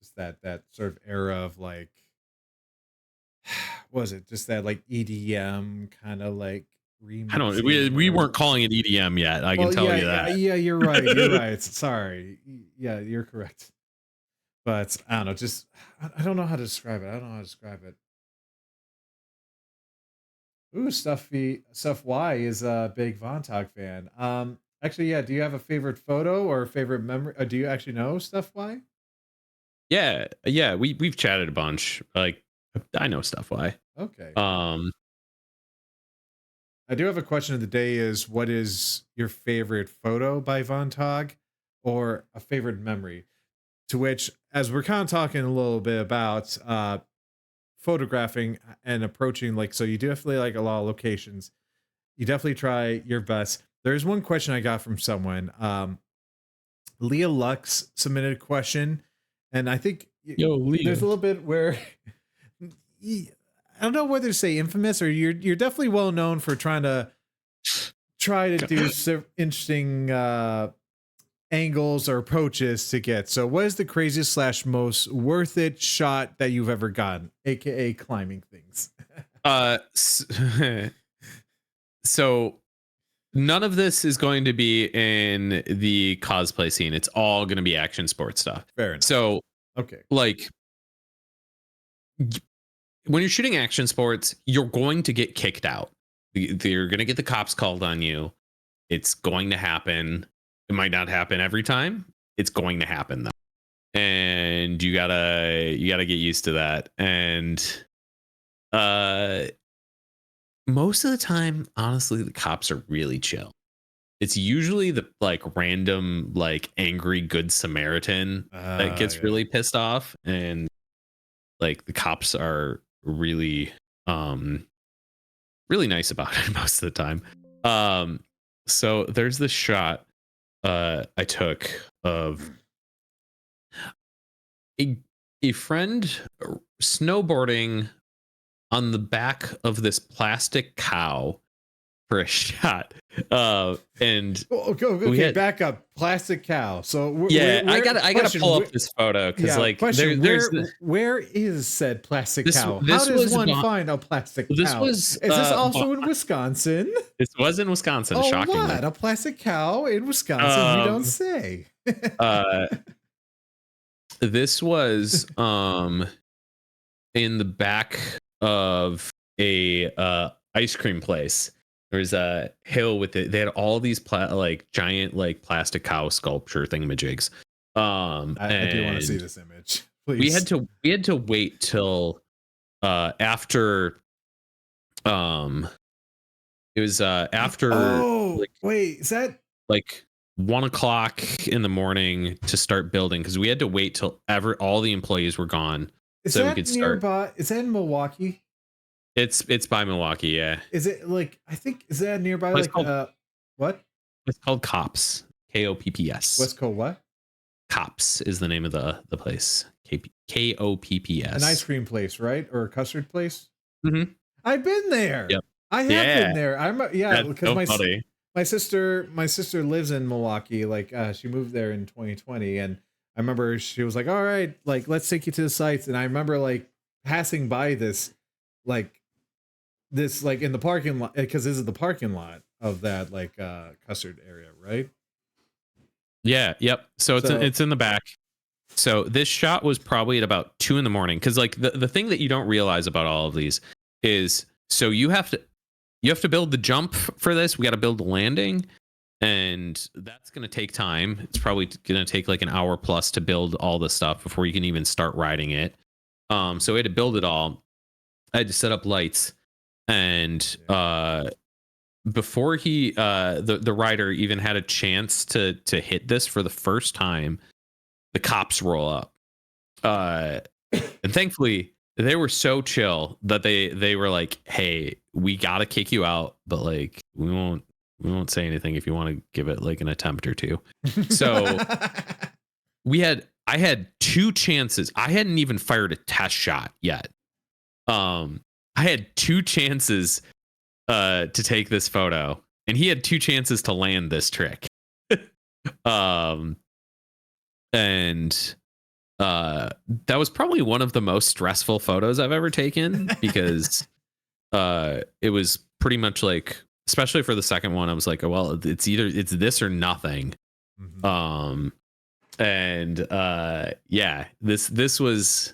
just that sort of era of like, what was it just that like EDM kind of like I don't. remixing We weren't era? calling it EDM yet. I can Well, tell yeah, you yeah, that. yeah. You're right. You're right. Sorry. Yeah, you're correct. But I don't know. Just I don't know how to describe it. I don't know how to describe it. Ooh, Stuff Y is a big Vontog fan. Actually, yeah. Do you have a favorite photo or a favorite memory? Do you actually know Stuff Y? Yeah, yeah. We've chatted a bunch. Like I know stuff. Why? Okay. Um, I do have a question of the day is what is your favorite photo by Von Tog or a favorite memory? To which, as we're kind of talking a little bit about photographing and approaching, like, so you definitely like a lot of locations. You definitely try your best. There's one question I got from someone. Leah Lux submitted a question, and I think yo, there's a Leah. little bit where I don't know whether to say infamous or you're definitely well known for try to do interesting angles or approaches to get. So, what is the craziest slash most worth it shot that you've ever gotten, aka climbing things? Uh, s- so none of this is going to be in the cosplay scene. It's all going to be action sports stuff. Fair enough. So Okay. like when you're shooting action sports, you're going to get kicked out. You're going to get the cops called on you. It's going to happen. It might not happen every time. It's going to happen though. And you gotta get used to that. And uh most of the time, honestly, the cops are really chill. it's usually the like random like angry good Samaritan that gets Yeah. really pissed off, and like the cops are really um really nice about it most of the time. So there's this shot I took of a a friend snowboarding on the back of this plastic cow for a shot. And Oh, we okay, had back up. Plastic cow. So yeah, I gotta question? pull up this photo because Yeah, like question. there's Where is said plastic cow? How this does was one find a plastic this cow? was Is this also in Wisconsin? this was in Wisconsin, Oh, shockingly. what? A plastic cow in Wisconsin? You don't Um say. uh this was in the back of a ice cream place. There was a hill with it. They had all these like giant like plastic cow sculpture thingamajigs. I do want to see And this image, please. we had to wait till after um it was after Oh, like wait. like 1 o'clock in the morning to start building because we had to wait till all the employees were gone Is so we that could start. nearby? Is that in Milwaukee? It's by Milwaukee, yeah. Is it like, I think, is that nearby? It's Like, called what? it's called Cops. Kopps. West Coast what? Cops is the name of the place. An ice Kopps. cream place, right? Or a custard place? Mm-hmm. I've been there. Yep. I have been Yeah. there. Yeah, That's because so funny. my sister lives in Milwaukee. Like, she moved there in 2020, and I remember she was like, "All right, like let's take you to the sites." And I remember like passing by like like in the parking lot, because this is the parking lot of that like custard area, right? Yeah. Yep. So So it's in the back. So this shot was probably at about 2 in the morning because like the thing that you don't realize about all of these is so you have to build the jump for this. We got to build the landing, and that's going to take time. It's probably going to take like an hour plus to build all the stuff before you can even start riding it. So we had to build it all. I had to set up lights, and before the rider even had a chance to hit this for the first time, the cops roll up. And thankfully they were so chill that they were like, "Hey, we gotta kick you out, but like we won't say anything if you want to give it like an attempt or two." So I had two chances. I hadn't even fired a test shot yet. I had two chances to take this photo, and he had two chances to land this trick. um and that was probably one of the most stressful photos I've ever taken because it was pretty much like, especially for the second one, I was like, oh, well, it's this or nothing. Mhm. Yeah, this was,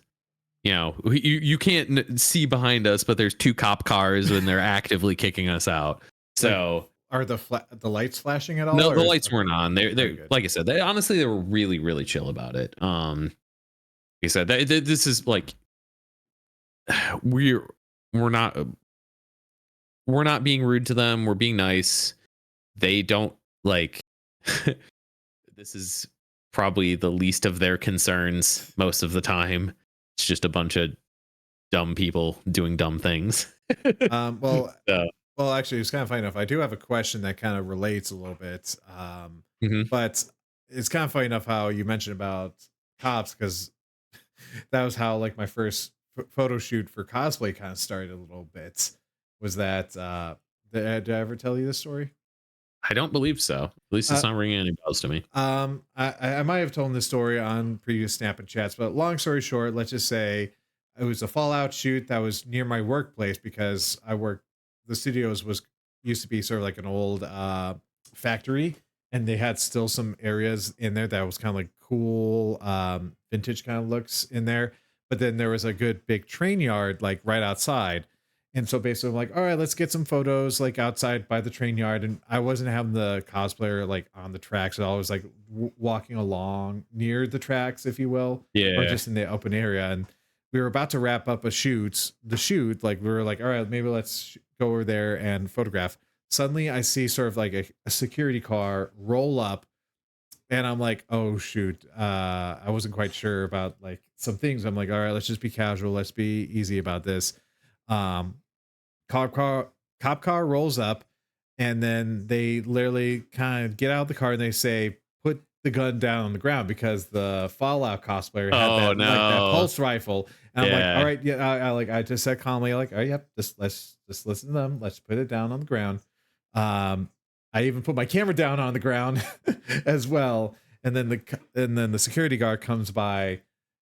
you can't see behind us, but there's two cop cars and they're actively kicking us out. So are the lights flashing at all? no, the Or lights okay, weren't on. They're good. like I said, they were really really chill about it. Like I said, this is like we're we're not we're not being rude to them. We're being nice. They don't like. This is probably the least of their concerns most of the time. It's just a bunch of dumb people doing dumb things. Well, So, actually, it's kind of funny enough. I do have a question that kind of relates a little bit. mhm. But it's kind of funny enough how you mentioned about cops, because that was how like my first photo shoot for cosplay kind of started a little bit. Was that did I ever tell you this story? I don't believe so. At least it's Uh, not ringing any bells to me. I might have told this story on previous Snap and Chats, but long story short, let's just say it was a Fallout shoot that was near my workplace, because the studios was used to be sort of like an old factory, and they had still some areas in there that was kind of like cool vintage kind of looks in there. But then there was a good big train yard like right outside. And so basically, I'm like, all right, let's get some photos like outside by the train yard. And I wasn't having the cosplayer like on the tracks at all. I was like walking along near the tracks, if you will, or Yeah. just in the open area. And we were about to wrap up the shoot. Like we were like, all right, maybe let's go over there and photograph. suddenly I see sort of like a security car roll up, and I'm like, oh shoot, I wasn't quite sure about like some things. I'm like, all right, let's just be casual, let's be easy about this. Um, cop car cop car rolls up, and then they literally kind of get out of the car and they say, put the gun down on the ground, because the Fallout cosplayer had Oh that like that no. pulse rifle. And I'm like, all Yeah. right, yeah, I just said calmly, like, oh yep, just let's listen to them, let's put it down on the ground. I even put my camera down on the ground as well. And then the security guard comes by,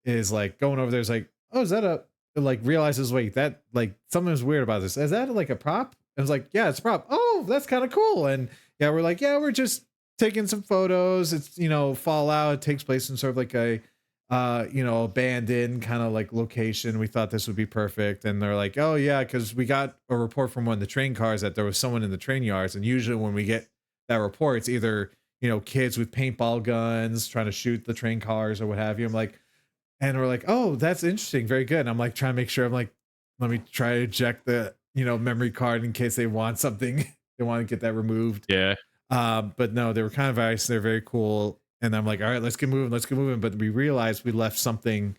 is like going over there, is like, oh, is that a, like realizes, wait, that like something's weird about this. Is that like a prop? And it's like, yeah, it's a prop. Oh, that's kind of cool. And yeah, we're like, yeah, we're just taking some photos. It's, Fallout. It takes place in sort of like a abandoned kind of like location. We thought this would be perfect. And they're like, oh yeah, because we got a report from one of the train cars that there was someone in the train yards. And usually when we get that report, it's either, kids with paintball guns trying to shoot the train cars or what have you. I'm like, and we're like, oh, that's interesting, very good. And I'm like trying to make sure, I'm like, let me try to eject the memory card in case they want something, they want to get that removed. Yeah. But no, they were kind of nice, they're very cool. And I'm like, all right, let's get moving. But we realized we left something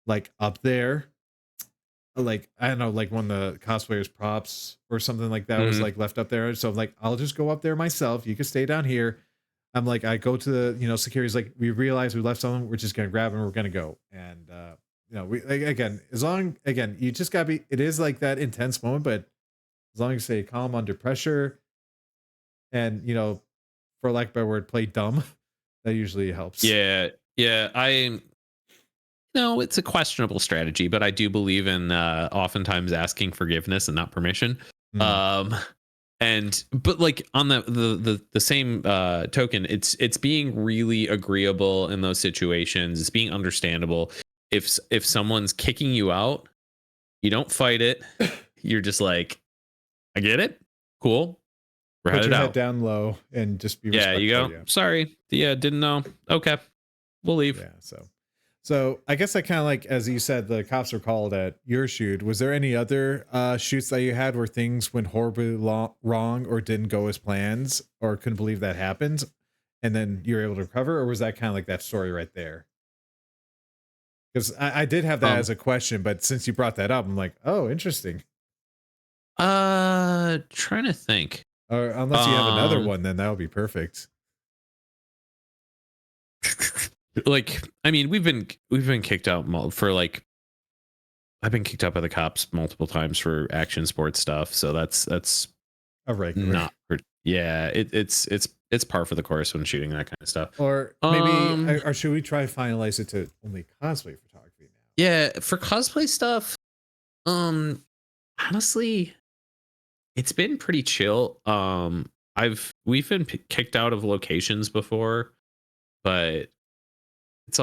like up there, like I don't know, like one of the cosplayers props or something like that was Mhm. like left up there. So I'm like, I'll just go up there myself, you can stay down here. I'm like, I go to the, security's like, we realize we left something, we're just gonna grab it and we're gonna go. And we like, again, as long, again, you just gotta be, it is like that intense moment, but as long as you stay calm under pressure, and for lack of a better word, play dumb, that usually helps. Yeah. Yeah. I No, it's a questionable strategy, but I do believe in oftentimes asking forgiveness and not permission. Mm. Um and but like on the same token, it's being really agreeable in those situations. It's being understandable. If someone's kicking you out, you don't fight it. You're just like, I get it. Cool. We're Put headed your head out. down low and just be Yeah, you respectful. go. Yeah. Sorry. Yeah, didn't know. Okay. We'll leave. Yeah. So I guess I kind of like, as you said, the cops were called at your shoot. Was there any other shoots that you had where things went horribly wrong or didn't go as plans, or couldn't believe that happened, and then you were able to recover? Or was that kind of like that story right there? Because I did have that Um as a question, but since you brought that up, I'm like, oh, interesting. trying to think. Or unless you have another Um one, then that would be perfect. like I mean, we've been kicked out for like I've been kicked out by the cops multiple times for action sports stuff, so that's A regular. not yeah, it's par for the course when shooting that kind of stuff. Or maybe, Um or should we try finalize it to only cosplay photography now? yeah, for cosplay stuff, um honestly, it's been pretty chill. We've been kicked out of locations before, but it's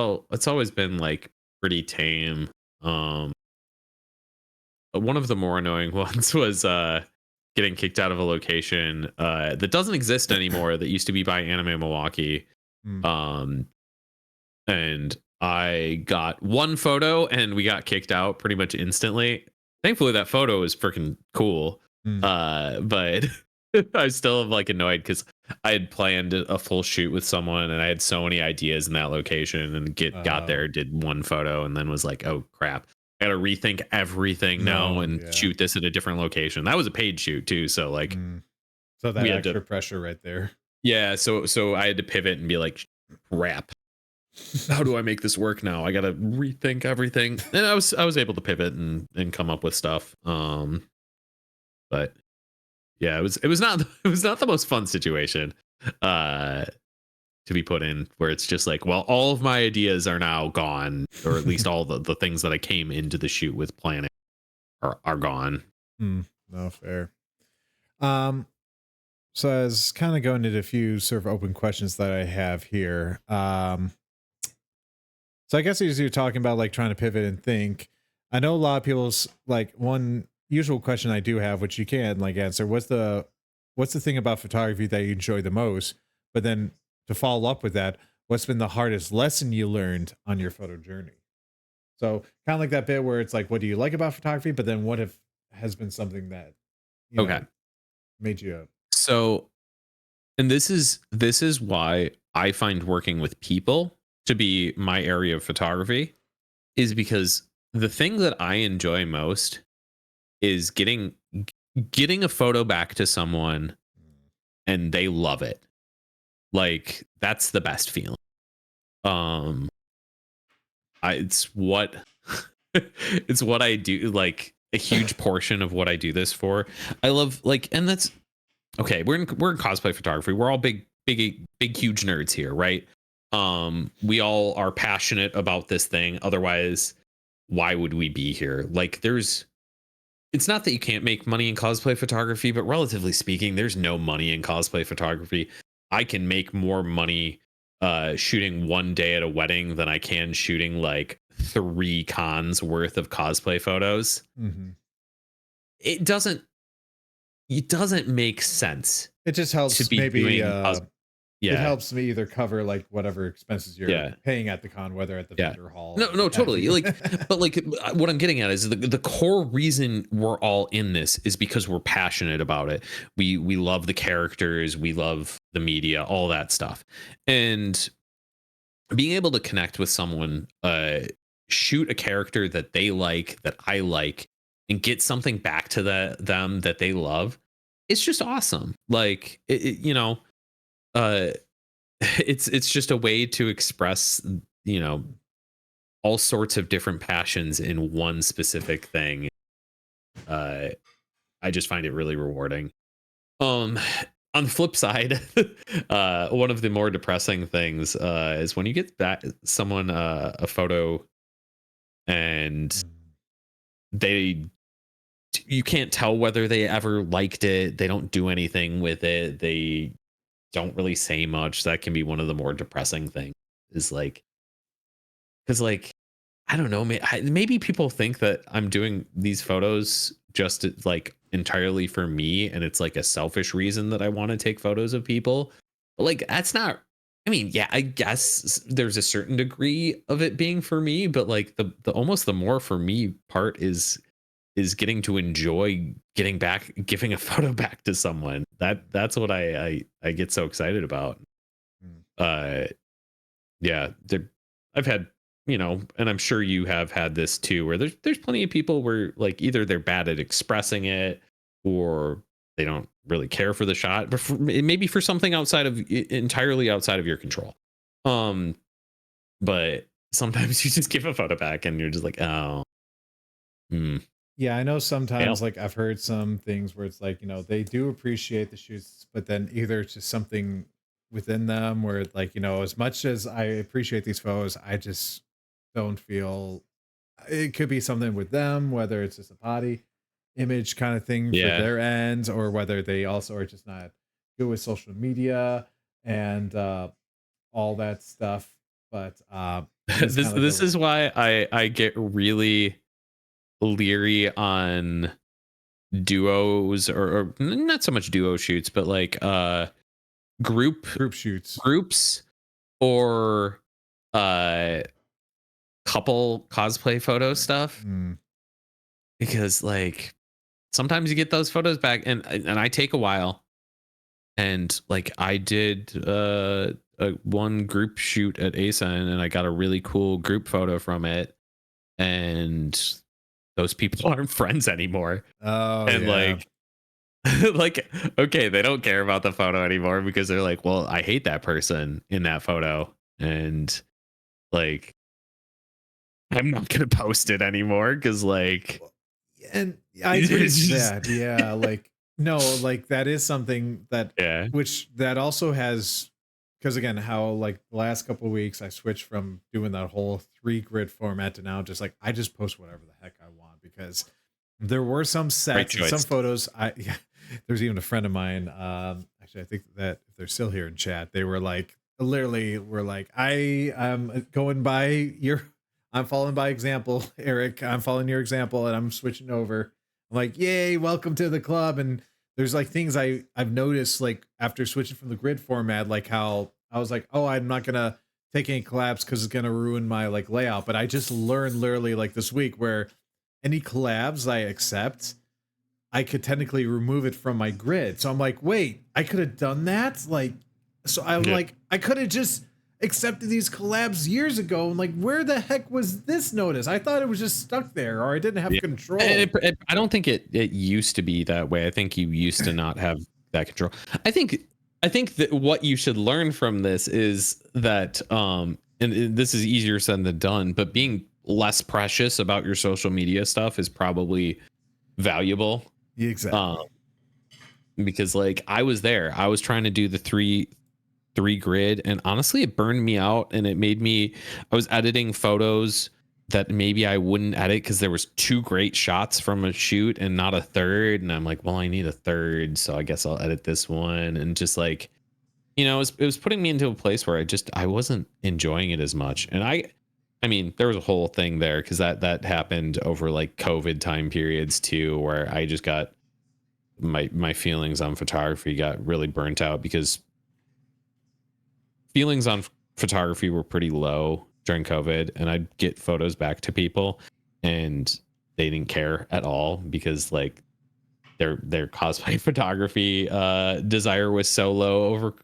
always been like pretty tame. Um One of the more annoying ones was getting kicked out of a location that doesn't exist anymore, that used to be by Anime Milwaukee. Mm, Um and I got one photo and we got kicked out pretty much instantly. Thankfully that photo was freaking cool. mm. But I still am like annoyed because I had planned a full shoot with someone and I had so many ideas in that location, and got Oh, there, did one photo, and then was like, oh crap. I gotta rethink everything now no, and yeah. shoot this at a different location. That was a paid shoot too. So like Mm. So that we had to extra pressure right there. yeah, so I had to pivot and be like, crap, how do I make this work now? I gotta rethink everything. And I was able to pivot and come up with stuff. But yeah, it was not it was not the most fun situation uh to be put in, where it's just like, well, all of my ideas are now gone, or at least all the things that I came into the shoot with planning are gone. Mm, no, fair. Um, so as kind of going into a few sort of open questions that I have here. So I guess as you're talking about like trying to pivot and think, I know a lot of people's like one usual question I do have, which you can like answer, what's the thing about photography that you enjoy the most? But then to follow up with that, what's been the hardest lesson you learned on your photo journey? So kind of like that bit where it's like, what do you like about photography? But then what if has been something that, you Okay. know, made you So, and this is why I find working with people to be my area of photography, is because the thing that I enjoy most is getting a photo back to someone and they love it. Like, that's the best feeling. Um it's what it's what I do, like a huge portion of what I do this for. I love, like, and that's okay, we're in cosplay photography. We're all big huge nerds here, right? We all are passionate about this thing. Otherwise, why would we be here? Like, it's not that you can't make money in cosplay photography, but relatively speaking, there's no money in cosplay photography. I can make more money shooting one day at a wedding than I can shooting like 3 cons worth of cosplay photos. Hmm. It doesn't make sense It just to helps be maybe. doing It yeah, helps me either cover like whatever expenses you're yeah. paying at the con, whether at the Yeah. vendor hall No, or no, what have totally. you. Like, but like, what I'm getting at is the core reason we're all in this is because we're passionate about it. We love the characters, we love the media, all that stuff, and being able to connect with someone, shoot a character that they like, that I like, and get something back to them that they love. It's just awesome. Like, uh, it's just a way to express, you know, all sorts of different passions in one specific thing. Uh, I just find it really rewarding. Um, on the flip side, one of the more depressing things is when you get back someone a photo and Mm. they you can't tell whether they ever liked it. They don't do anything with it. They don't really say much. That can be one of the more depressing things. Is like, because like, I don't know. Maybe people think that I'm doing these photos just like entirely for me, and it's like a selfish reason that I want to take photos of people. But like, that's not. I mean, yeah, I guess there's a certain degree of it being for me, but like the almost the more for me part is getting to enjoy getting back, giving a photo back to someone. That's what I get so excited about. Mm. Uh, yeah, I've had, and I'm sure you have had this too, where there's plenty of people where like either they're bad at expressing it or they don't really care for the shot, but maybe for something entirely outside of your control. Um, but sometimes you just give a photo back and you're just like, oh, hmm, Yeah, I know sometimes fail. like I've heard some things where it's like, they do appreciate the shoots, but then either it's just something within them where like, as much as I appreciate these photos, I just don't feel it could be something with them, whether it's just a body image kind of thing for Yeah. their end, or whether they also are just not good with social media and all that stuff. But it is this kind of like this a is why I get really leery on duos, or not so much duo shoots, but like group group shoots. groups or uh couple cosplay photo stuff, Mm. because like sometimes you get those photos back, and I take a while, and like I did one group shoot at ASIN and I got a really cool group photo from it, and those people aren't friends anymore. Oh And yeah. like like, okay, they don't care about the photo anymore because they're like, well, I hate that person in that photo, and like I'm not gonna post it anymore because like Well, and I agree it's with just that. Yeah, like no, like that is something that yeah, which that also has because again, how like the last couple of weeks I switched from doing that whole 3 grid format to now just like I just post whatever the heck I want because there were some right sets and some choice. photos. Yeah, there's even a friend of mine. Actually, I think that if they're still here in chat, they were like, literally, were like, I am going by your, I'm following by example, Eric. I'm following your example, and I'm switching over. I'm like, yay, welcome to the club. And there's like things I've noticed like after switching from the grid format, like how I was like, oh, I'm not gonna take any collabs because it's gonna ruin my like layout. But I just learned literally like this week where any collabs I accept, I could technically remove it from my grid. So I'm like, wait, I could have done that. Like, so I'm Yeah. like, I could have just accepted these collabs years ago. And like, where the heck was this notice? I thought it was just stuck there, or I didn't have Yeah. control. I don't think it used to be that way. I think you used to not have that control. I think I think that what you should learn from this is that and this is easier said than done, but being less precious about your social media stuff is probably valuable. Yeah, Um, exactly. because like I was there. I was trying to do the three grid, and honestly it burned me out, and it made me I was editing photos that maybe I wouldn't edit because there was two great shots from a shoot and not a third, and I'm like, well, I need a third, so I guess I'll edit this one. And just like, it was putting me into a place where I wasn't enjoying it as much. And I mean there was a whole thing there because that happened over like COVID time periods too, where I just got my feelings on photography got really burnt out because feelings on photography were pretty low during COVID, and I'd get photos back to people, and they didn't care at all because like their cosplay photography desire was so low over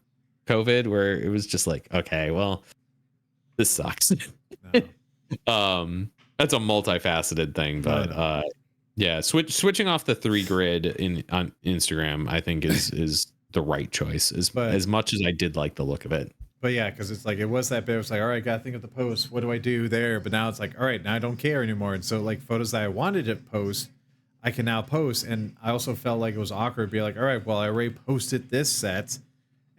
COVID, where it was just like, okay, well, this sucks. No, That's a multifaceted thing, no, I but know. yeah, switching off the three grid in on Instagram, I think is the right choice. But As much as I did like the look of it. yeah, because it's like it was that bit. It was like, all right, gotta think of the post. What do I do there? But now it's like, all right, now I don't care anymore. And so like photos that I wanted to post, I can now post. And I also felt like it was awkward to be like, all right, well, I already posted this set.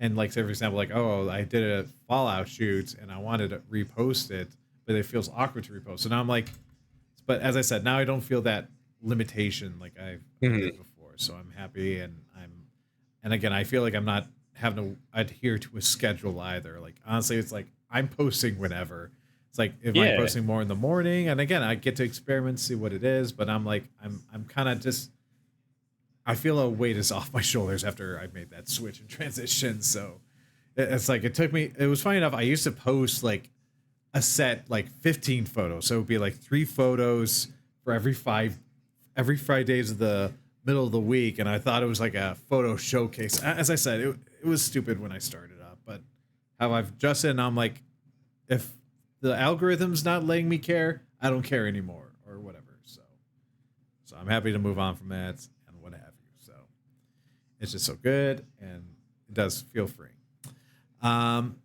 And like say for example, like, oh, I did a Fallout shoot and I wanted to repost it, but it feels awkward to repost. So now I'm like, but as I said, now I don't feel that limitation like I did Mhm. before. So I'm happy, and again, I feel like I'm not having to adhere to a schedule either. Like honestly, it's like I'm posting whenever. It's like if I'm Yeah. posting more in the morning, and again, I get to experiment, see what it is. But I'm like, I'm kind of just. I feel a weight is off my shoulders after I made that switch and transition. So it's like it took me. It was funny enough. I used to post like a set like 15 photos, so it would be like 3 photos for every 5 days of the middle of the week, and I thought it was like a photo showcase. As I said, it was stupid when I started up, but how I've adjusted, and I'm like, if the algorithm's not letting me care, I don't care anymore or whatever. So I'm happy to move on from that and what have you. So it's just so good, and it does feel free. Um,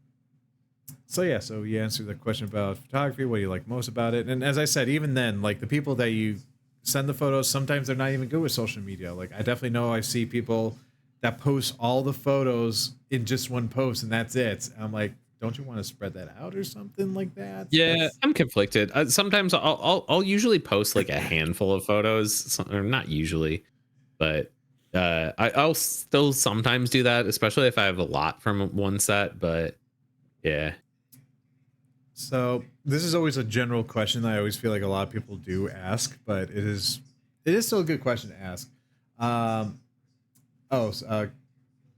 so yeah, so you answered the question about photography. What do you like most about it? And as I said, even then, like the people that you send the photos, sometimes they're not even good with social media. Like I definitely know I see people that post all the photos in just one post and that's it. And I'm like, don't you want to spread that out or something like that? Yeah, That's I'm conflicted. Sometimes I'll usually post like a handful of photos, or not usually, but I'll still sometimes do that, especially if I have a lot from one set. But yeah, so. This is always a general question that I always feel like a lot of people do ask, but it is still a good question to ask. Um,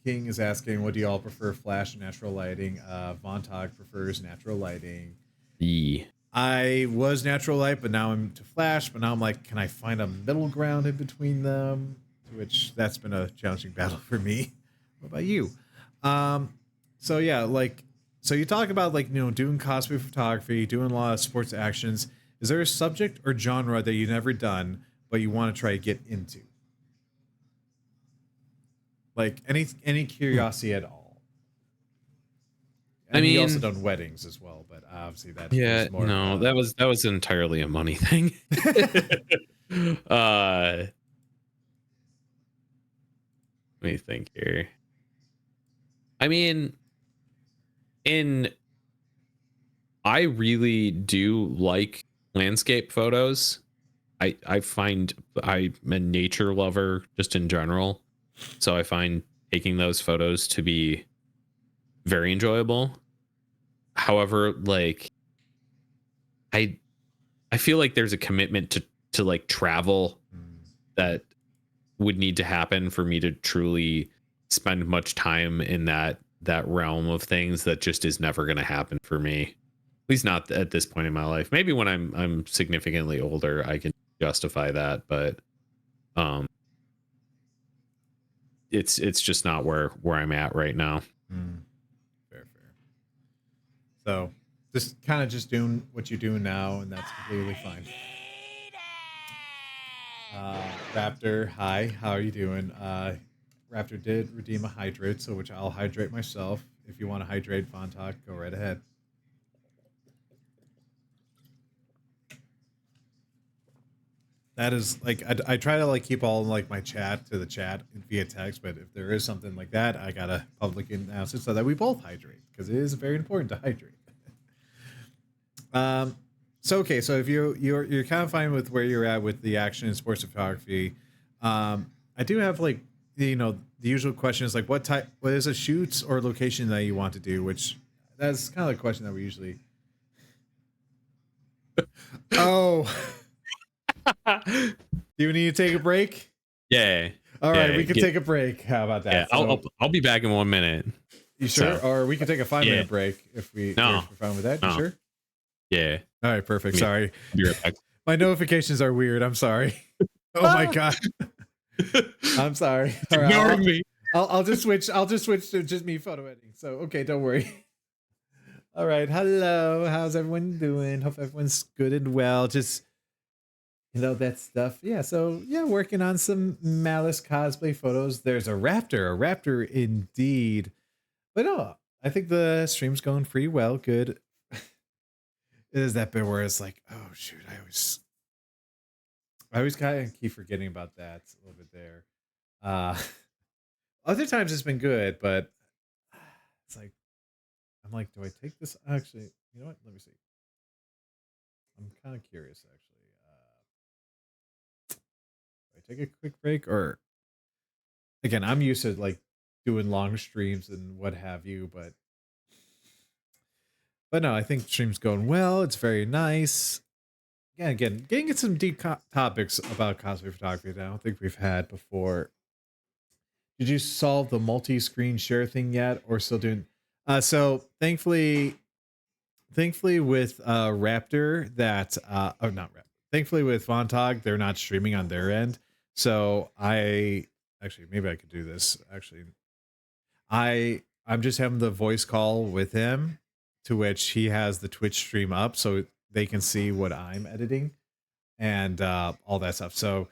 King is asking, what do y'all prefer, flash or natural lighting? Vontog prefers natural lighting. the I was natural light, but now I'm to flash. But now I'm like, can I find a middle ground in between them? To which that's been a challenging battle for me. What about you? Um, so yeah, like, so you talk about like doing cosplay photography, doing a lot of sports actions. Is there a subject or genre that you've never done but you want to try to get into? Like any curiosity at all? I I mean, you also mean, done weddings as well, but obviously that yeah, was more of no, a. that was entirely a money thing. Let me think here. I mean, in I really do like landscape photos. I find I'm a nature lover just in general, so I find taking those photos to be very enjoyable. However, like I I feel like there's a commitment to like travel Mm, that would need to happen for me to truly spend much time in that realm of things that just is never going to happen for me. At least not at this point in my life. Maybe when I'm significantly older, I can justify that, but um it's just not where I'm at right now. Mm, fair, fair. So just kind of just doing what you're doing now, and that's completely fine. Raptor, hi, how are you doing? Raptor did redeem a hydrate, so which I'll hydrate myself. If you want to hydrate Fontok, go right ahead. That is like I try to like keep all like my chat to the chat via text, but if there is something like that, I gotta publicly announce it so that we both hydrate because it is very important to hydrate. Um, so okay, so if you're kind of fine with where you're at with the action and sports photography, I do have like the usual questions like what is a shoot or location that you want to do, which that's kind of the question that we usually. Oh, do you need to take a break? Yeah. All right, Yeah. we can take a break. How about Yeah. that? I'll be back in 1 minute. You sure? So Or we can take a 5 minute yeah. break if we're No. fine with that. You No. sure? Yeah. All right, perfect. Me- Sorry. Be right back. My notifications are weird. I'm sorry. Oh my god. I'm sorry. All right, Ignoring me. I'll just switch. I'll just switch to just me photo editing. So okay, don't worry. All right. Hello. How's everyone doing? Hope everyone's good and well. Just that stuff. Yeah. So yeah, working on some Malice cosplay photos. There's a raptor indeed. But no, I think the stream's going pretty well. Good. It is that bit where it's like, oh shoot, I always kind of keep forgetting about that a little bit there. Uh Other times it's been good, but it's like I'm like, do I take this? Actually, you know what? Let me see. I'm kind of curious actually. Do I take a quick break or again? I'm used to like doing long streams and what have you, but no, I think the stream's going well. It's very nice. Yeah, again, getting into some deep topics about cosplay photography that I don't think we've had before. Did you solve the multi-screen share thing yet, or still doing? So thankfully with Raptor that oh not Raptor. Thankfully with Vontog, they're not streaming on their end. So I actually maybe I could do this. Actually, I'm just having the voice call with him, to which he has the Twitch stream up, so they can see what I'm editing and all that stuff. So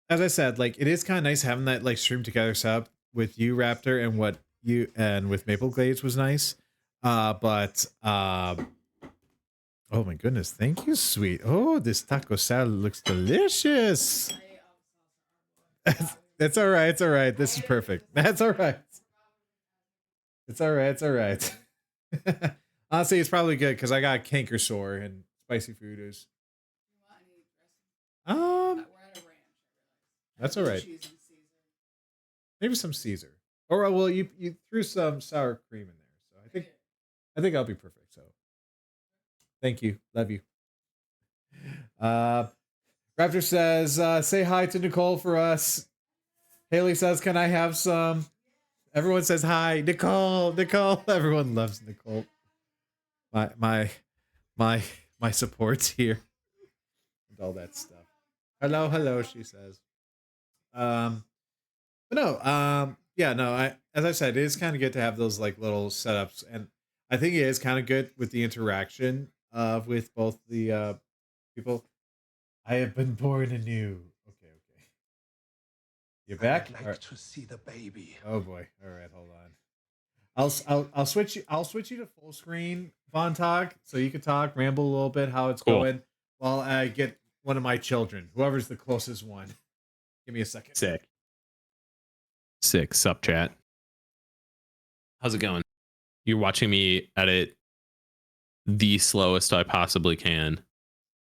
as I said, like it is kind of nice having that like stream together set up with you, Raptor, and what you and with Maple Glades was nice. But oh my goodness, thank you, sweet. Oh, this taco salad looks delicious. That's all right. It's all right. This is perfect. That's all right. It's all right. It's all right. Honestly, it's probably good because I got canker sore and spicy food is. Um, that's all right. Maybe some Caesar. Or well, you threw some sour cream in there, so I think I'll be perfect. So thank you, love you. Uh, Raptor says, say hi to Nicole for us. Haley says, can I have some? Everyone says hi, Nicole. Nicole. Everyone loves Nicole. My my supports here and all that stuff. Hello, hello. She says. Um, but no, yeah, no. I as I said, it is kind of good to have those like little setups, and I think it is kind of good with the interaction with both the people. I have been born anew. Okay, okay. You're back. I'd like to see the baby. Oh boy. All right, hold on. I'll switch you. I'll switch you to full screen, Von Talk, so you can talk, ramble a little bit how it's Cool. going, while I get one of my children, whoever's the closest one. Give me a second. Sick. Sup, chat. How's it going? You're watching me edit the slowest I possibly can.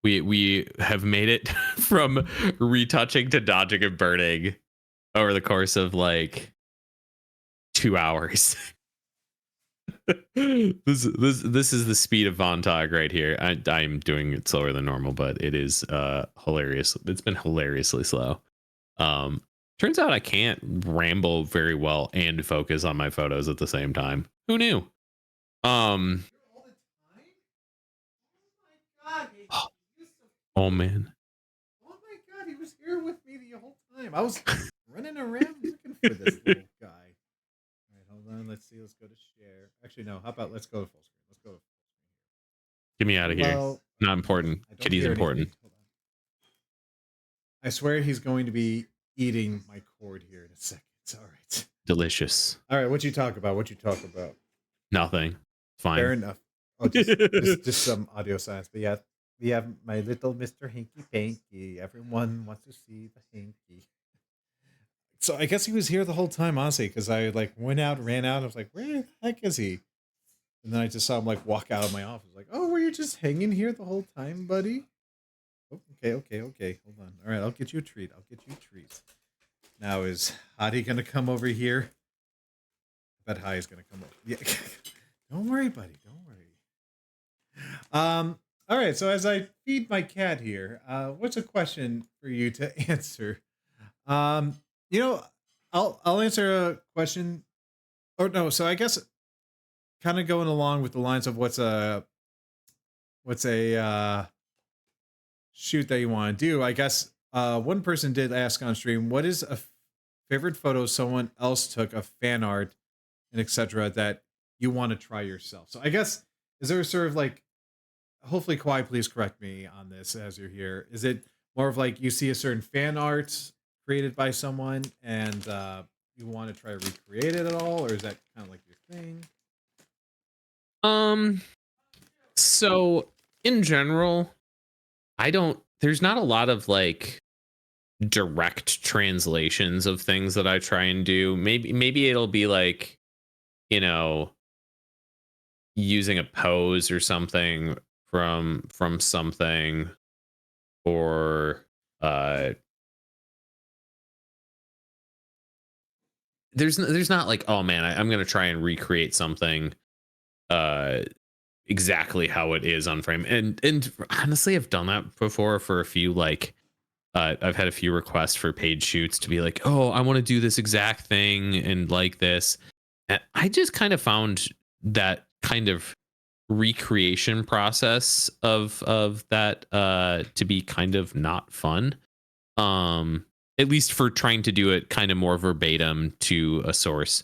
We have made it from retouching to dodging and burning over the course of like 2 hours. this is the speed of Vontog right here. I'm doing it slower than normal, but it is hilarious. It's been hilariously slow. Turns out I can't ramble very well and focus on my photos at the same time. Who knew? Oh man. Oh my god, he was here with me the whole time. I was running around looking for this little guy. All right, hold on. Let's see. Let's go to share. Actually, no. How about let's go to full screen. Let's go to Get me out of here. hello. Not important. I don't Kitty's hear important. anything. Hold on. I swear he's going to be eating my cord here in a second. All right. Delicious. All right. What you talk about? What you talk about? Nothing. Fine. Fair enough. Oh, just some audio science. But yeah, we have my little Mr. Hinky Panky. Everyone wants to see the Hinky. So I guess he was here the whole time, honestly, because I like went out, ran out. I was like, where the heck is he? And then I just saw him like walk out of my office. Like, oh, were you just hanging here the whole time, buddy? Oh, okay. Hold on. All right, I'll get you a treat. Now is Hottie gonna come over here? I bet Hottie's gonna come over. Yeah. Don't worry, buddy. Don't worry. All right. So as I feed my cat here, what's a question for you to answer? You know, I'll answer a question. Or no. So I guess kind of going along with the lines of what's a shoot that you want to do. I guess one person did ask on stream, what is a favorite photo someone else took of fan art and etc. that you want to try yourself? So I guess, is there sort of like, hopefully Kawhi, please correct me on this as you're here. Is it more of like you see a certain fan art created by someone and you want to try to recreate it at all? Or is that kind of like your thing? So in general, there's not a lot of like direct translations of things that I try and do. Maybe it'll be like, you know, using a pose or something from something, or there's not like, oh man, I'm gonna try and recreate something exactly how it is on frame. And honestly, I've done that before for a few, like I've had a few requests for paid shoots to be like, oh, I want to do this exact thing and like this. And I just kind of found that kind of recreation process of that to be kind of not fun. At least for trying to do it kind of more verbatim to a source.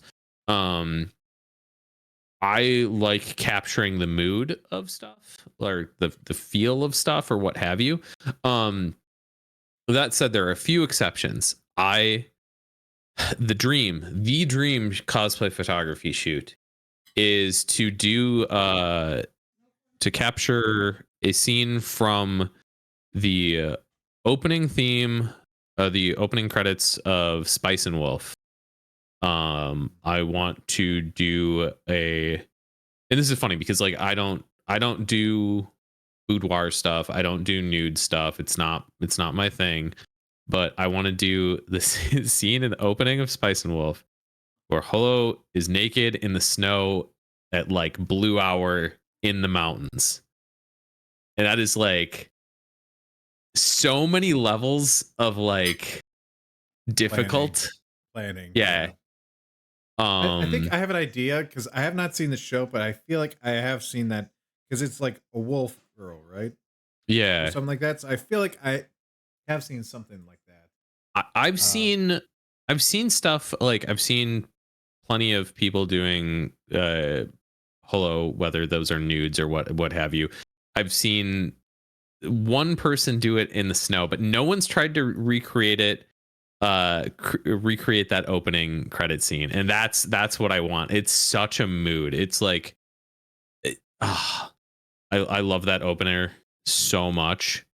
I like capturing the mood of stuff, or the feel of stuff, or what have you. That said, there are a few exceptions. The dream cosplay photography shoot is to do to capture a scene from the opening theme, the opening credits of Spice and Wolf. I want to do and this is funny because like I don't do boudoir stuff. I don't do nude stuff. It's not my thing. But I want to do this scene in the opening of Spice and Wolf where Holo is naked in the snow at like blue hour in the mountains. And that is like so many levels of like difficult planning. Yeah. I think I have an idea because I have not seen the show, but I feel like I have seen that because it's like a wolf girl, right? Yeah. Or something like that. So I feel like I have seen something like that. I've seen stuff, like I've seen plenty of people doing holo, whether those are nudes or what have you. I've seen one person do it in the snow, but no one's tried to recreate it. Recreate that opening credit scene, and that's what I want. It's such a mood. It's like I love that opener so much.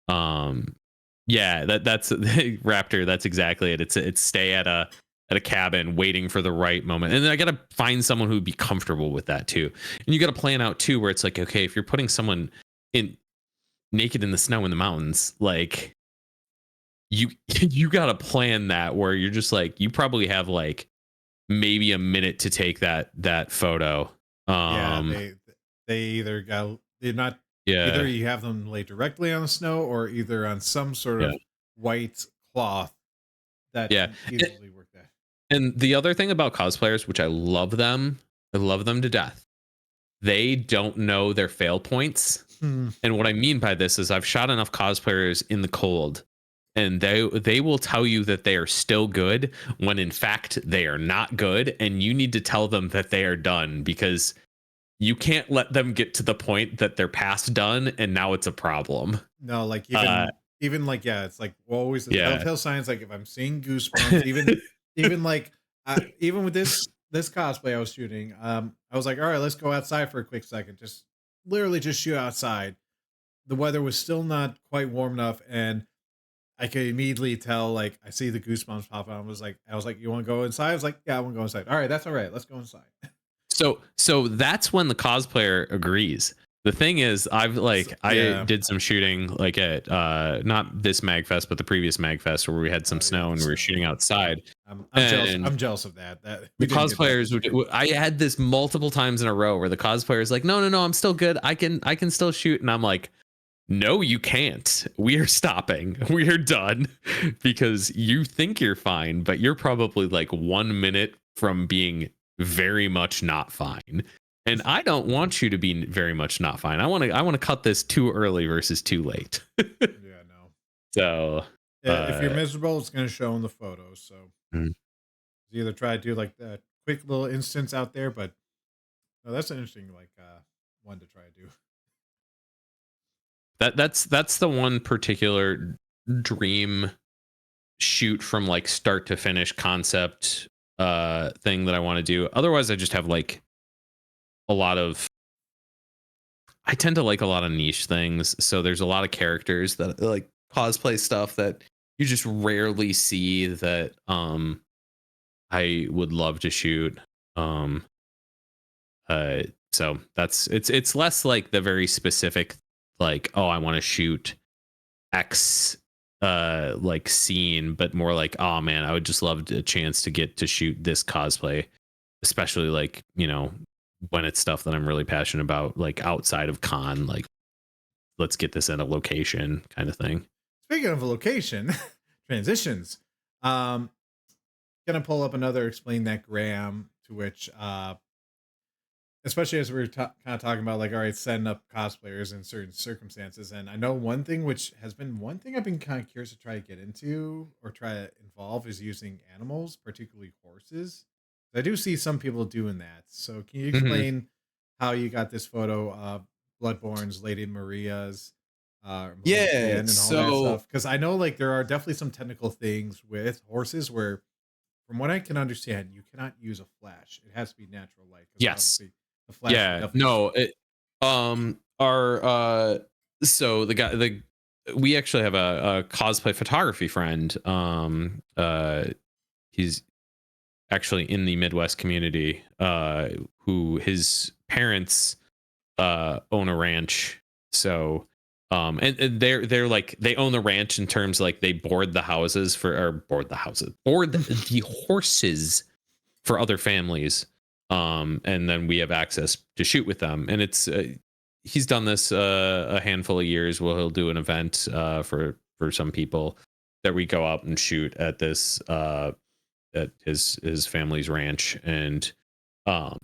Yeah, that's Raptor, that's exactly it. It's stay at a cabin waiting for the right moment, and then I gotta find someone who'd be comfortable with that too. And you gotta plan out too, where it's like, okay, if you're putting someone in naked in the snow in the mountains, like you gotta plan that where you're just like, you probably have like maybe a minute to take that photo. They either they're not, Yeah, either you have them laid directly on the snow or either on some sort of white cloth that can easily work that. And the other thing about cosplayers, which I love them to death, they don't know their fail points. And what I mean by this is I've shot enough cosplayers in the cold and they will tell you that they are still good when in fact they are not good, and you need to tell them that they are done, because you can't let them get to the point that they're past done and now it's a problem. No, like Uh, even like yeah, it's like always the yeah. telltale signs. Like if I'm seeing goosebumps, even like even with this cosplay I was shooting, I was like, all right, let's go outside for a quick second, just literally just shoot outside. The weather was still not quite warm enough, and I could immediately tell. Like I see the goosebumps pop out. I was like, you want to go inside? I was like, yeah, I want to go inside. All right, that's all right. Let's go inside. So that's when the cosplayer agrees. The thing is, I Yeah. did some shooting like at not this Magfest, but the previous Magfest where we had some Oh yeah, snow the and we were snow. shooting outside. I'm jealous. And I'm jealous of that. That the we didn't get that cosplayers this would, year. I had this multiple times in a row where the cosplayers like, no, I'm still good. I can still shoot. And I'm like, no, you can't. We are stopping. We are done, because you think you're fine, but you're probably like 1 minute from being very much not fine. And I don't want you to be very much not fine. I want to cut this too early versus too late. Yeah, no. So, If you're miserable, it's going to show in the photos. So mm, you either try to do like that quick little instance out there, but no, that's an interesting like one to try to do. that's the one particular dream shoot from like start to finish concept thing that I want to do. Otherwise, I just have like a lot of I tend to like a lot of niche things. So there's a lot of characters that like cosplay stuff that you just rarely see that I would love to shoot. Um uh so it's less like the very specific, like, oh, I want to shoot X like scene, but more like, oh man, I would just love a chance to get to shoot this cosplay, especially like, when it's stuff that I'm really passionate about, like outside of con, like let's get this in a location kind of thing. Speaking of a location, transitions. Um, gonna pull up another explain that Graham to which especially as we were kind of talking about like all right setting up cosplayers in certain circumstances, and I know one thing which has been one thing I've been kind of curious to try to get into or try to involve is using animals, particularly horses. I do see some people doing that, so can you Hmm. explain how you got this photo of Bloodborne's Lady Maria's moment at the Yeah. end and all that So stuff? Because I know like there are definitely some technical things with horses where from what I can understand, you cannot use a flash. It has to be natural light because yes. obviously the flash would Yeah. definitely No. destroy. It. Our. So the guy. The. We actually have a cosplay photography friend. He's actually in the Midwest community. Who his parents own a ranch. So and they're like they own the ranch in terms like they board the houses for or board the houses board the horses for other families, and then we have access to shoot with them, and it's he's done this a handful of years where he'll do an event for some people that we go out and shoot at this at his family's ranch, and um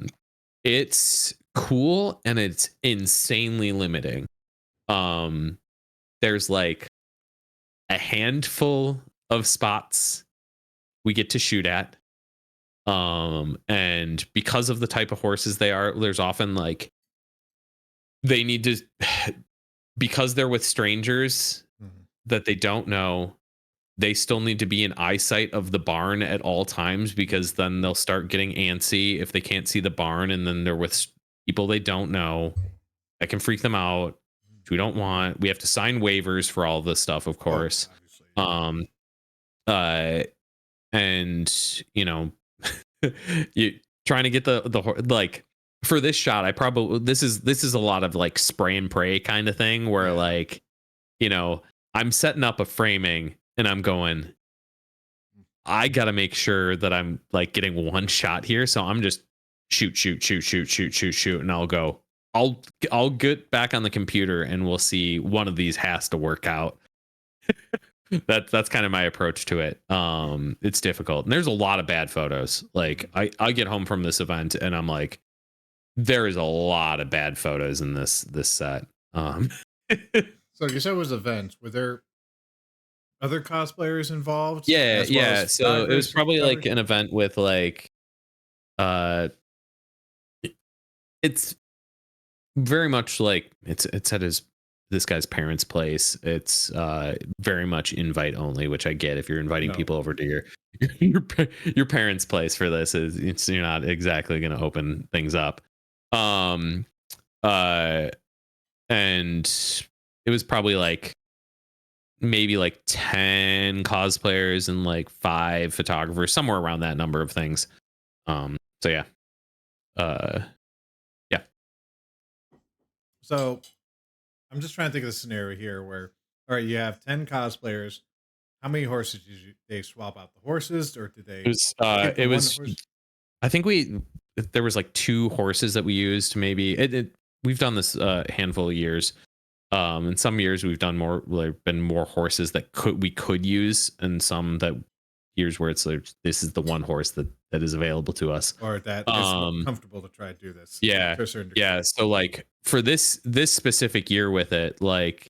it's cool and it's insanely limiting. um there's like a handful of spots we get to shoot at, and because of the type of horses they are, there's often like they need to because they're with strangers Mhm. that they don't know, they still need to be in eyesight of the barn at all times, because then they'll start getting antsy if they can't see the barn, and then they're with people they don't know that can freak them out, which we don't want. We have to sign waivers for all this stuff, of Oh yeah, course. obviously. um uh and you trying to get like for this shot, I probably this is a lot of like spray and pray kind of thing where Yeah. like, you know I'm setting up a framing and I'm going, I gotta make sure that I'm like getting one shot here, so I'm just shoot, and I'll go, I'll get back on the computer and we'll see, one of these has to work out. That's kind of my approach to it. It's difficult, and there's a lot of bad photos. Like Mhm. I get home from this event and I'm like, there is a lot of bad photos in this set. So you said it was events. Were there other cosplayers involved Yeah, as well as yeah. So it was photographers probably like covered? an event with like uh it's very much like it's at his this guy's parents' place. It's very much invite only, which I get if you're inviting No. people over to your your parents' place for this is you're not exactly going to open things up. Um uh and it was probably like maybe like 10 cosplayers and like 5 photographers, somewhere around that number of things. So yeah. Uh yeah. So I'm just trying to think of the scenario here where, all right, you have 10 cosplayers. How many horses did they swap out the horses, or did they keep the It one was horse? I think there was like 2 horses that we used maybe. We've done this a handful of years. In some years we've done more like been more horses that we could use, and some that years where it's like this is the one horse that is available to us. Or that is Um comfortable to try to do this yeah. to a certain degree? Yeah, so like for this specific year with it, like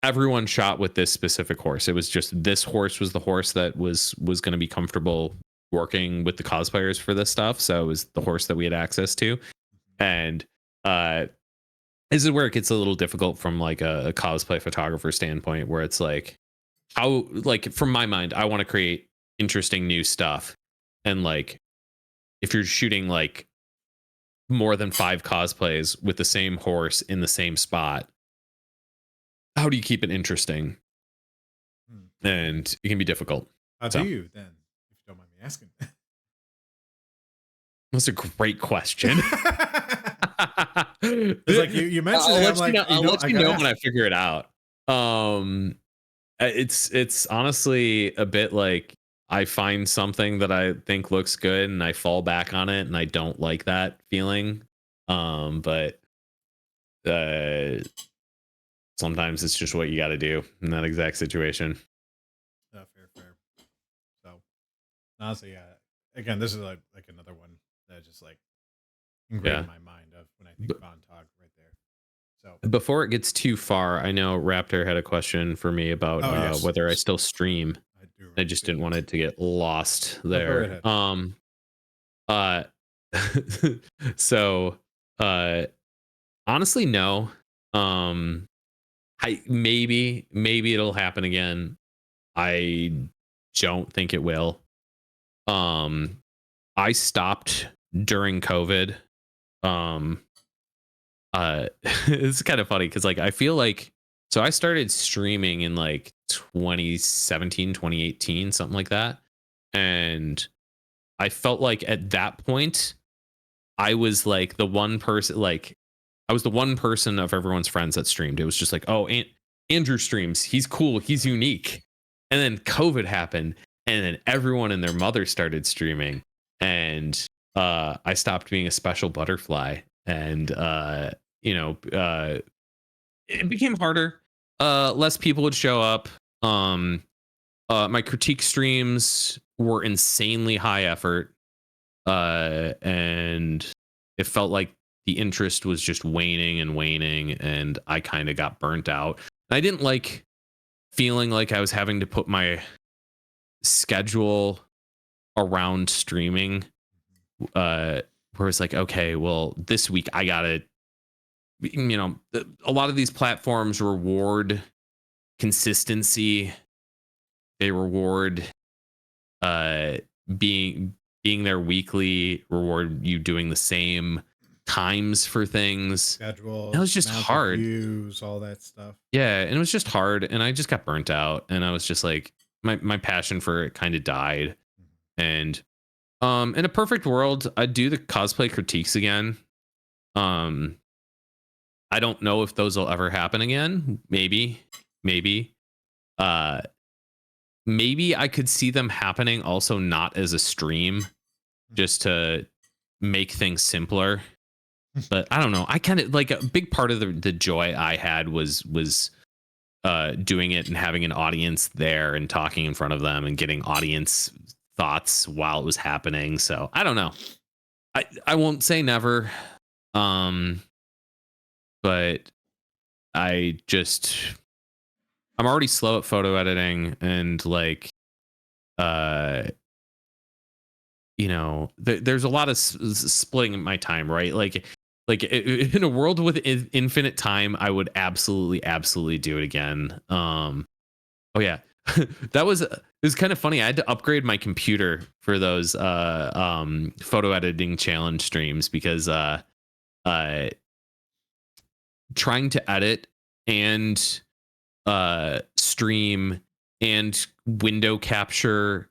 everyone shot with this specific horse. It was just this horse was the horse that was going to be comfortable working with the cosplayers for this stuff. So it was the horse that we had access to. And uh this is where it gets a little difficult from like a cosplay photographer standpoint, where it's like how like from my mind, I want to create interesting new stuff. And like if you're shooting like more than 5 cosplays with the same horse in the same spot, how do you keep it interesting? Hmm. And it can be difficult. How do So you then, if you don't mind me asking? that's a great question. It's like you mentioned it. I'm like, I'll let I you gotta know when ask. I figure it out. It's honestly a bit like I find something that I think looks good and I fall back on it and I don't like that feeling. But uh sometimes it's just what you got to do in that exact situation. Fair, fair. So honestly, yeah. Again, this is like another one that just like ingrained Yeah. in my mind of when I think Vontog right there. So, Before it gets too far, I know Raptor had a question for me about oh yes, whether I still stream. I do I remember just seeing didn't want this. it to get lost No, go right there. ahead. Uh so uh honestly no. Um I maybe it'll happen again. I don't think it will. Um I stopped during COVID. Um it's kind of funny because like I feel like so I started streaming in like 2017, 2018, something like that. And I felt like at that point I was like the one person like I was the one person of everyone's friends that streamed. It was just like, oh, Andrew streams. He's cool. He's unique. And then COVID happened, and then everyone and their mother started streaming, and I stopped being a special butterfly, and you know, it became harder. Less people would show up. Um, my critique streams were insanely high effort, and it felt like the interest was just waning and waning, and I kind of got burnt out. I didn't like feeling like I was having to put my schedule around streaming. Where it's like, okay, well, this week I gotta, a lot of these platforms reward consistency. They reward uh being being there weekly, reward you doing the same times for things. It was Schedules, just amount of hard. views, all that stuff. Yeah, and it was just hard, and I just got burnt out, and I was just like my passion for it kind of died. And in a perfect world, I'd do the cosplay critiques again. Um I don't know if those will ever happen again. Maybe. Uh maybe I could see them happening also not as a stream, just to make things simpler. But I don't know. I kind of like a big part of the joy I had was doing it and having an audience there and talking in front of them and getting audience thoughts while it was happening. So I don't know. I won't say never. Um but I just I'm already slow at photo editing, and like uh there's a lot of splitting my time, right? In a world with infinite time, I would absolutely do it again. Oh yeah. It was kind of funny. I had to upgrade my computer for those photo editing challenge streams because uh trying to edit and stream and window capture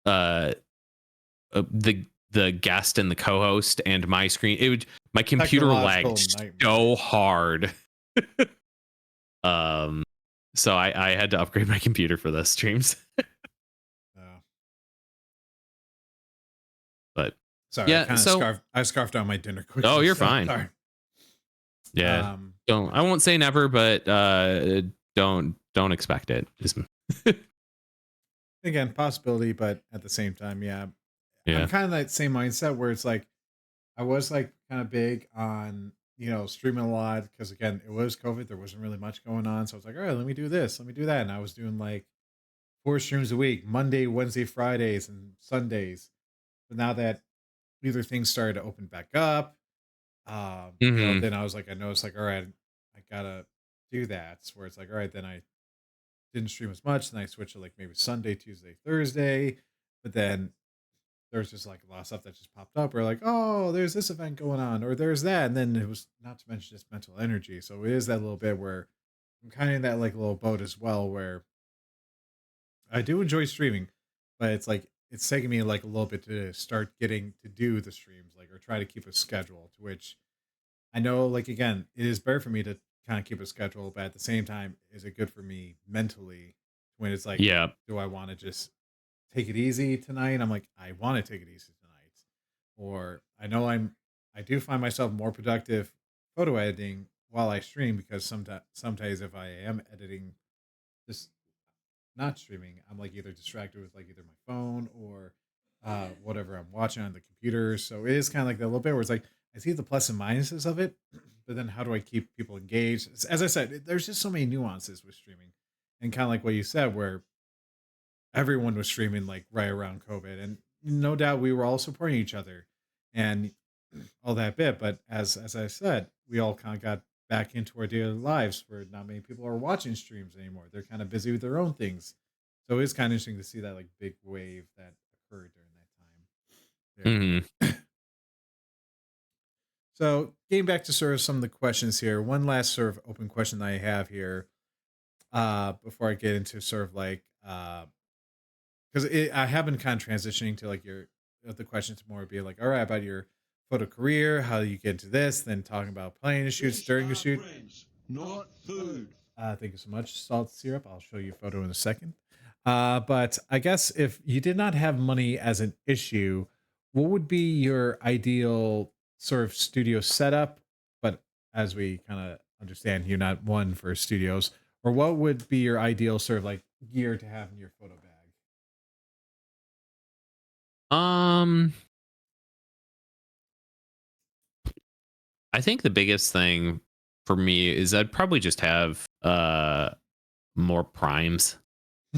uh the guest and the co-host and my screen, my computer lagged Technological nightmare. so hard. um so I had to upgrade my computer for the streams. Oh, But sorry, yeah, so I scarfed out my dinner quickly. oh, you're so fine. Sorry. Yeah, don't, I But won't say never, but don't expect it. Just again, possibility, but at the same time, yeah, I'm yeah. kind of that same mindset where it's like I was like kind of big on streaming a lot because again it was COVID. There wasn't really much going on, so I was like, all right, let me do this, let me do that, and I was doing like 4 streams a week, Monday, Wednesday, Fridays, and Sundays. But now that either things started to open back up, Hmm. then I was like, I noticed like, all right, I gotta do that. Where it's like, all right, then I didn't stream as much, then I switched to like maybe Sunday, Tuesday, Thursday, but then there's just like a lot of stuff that just popped up. Or like, oh, there's this event going on, or there's that, and then it was not to mention just mental energy. So it is that little bit where I'm kind of in that like little boat as well, where I do enjoy streaming, but it's like it's taking me like a little bit to start getting to do the streams, like or try to keep a schedule. To which I know, like again, it is better for me to kind of keep a schedule, but at the same time, is it good for me mentally when it's like, Yeah. do I want to just take it easy tonight? I'm like, I want to take it easy tonight, or I know I do find myself more productive photo editing while I stream because sometimes if I am editing just not streaming, I'm like either distracted with like either my phone or whatever I'm watching on the computer. So it is kind of like that little bit where it's like I see the plus and minuses of it, but then how do I keep people engaged? As I said, there's just so many nuances with streaming, and kind of like what you said, where everyone was streaming like right around COVID, and no doubt we were all supporting each other and all that bit. But as I said, we all kind of got back into our daily lives where not many people are watching streams anymore. They're kind of busy with their own things. So it's kind of interesting to see that like big wave that occurred during that time Hmm. there. So getting back to sort of some of the questions here, one last sort of open question that I have here, before I get into sort of like because I have been kind of transitioning to like your the questions more be like, all right, about your photo career, how you get into this, then talking about playing the shoots Fish during the are shoot. friends, not food. Thank you so much, Salt Syrup. I'll show you a photo in a second. But I guess if you did not have money as an issue, what would be your ideal sort of studio setup? But as we kind of understand, you're not one for studios. Or what would be your ideal sort of like gear to have in your photo bag? um I think the biggest thing for me is I'd probably just have more primes.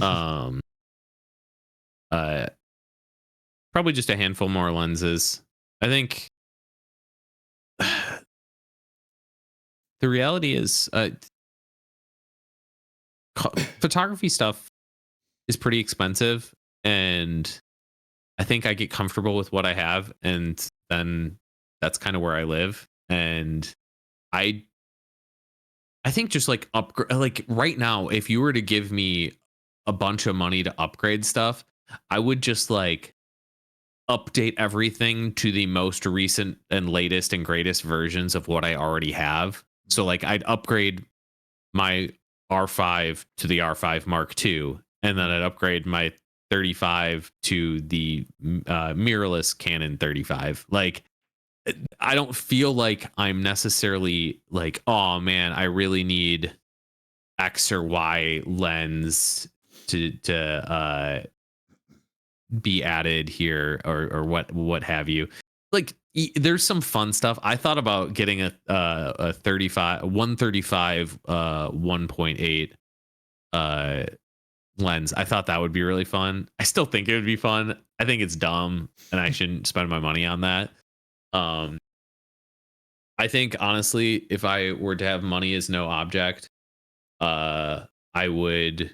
Um uh Probably just a handful more lenses. I think the reality is photography stuff is pretty expensive, and I think I get comfortable with what I have, and then that's kind of where I live. And I I think just like upgrade, like right now, if you were to give me a bunch of money to upgrade stuff, I would just like update everything to the most recent and latest and greatest versions of what I already have. So like I'd upgrade my R5 to the R5 Mark II, and then I'd upgrade my 35 to the mirrorless Canon 35. Like I don't feel like I'm necessarily like, oh man, I really need X or Y lens to be added here, or what have you. Like there's some fun stuff. I thought about getting a 35 135 1.8 uh lens. I thought that would be really fun. I still think it would be fun. I think it's dumb and I shouldn't spend my money on that. Um I think honestly, if I were to have money as no object, I would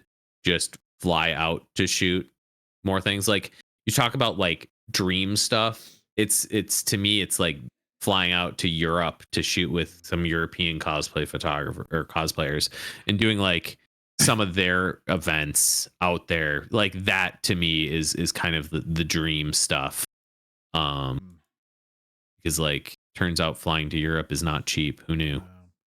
just fly out to shoot more things. Like you talk about like dream stuff. It's to me, it's like flying out to Europe to shoot with some European cosplay photographer or cosplayers and doing like some of their events out there. Like that to me is kind of the dream stuff. Um, Mm. because like turns out flying to Europe is not cheap. Who knew? Wow.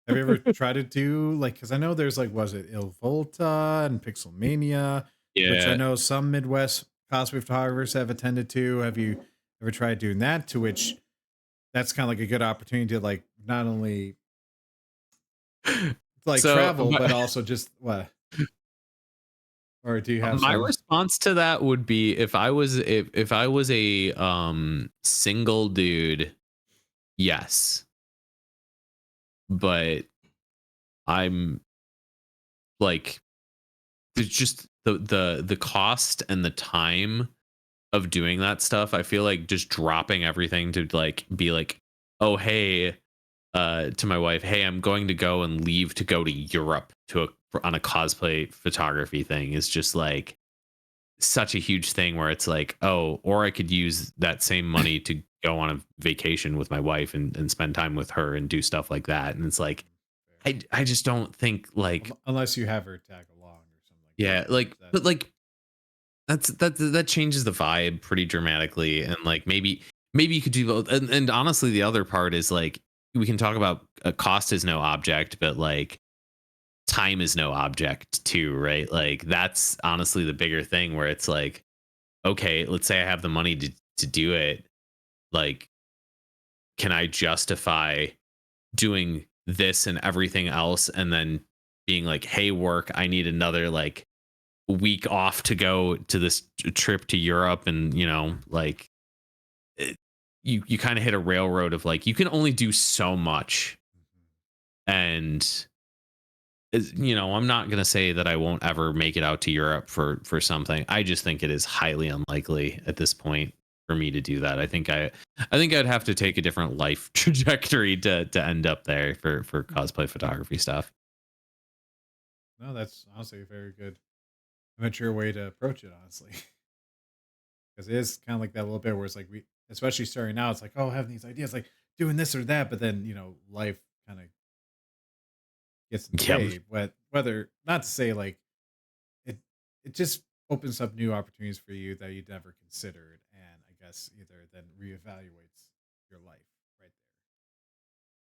Have you ever tried to do like? Because I know there's like, was it Il Volta and Pixelmania, which I Yeah. know some Midwest cosplay photographers have attended to. Have you ever tried doing that? To which that's kind of like a good opportunity to like not only like So travel, but also just what? Or do you have my some? response to that would be if I was a single dude, yes. But I'm like there's just the cost and the time of doing that stuff. I feel like just dropping everything to like be like, "Oh, hey, to my wife, hey, I'm going to go and leave to go to Europe on a cosplay photography thing," is just like such a huge thing where it's like, oh, or I could use that same money to go on a vacation with my wife and spend time with her and do stuff like that. And it's like, I just don't think like, Unless you have her tag along or something like yeah, that. like, That but like that changes the vibe pretty dramatically. And like maybe you could do both. And honestly, the other part is like we can talk about cost is no object, but like time is no object too, right? Like that's honestly the bigger thing where it's like, okay, let's say I have the money to do it. Like, can I justify doing this and everything else and then being like, hey, work, I need another like week off to go to this trip to Europe and, like it, you kind of hit a railroad of like you can only do so much and I'm not going to say that I won't ever make it out to Europe for something. I just think it is highly unlikely at this point for me to do that. I think I'd have to take a different life trajectory to end up there for cosplay photography stuff. no, that's honestly a very good, mature way to approach it. Honestly, because it is kind of like that little bit where it's like we, especially starting out, it's like, oh, having these ideas, like doing this or that, but then life kind of gets in the Yeah. way. But whether not to say like it, it just opens up new opportunities for you that you'd never considered, and I guess either then reevaluates your life right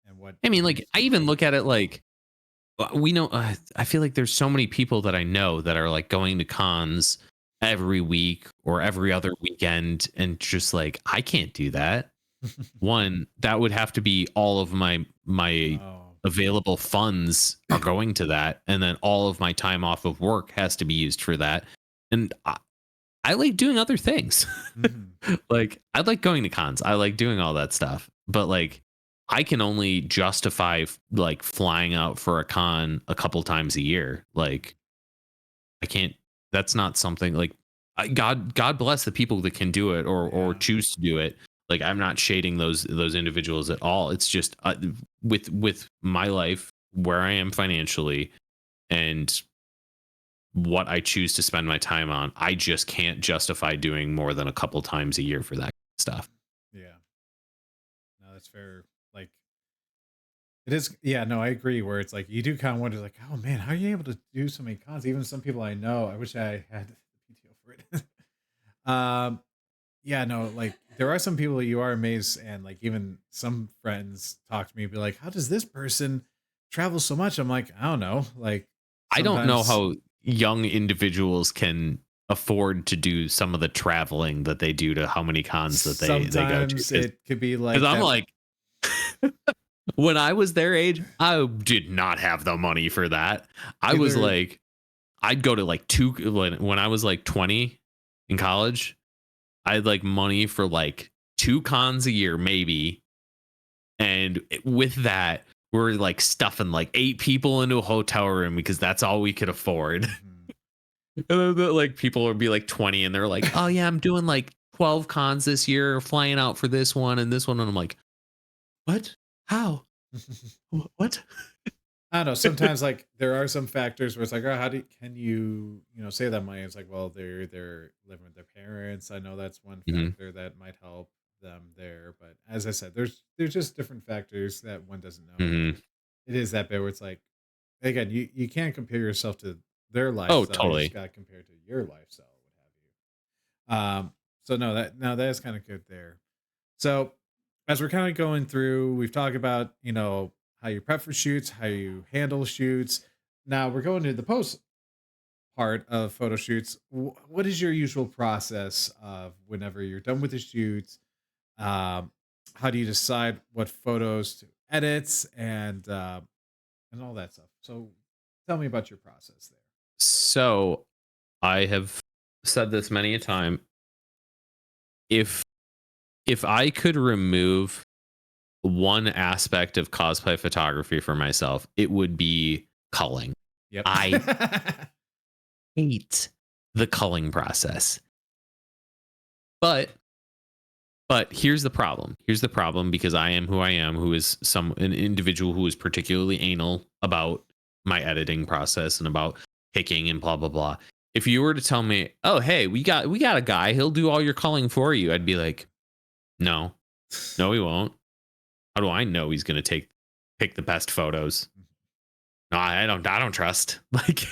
there and what I mean, like brings I you even joy. look at it like we know I feel like there's so many people that I know that are like going to cons every week or every other weekend and just like I can't do that. One, that would have to be all of my Oh, available funds are going to that, and then all of my time off of work has to be used for that. And I like doing other things. mhm. Like I like going to cons. I like doing all that stuff. But like I can only justify like flying out for a con a couple times a year. Like I can't. That's not something like God bless the people that can do it or Yeah. choose to do it. Like I'm not shading those individuals at all. It's just with my life where I am financially and what I choose to spend my time on. I just can't justify doing more than a couple times a year for that stuff. Yeah. No, that's fair. Like it is. Yeah. No, I agree. Where it's like you do kind of wonder, like, oh man, how are you able to do so many cons? Even some people I know, I wish I had the PTO for it. um. Yeah. No. Like there are some people you are amazed, and like even some friends talk to me, be like, how does this person travel so much? I'm like, I don't know. Like I don't know sometimes, how young individuals can afford to do some of the traveling that they do to how many cons that they go to sometimes it could be because like I'm that. like when I was their age, I did not have the money for that. I was Either. like, I'd go to like when I was like 20 in college, I had like money for like two cons a year, maybe. And with that, we're like stuffing like 8 people into a hotel room because that's all we could afford. Mhm. And then, like people would be like 20 and they're like, oh yeah, I'm doing like 12 cons this year, flying out for this one and this one. And I'm like, what? How? What? I don't know. Sometimes like there are some factors where it's like, oh, can you save that money? It's like, well, they're living with their parents. I know that's one Hmm. factor that might help them there. But as I said, there's just different factors that one doesn't know. And Hmm. it is that bit where it's like, again, you can't compare yourself to their Oh, lifestyle. You just totally. got to compare to your lifestyle, what have you. So no, that is kind of good there. So as we're kind of going through, we've talked about, how you prep for shoots, how you handle shoots. Now we're going to the post part of photo shoots. What is your usual process of whenever you're done with the shoots? Um, how do you decide what photos to edit and all that stuff? So tell me about your process there. So I have said this many a time. If I could remove one aspect of cosplay photography for myself, it would be culling. Yep. I hate the culling process. But here's the problem. Here's the problem because I am who I am, who is an individual who is particularly anal about my editing process and about picking and blah blah blah. If you were to tell me, "Oh, hey, we got a guy, he'll do all your culling for you," I'd be like, "No, no, he won't. How do I know he's going to pick the best photos? No, I don't trust." Like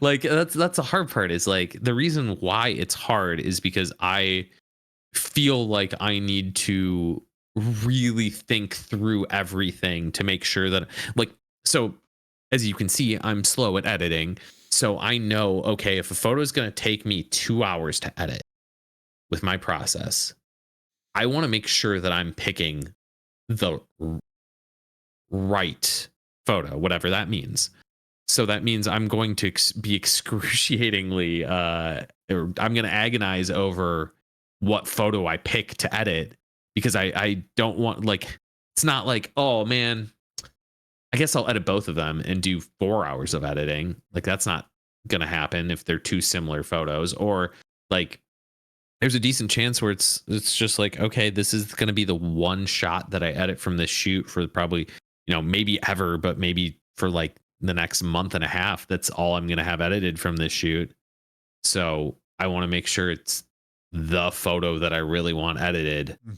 like that's the hard part is like the reason why it's hard is because I feel like I need to really think through everything to make sure that like so as you can see I'm slow at editing, so I know okay if a photo is going to take me 2 hours to edit with my process, I want to make sure that I'm picking the right photo, whatever that means. So that means I'm going to be excruciatingly, or I'm going to agonize over what photo I pick to edit because I don't want like it's not like oh man, I guess I'll edit both of them and do 4 hours of editing. Like that's not going to happen if they're two similar photos or like there's a decent chance where it's just like okay this is going to be the one shot that I edit from this shoot for probably maybe ever but maybe for like the next month and a half that's all I'm going to have edited from this shoot, so I want to make sure it's the photo that I really want edited, Mhm.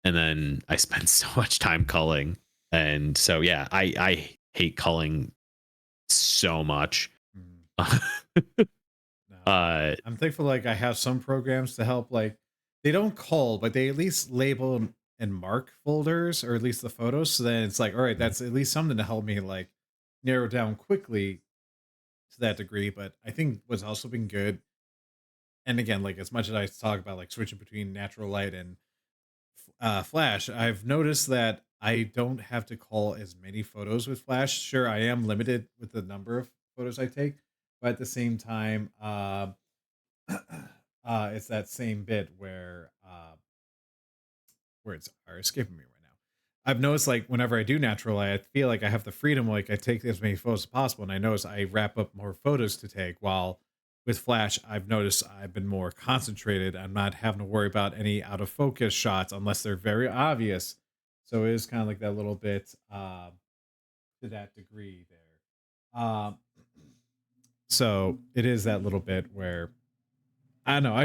and then I spend so much time culling, and so yeah I hate culling so much. Mhm. uh No, I'm thankful like I have some programs to help like they don't call, but they at least label and mark folders or at least the photos. So then it's like, all right, that's at least something to help me like narrow down quickly to that degree. But I think what's also been good, and again, like as much as I talk about like switching between natural light and flash, I've noticed that I don't have to call as many photos with flash. Sure, I am limited with the number of photos I take, but at the same time, it's that same bit where words are escaping me right now. I've noticed like whenever I do natural light, I feel like I have the freedom, like I take as many photos as possible, and I notice I wrap up more photos to take. While with flash, I've noticed I've been more concentrated. I'm not having to worry about any out of focus shots unless they're very obvious. So it is kind of like that little bit to that degree there. So it is that little bit where I don't know.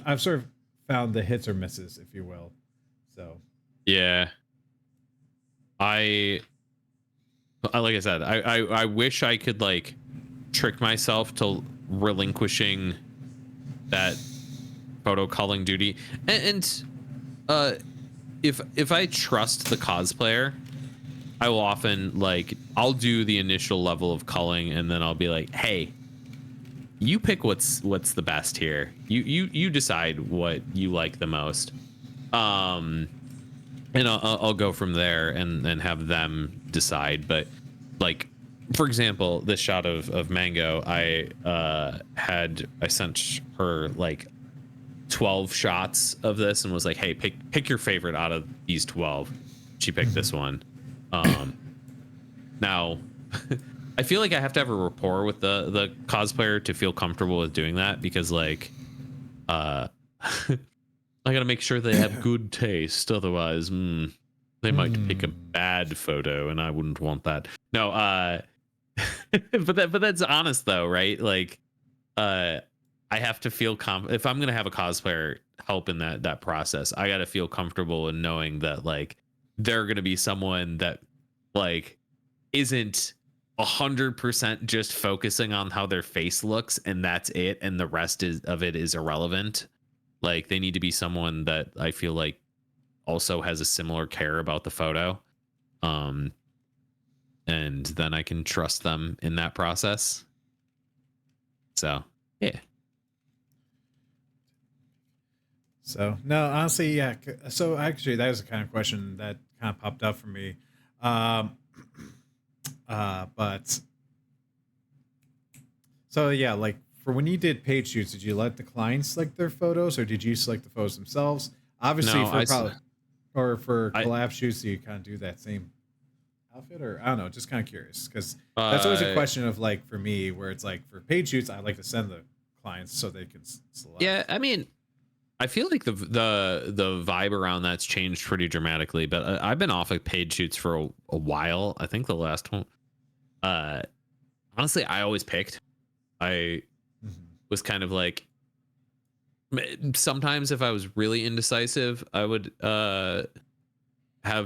I've sort of found the hits or misses, if you will. So yeah I like I said I wish I could like trick myself to relinquishing that photo culling duty, and uh if I trust the cosplayer I will often like I'll do the initial level of culling and then I'll be like hey you pick what's the best here, you decide what you like the most, um and I'll go from there and have them decide. But like for example this shot of Mango I sent her like 12 shots of this and was like hey pick your favorite out of these 12. She picked this one. um Now, I feel like I have to have a rapport with the cosplayer to feel comfortable with doing that, because like uh I gotta make sure they have good taste, otherwise they might pick a bad photo and I wouldn't want that. No, but that's honest though, right? Like uh I have to feel if I'm gonna have a cosplayer help in that process, I gotta feel comfortable in knowing that like they're gonna be someone that like isn't 100% just focusing on how their face looks and that's it, and the rest of it is irrelevant. Like they need to be someone that I feel like also has a similar care about the photo, um and then I can trust them in that process. So yeah. So no, honestly, yeah. So actually, that was the kind of question that kind of popped up for me. Um, but so yeah, like for when you did page shoots, did you let the clients select their photos, or did you select the photos themselves? Obviously, No, for probably or for I collab shoots, do you kind of do that same outfit, or I don't know, just kind of curious because that's always a uh question of like for me, where it's like for page shoots, I like to send the clients so they can select. yeah, I mean, I feel like the vibe around that's changed pretty dramatically, but I've been off of paid shoots for a while. I think the last one, uh, honestly, I always picked. I Mhm. was kind of like, sometimes if I was really indecisive, I would have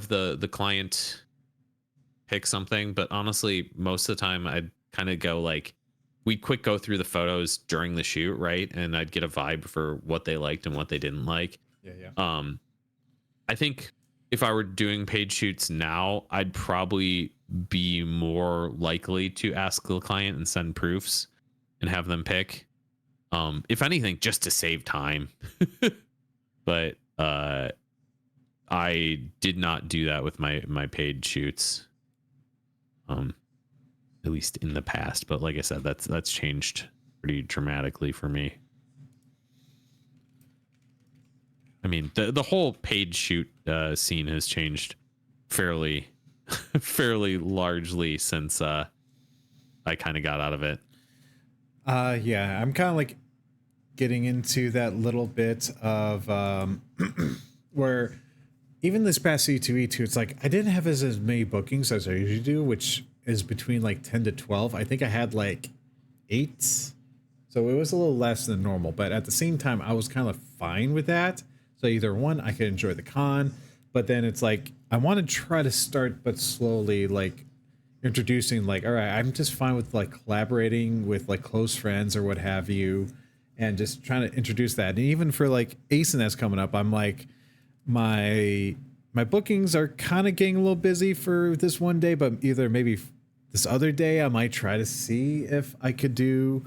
the client pick something, but honestly, most of the time I'd kind of go like, we'd quick go through the photos during the shoot, right? And I'd get a vibe for what they liked and what they didn't like. Yeah, yeah. Um, I think if I were doing paid shoots now, I'd probably be more likely to ask the client and send proofs and have them pick. If anything, just to save time. But I did not do that with my paid shoots. At least in the past. But like I said, that's changed pretty dramatically for me. I mean, the whole paid shoot scene has changed fairly fairly largely since I kind of got out of it. Yeah, I'm kind of like getting into that little bit of where even this past C2E2, it's like I didn't have as many bookings as I usually do, which is between like 10 to 12. I think I had like 8. So it was a little less than normal, but at the same time, I was kind of fine with that. So either one, I could enjoy the con, but then it's like I want to try to start, but slowly, like introducing, like, all right, I'm just fine with like collaborating with like close friends or what have you, and just trying to introduce that. And even for like Ace and that's coming up, I'm like, my bookings are kind of getting a little busy for this one day, but either maybe this other day I might try to see if I could do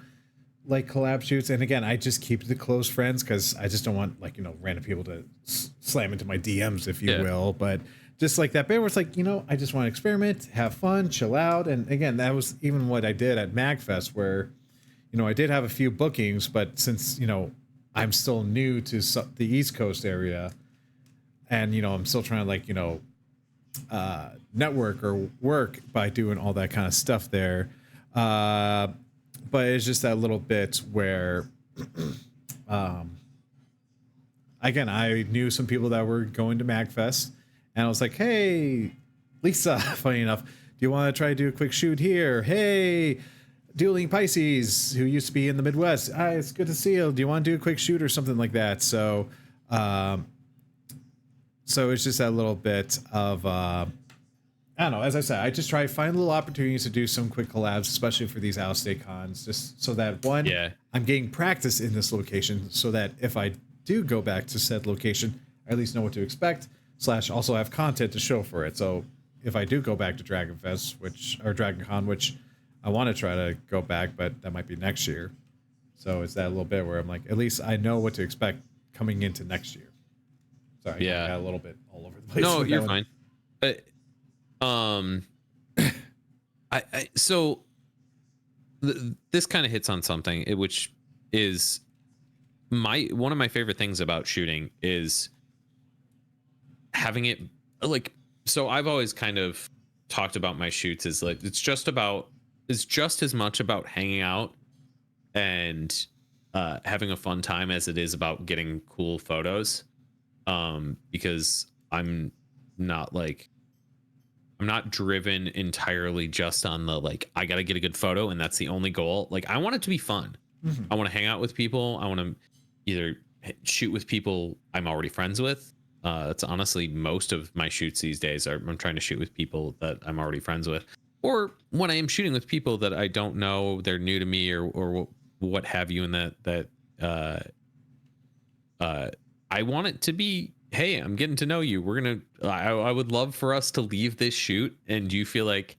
like collab shoots. And again, I just keep the close friends because I just don't want like, random people to slam into my DMs, if you Yeah. will. But just like that bit where it's like, I just want to experiment, have fun, chill out. And again, that was even what I did at MagFest, where I did have a few bookings, but since I'm still new to the East Coast area, and I'm still trying to like network or work by doing all that kind of stuff there. But it's just that little bit where again, I knew some people that were going to MagFest, and I was like, hey, Lisa, funny enough, do you want to try to do a quick shoot here? Hey, Dueling Pisces, who used to be in the Midwest, hi, it's good to see you. Do you want to do a quick shoot or something like that? So it's just that little bit of I don't know. As I said, I just try to find little opportunities to do some quick collabs, especially for these out-of-state cons, just so that one, Yeah. I'm getting practice in this location, so that if I do go back to said location, I at least know what to expect. / also have content to show for it. So if I do go back to Dragon Fest, or Dragon Con, which I want to try to go back, but that might be next year. So it's that little bit where I'm like, at least I know what to expect coming into next year. Sorry, I got a little bit all over the place. No, with you're that one. fine. So this kind of hits on something, which is one of my favorite things about shooting is having it like, so I've always kind of talked about my shoots is like it's just as much about hanging out and having a fun time as it is about getting cool photos. Because not like I'm not driven entirely just on the like I gotta get a good photo and that's the only goal. Like I want it to be fun. Mhm. I want to hang out with people. I want to either shoot with people I'm already friends with. That's honestly most of my shoots these days. I'm trying to shoot with people that I'm already friends with, or when I am shooting with people that I don't know, they're new to me, or what have you. And uh, uh, I want it to be, hey, I'm getting to know you. I would love for us to leave this shoot and you feel like,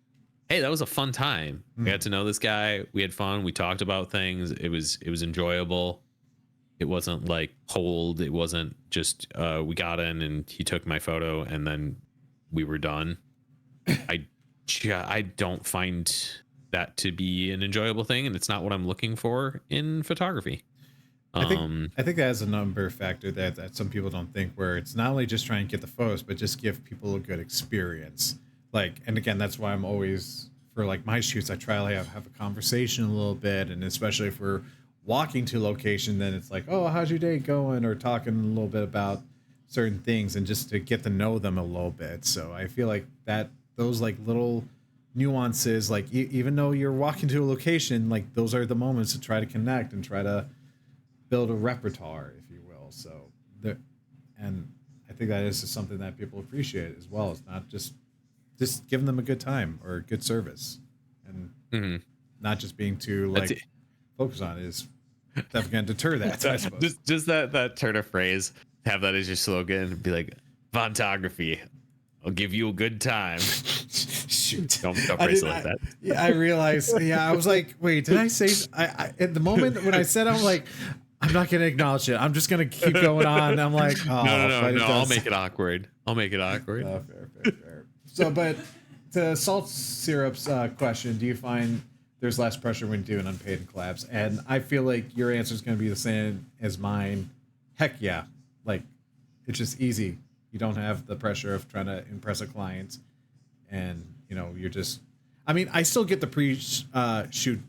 hey, that was a fun time. I got Mhm. to know this guy. We had fun. We talked about things. It was enjoyable. It wasn't like cold. It wasn't just we got in and he took my photo and then we were done. I I don't find that to be an enjoyable thing, and it's not what I'm looking for in photography. I think Um, I think that has a number factor that some people don't think, where it's not only just trying to get the photos, but just give people a good experience. Like, and again, that's why I'm always, for like my shoots, I try to have a conversation a little bit, and especially if we're walking to location, then it's like, oh, how's your day going, or talking a little bit about certain things, and just to get to know them a little bit. So I feel like that those like little nuances, like even though you're walking to a location, like those are the moments to try to connect and try to build a repertoire, if you will. So there, and I think that is just something that people appreciate as well. It's not just giving them a good time or good service, and mhm. not just being too That's like focused on it is definitely going to deter that, I suppose. just that turn of phrase, have that as your slogan, be like Vontography. I'll give you a good time. Shoot, Don't I phrase did. it like that. Yeah, I realized. Yeah, I was like, wait, did I say? At the moment when I said, I'm like, I'm not going to acknowledge it. I'm just going to keep going on. I'm like, No, no, oh, no, but it no. I'll does. make it awkward. I'll make it awkward. Fair. So, but to salt syrups question, do you find there's less pressure when doing unpaid collabs? And I feel like your answer is going to be the same as mine. Heck yeah, like it's just easy. You don't have the pressure of trying to impress a client, and you're just. I mean, I still get the shoot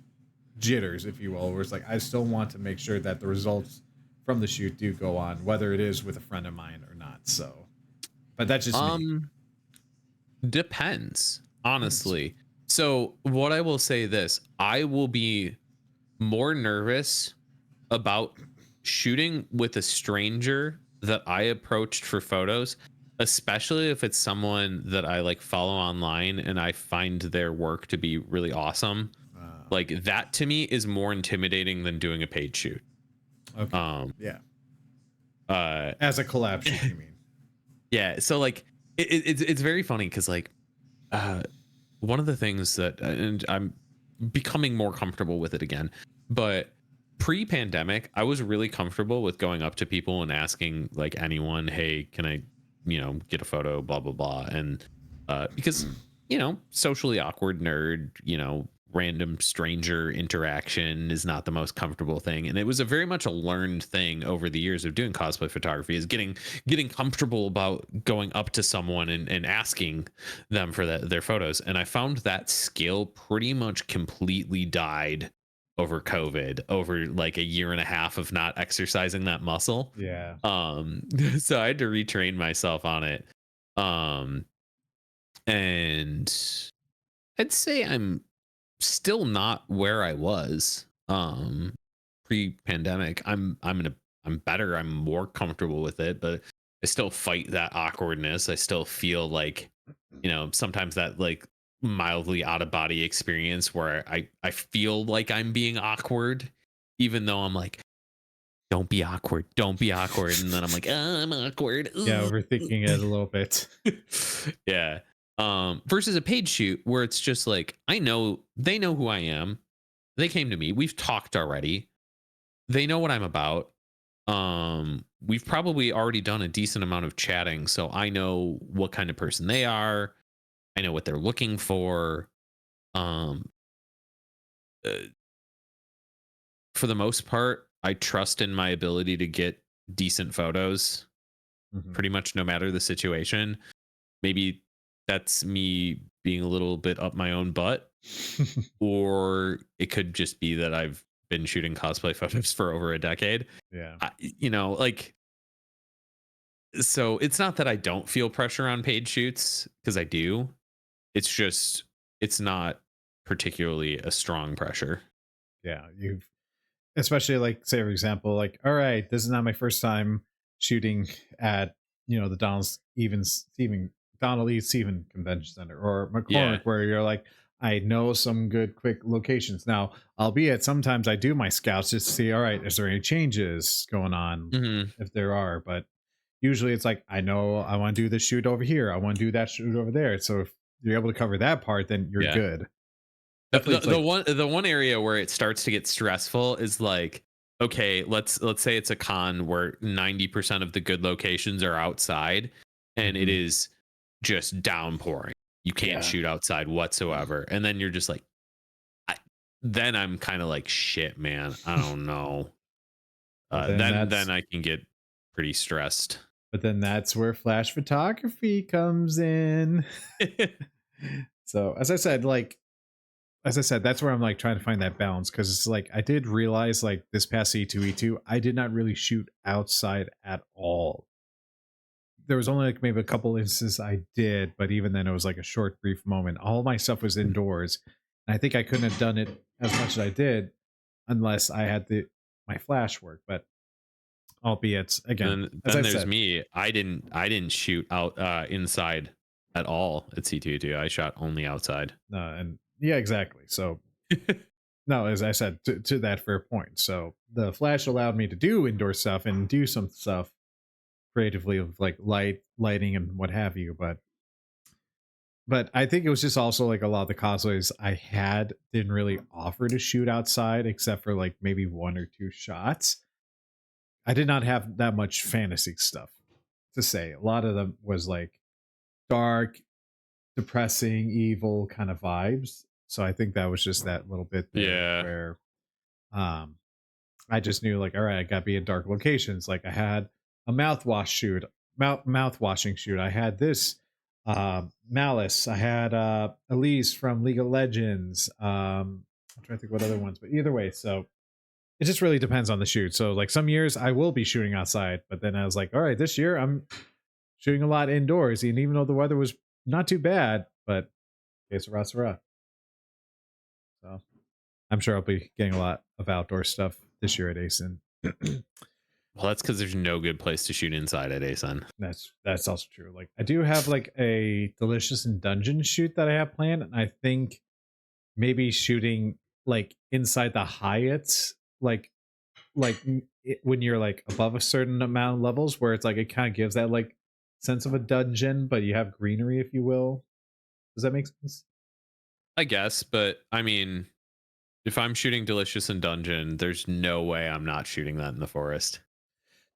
jitters, if you will, where it's like I still want to make sure that the results from the shoot do go on, whether it is with a friend of mine or not. So, but that's just me. Depends, honestly. So what I will say this, I will be more nervous about shooting with a stranger that I approached for photos, especially if it's someone that I like follow online and I find their work to be really awesome. Like that to me is more intimidating than doing a paid shoot. Okay. Um Yeah. uh As a collab shoot, you mean? yeah, so like it's very funny because like uh one of the things that and I'm becoming more comfortable with it again, but pre-pandemic I was really comfortable with going up to people and asking like anyone, hey, can I get a photo, blah blah blah. And because socially awkward nerd, random stranger interaction is not the most comfortable thing, and it was a very much a learned thing over the years of doing cosplay photography, is getting comfortable about going up to someone and asking them for their photos. And I found that skill pretty much completely died over COVID, over like a year and a half of not exercising that muscle. Yeah. So I had to retrain myself on it. Um, and I'd say I'm still not where I was pre-pandemic. I'm better. I'm more comfortable with it, but I still fight that awkwardness. I still feel like, sometimes that like mildly out of body experience where I feel like I'm being awkward, even though I'm like, don't be awkward, don't be awkward, and then I'm like, I'm awkward. Yeah, Ugh." overthinking it a little bit. Yeah. Versus a paid shoot where it's just like, they know who I am. They came to me. We've talked already. They know what I'm about. We've probably already done a decent amount of chatting, so I know what kind of person they are. I know what they're looking for. Um, uh, for the most part, I trust in my ability to get decent photos Mhm. pretty much no matter the situation. Maybe that's me being a little bit up my own butt, or it could just be that I've been shooting cosplay photos for over a decade. Yeah. Like, so it's not that I don't feel pressure on paid shoots, because I do. It's just it's not particularly a strong pressure. Yeah. You've especially like say for example, like, all right, this is not my first time shooting at, the Donald E. Stephen Convention Center or Yeah. McCormick, where you're like, I know some good quick locations. Now, albeit sometimes I do my scouts just to see, all right, is there any changes going on? Hmm. If there are, but usually it's like, I know I want to do this shoot over here. I want to do that shoot over there. So if you're able to cover that part, then you're Yeah. good. The, Definitely it's like, the one area where it starts to get stressful is like, okay, let's say it's a con where 90% of the good locations are outside, and it mhm, is just downpouring. You can't yeah. shoot outside whatsoever, and then you're just like, I, then I'm kind of like, shit, man, I don't know. But then Then that's I can get pretty stressed. But then that's where flash photography comes in. So as I said, that's where I'm like trying to find that balance because it's like I did realize like this past E2E2, I did not really shoot outside at all. There was only like maybe a couple instances I did, but even then it was like a short, brief moment. All my stuff was indoors. And I think I couldn't have done it as much as I did unless I had my flash work. But albeit again, as Then I there's said, me. I didn't shoot out inside at all at C2E2. I shot only outside. and yeah, exactly. So no, as I said, to that fair point. So the Flash allowed me to do indoor stuff and do some stuff creatively with like lighting, and what have you. But I think it was just also like a lot of the cosplays I had didn't really offer to shoot outside except for like maybe one or two shots. I did not have that much fantasy stuff to say. A lot of them was like dark, depressing, evil kind of vibes. So I think that was just that little bit there Yeah. where um I just knew like, all right, I gotta be in dark locations. Like I had a mouth washing shoot. I had this Malice. I had Elise from League of Legends. I'm trying to think what other ones, but either way, so it just really depends on the shoot. So like some years I will be shooting outside, but then I was like, all right, this year I'm shooting a lot indoors, and even though the weather was not too bad, but okay, sarah. So I'm sure I'll be getting a lot of outdoor stuff this year at ASIN. Well, that's because there's no good place to shoot inside at ASUN. That's also true. Like I do have like a delicious and dungeon shoot that I have planned, and I think maybe shooting like inside the Hyatts, when you're like above a certain amount of levels, where it's like it kind of gives that like sense of a dungeon, but you have greenery, if you will. Does that make sense? I guess, but I mean, if I'm shooting Delicious in Dungeon, there's no way I'm not shooting that in the forest.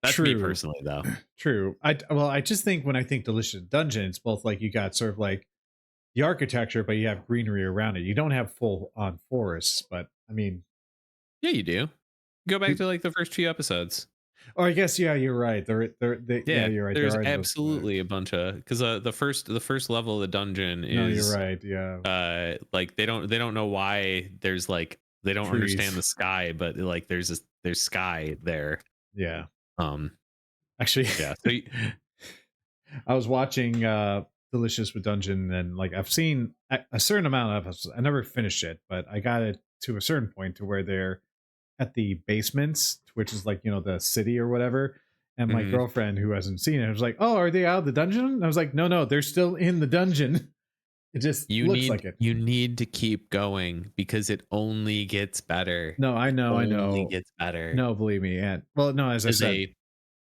That's me True. personally, though. True. I just think when I think delicious dungeon, it's both like you got sort of like the architecture, but you have greenery around it. You don't have full on forests, but I mean, Yeah, you do. Go back you- to like the first few episodes. oh, I guess yeah, you're right. Yeah, Yeah, you're right. There there's are those. absolutely a bunch of because the first level of the dungeon No, you're is right. Yeah, like they don't know why there's like they don't understand trees. the sky, but like there's sky there. Yeah, Um, actually, yeah. So I was watching Delicious with Dungeon, and like I've seen a certain amount of episodes. I never finished it, but I got it to a certain point to where they're at the basements, which is like the city or whatever. And my mhm. girlfriend, who hasn't seen it, was like, "Oh, are they out of the dungeon?" And I was like, "No, they're still in the dungeon. It just looks like it." You need to keep going because it only gets better. No, I Only know. gets better. No, believe me. And well, no, as I As said, a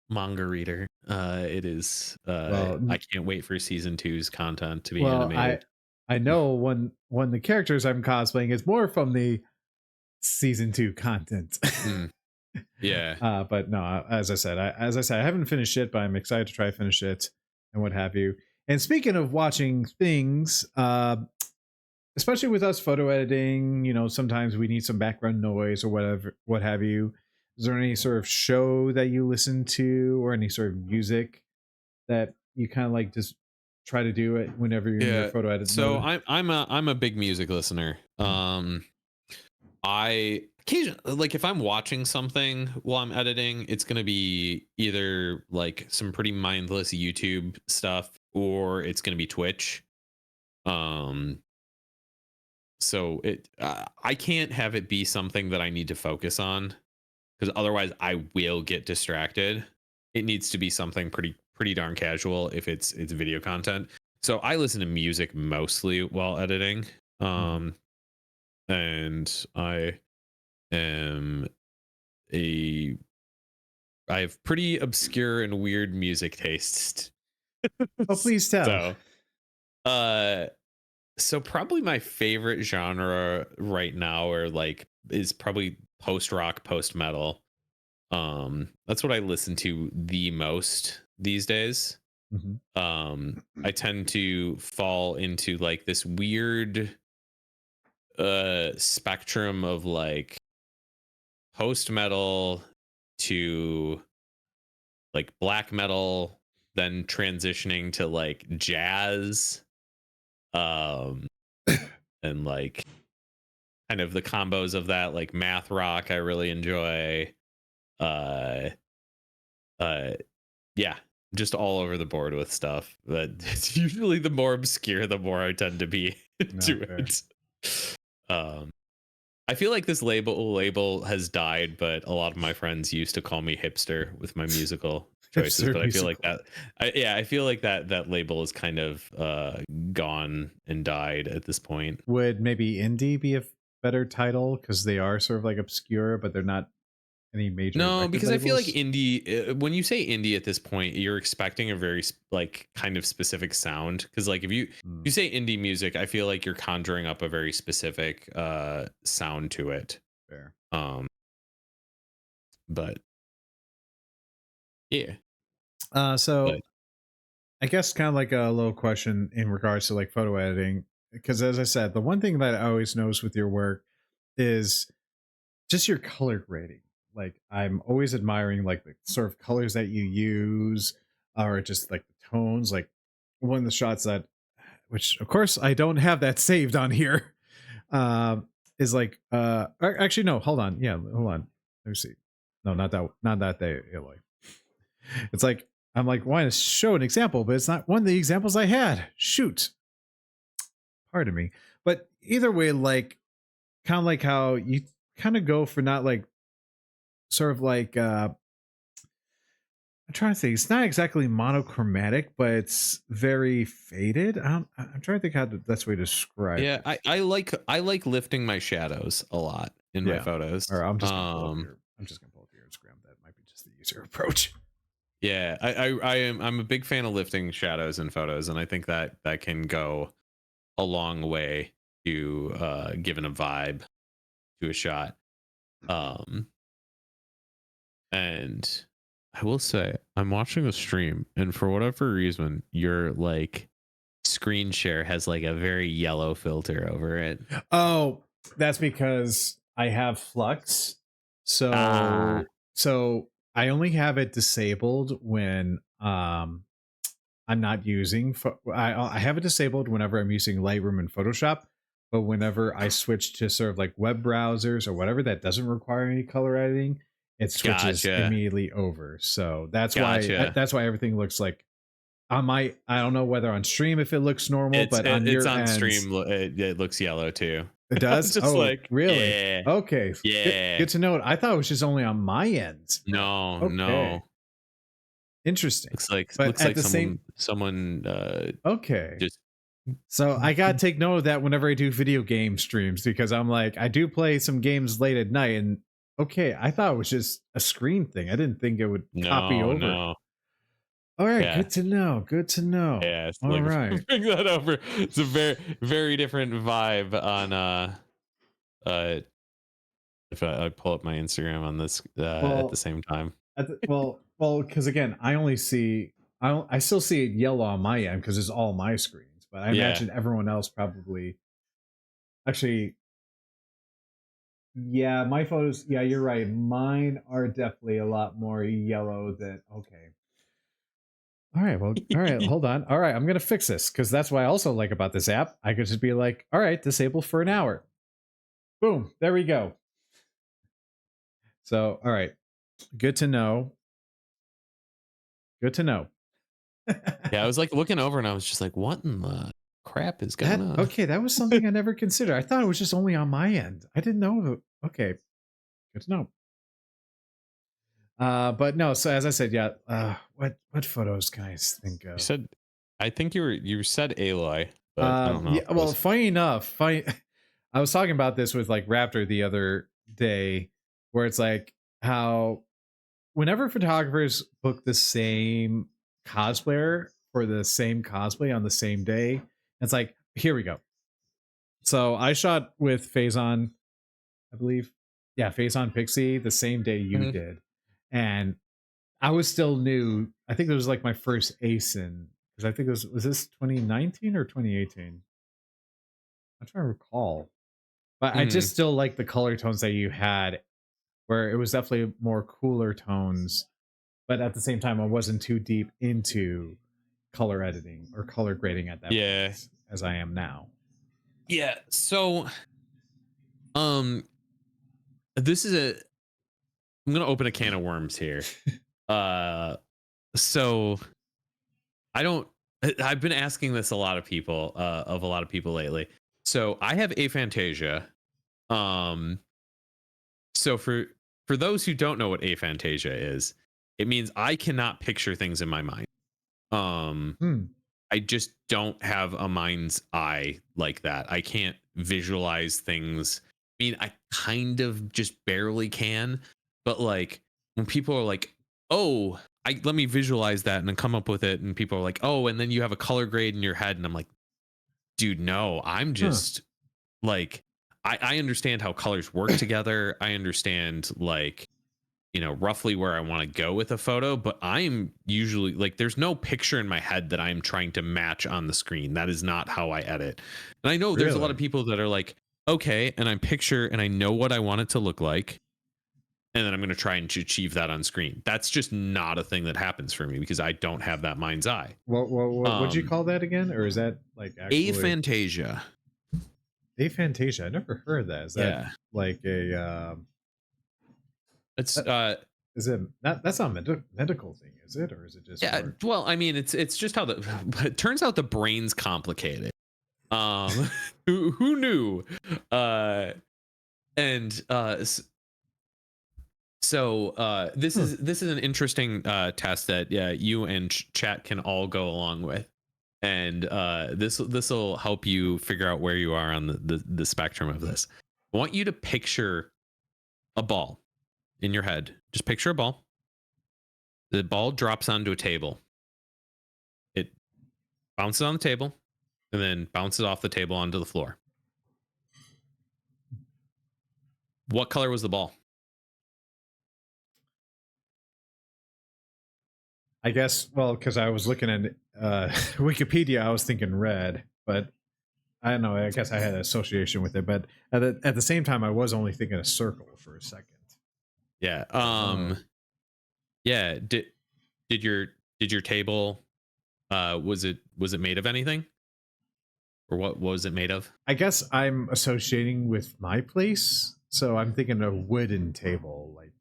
manga reader, it is well, I can't wait for season two's content to be well, animated. I know when the characters I'm cosplaying is more from the season 2 content. Mm, yeah. But no, as I said, I haven't finished it, but I'm excited to try to finish it and what have you. And speaking of watching things, especially with us photo editing, sometimes we need some background noise or whatever, what have you. Is there any sort of show that you listen to or any sort of music that you kind of like just try to do it whenever you're in your Yeah. photo edit So mode? I'm a big music listener. Mm. I occasionally, like, if I'm watching something while I'm editing, it's gonna be either like some pretty mindless YouTube stuff or it's gonna be Twitch. Um, so I can't have it be something that I need to focus on because otherwise I will get distracted. It needs to be something pretty darn casual if it's video content. So I listen to music mostly while editing. Mhm. And am a I have pretty obscure and weird music tastes. Oh, please tell. so uh so probably my favorite genre right now or like is probably post rock, post metal. That's what I listen to the most these days. Mhm. I tend to fall into like this weird spectrum of like post metal to like black metal, then transitioning to like jazz, um, and like kind of the combos of that, like math rock. I really enjoy. Uh, uh, yeah, just all over the board with stuff. But it's usually the more obscure, the more I tend to be No, into fair. it. Um, I feel like this label has died, but a lot of my friends used to call me hipster with my musical choices. Hipster But I feel like musical. that, I feel like that label is kind of gone and died at this point. Would maybe indie be a better title because they are sort of like obscure, but they're not any major No, record because I feel like labels? indie. When you say indie at this point, you're expecting a very like kind of specific sound. Because like if Mm, you say indie music, I feel like you're conjuring up a very specific sound to it. fair. Um, but yeah, So but I guess kind of like a little question in regards to like photo editing, because as I said, the one thing that I always notice with your work is just your color grading. Like I'm always admiring like the sort of colors that you use, or just like the tones. Like one of the shots that, which of course I don't have that saved on here, is like actually no, hold on, yeah, hold on. Let me see. No, not that day, Eloy. It's like I'm like wanting to show an example, but it's not one of the examples I had. Shoot, pardon me. But either way, like kind of like how you kind of go for not like sort of like I'm trying to think. It's not exactly monochromatic, but it's very faded. I'm trying to think how the best way to describe yeah, it. I like lifting my shadows a lot in my Yeah. Or photos. I'm just gonna pull up your. I'm just gonna pull up your Instagram. That might be just the easier approach. Yeah, I'm a big fan of lifting shadows in photos, and I think that that can go a long way to giving a vibe to a shot. Um, and I will say, I'm watching a stream, and for whatever reason, your like screen share has like a very yellow filter over it. Oh, that's because I have Flux. Ah, So I only have it disabled when I'm not using I have it disabled whenever I'm using Lightroom and Photoshop, but whenever I switch to sort of like web browsers or whatever that doesn't require any color editing, it switches gotcha, immediately over. So gotcha. that's why everything looks like on my I don't know whether on stream if it looks normal, but on It's your on ends stream. It looks yellow too. it does. Just Oh, like really? yeah, Okay, yeah. good to know. I thought it was just only on my end. No, Okay, no. interesting. But Looks at like the same, someone okay. just So I gotta take note of that whenever I do video game streams because I'm like I do play some games late at night and okay, I thought it was just a screen thing. I didn't think it would copy no, over. no. All right, Yeah. good to know. Good to know. Yeah, it's All like right. bring that over. It's a very different vibe on uh if I pull up my Instagram on this at the Well, same time. because again, I only see I still see it yellow on my end because it's all my screens, but I Yeah. imagine everyone else probably actually. Yeah, my photos. Yeah, you're right. Mine are definitely a lot more yellow than okay. All right, well, all right, hold on. All right, I'm gonna fix this because that's what I also like about this app. I could just be like, all right, disable for an hour. Boom, there we go. So, all right, good to know. Good to know. Yeah, I was like looking over and I was just like, what in the crap is going on? Okay, that was something I never considered. I thought it was just only on my end. I didn't know. Okay, good to know. But no. So as I said, yeah. What photos can I think You of? said, I think you said Aloy, but I don't know. Yeah. Well, funny enough, I was talking about this with like Raptor the other day, where it's like how whenever photographers book the same cosplayer for the same cosplay on the same day, it's like, here we go. So I shot with Phazon, I believe. Yeah, Phazon Pixie the same day you did. And I was still new. I think it was like my first ASIN because I think it was this 2019 or 2018? I'm trying to recall. But I just still like the color tones that you had, where it was definitely more cooler tones. But at the same time, I wasn't too deep into color editing or color grading at that point as I am now. Yeah. So, this is I'm gonna open a can of worms here. So I've been asking this a lot of people, of a lot of people lately. So I have aphantasia. Um, so for those who don't know what aphantasia is, it means I cannot picture things in my mind. I just don't have a mind's eye like that. I can't visualize things. I mean, I kind of just barely can, but like when people are like, "Oh, let me visualize that and then come up with it," and people are like, "Oh," and then you have a color grade in your head, and I'm like, "Dude, no, I'm just like, I understand how colors work together. I understand like roughly where I want to go with a photo, but I'm usually like, there's no picture in my head that I'm trying to match on the screen. That is not how I edit. And I know there's a lot of people that are like, okay, and I picture and I know what I want it to look like. And then I'm going to try and achieve that on screen. That's just not a thing that happens for me because I don't have that mind's eye. What'd you call that again? Or is that like actually aphantasia? Aphantasia. I never heard that. Is that like a it's is it that's not a medical thing, is it? Or is it just well, I mean, it's just how it turns out the brain's complicated. Who knew? So this is an interesting test that you and chat can all go along with, and this will help you figure out where you are on the spectrum of this. I want you to picture a ball in your head. Just picture a ball. The ball drops onto a table. It bounces on the table and then bounces off the table onto the floor. What color was the ball? I guess, well, because I was looking at Wikipedia, I was thinking red, but I don't know. I guess I had an association with it, but at the same time, I was only thinking a circle for a second. Yeah. Yeah. Did your table was it made of anything? Or what was it made of? I guess I'm associating with my place, so I'm thinking a wooden table. Like,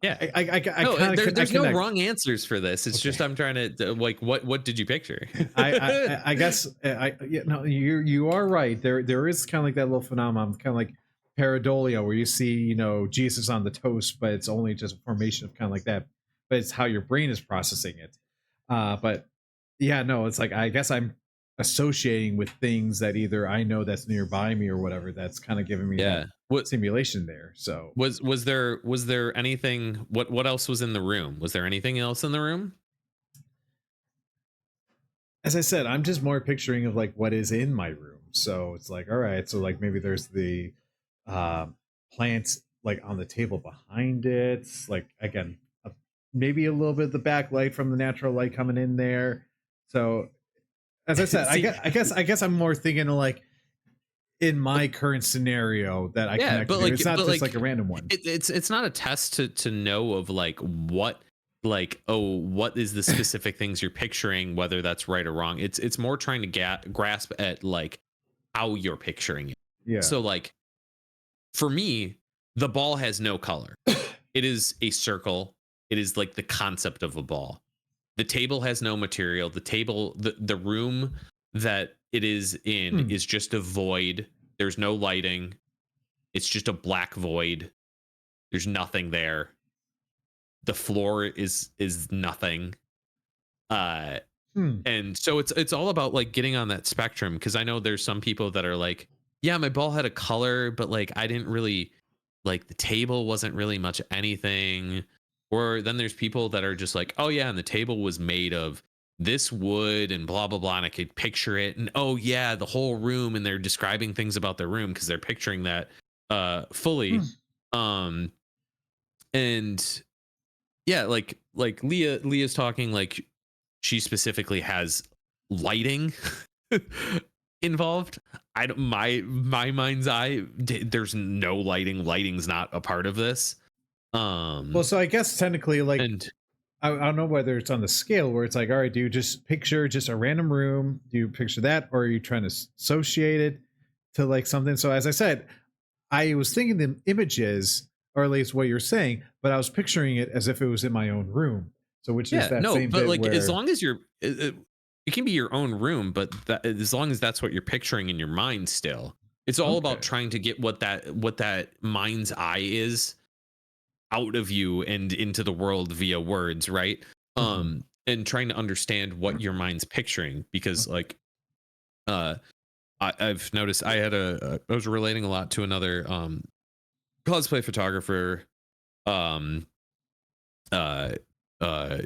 there's no wrong answers for this. It's just I'm trying to like what did you picture? I guess you are right. There is kind of like that little phenomenon, kind of like pareidolia, where you see Jesus on the toast, but it's only just a formation of kind of like that. But it's how your brain is processing it. But yeah, no, it's like I guess I'm associating with things that either I know that's nearby me or whatever. That's kind of giving me that simulation there. So was there anything? What else was in the room? Was there anything else in the room? As I said, I'm just more picturing of like what is in my room. So it's like, all right, so like maybe there's the plants like on the table behind it. Like again, maybe a little bit of the backlight from the natural light coming in there. So as I said, I guess I'm more thinking of like in my current scenario that I connect to. It's not just like a random one. It's not a test to know of like what like, oh, what is the specific things you're picturing, whether that's right or wrong. It's more trying to grasp at like how you're picturing it. Yeah. So like for me, the ball has no color. It is a circle. It is like the concept of a ball. The table has no material. The room that it is in Hmm. is just a void. There's no lighting. It's just a black void. There's nothing there. The floor is nothing. Uh Hmm. and so it's all about like getting on that spectrum, because I know there's some people that are like, yeah, my ball had a color, but like I didn't really like the table wasn't really much anything. Or then there's people that are just like, oh yeah, and the table was made of this wood and blah blah blah, and I could picture it, and oh yeah, the whole room, and they're describing things about their room because they're picturing that Hmm. fully. Um and yeah, like Leah's talking like she specifically has lighting involved. I don't, my mind's eye, there's no lighting. Lighting's not a part of this. Well, Um so I guess technically, like, and I don't know whether it's on the scale where it's like, all right, do you just picture just a random room? Do you picture that, or are you trying to associate it to like something? So, as I said, I was thinking the images, or at least what you're saying, but I was picturing it as if it was in my own room. So, which is yeah, that no, same but bit like as where, long as you're it can be your own room, but that, as long as that's what you're picturing in your mind still. It's all about okay, trying to get what that mind's eye is out of you and into the world via words, right? hmm, And trying to understand what your mind's picturing, because okay, like uh I've noticed I was relating a lot to another cosplay photographer, um uh uh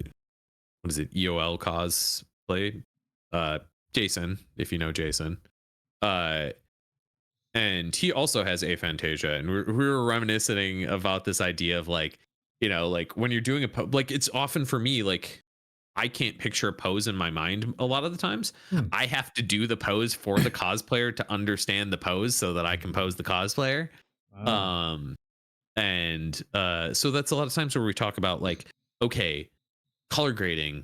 what is it, EOL cosplay, uh Jason, if you know Jason. uh and he also has aphantasia, and we were reminiscing about this idea of like, like when you're doing like it's often for me like I can't picture a pose in my mind a lot of the times. hmm, I have to do the pose for the cosplayer to understand the pose so that I can pose the cosplayer. ah, um and so that's a lot of times where we talk about like, okay, color grading.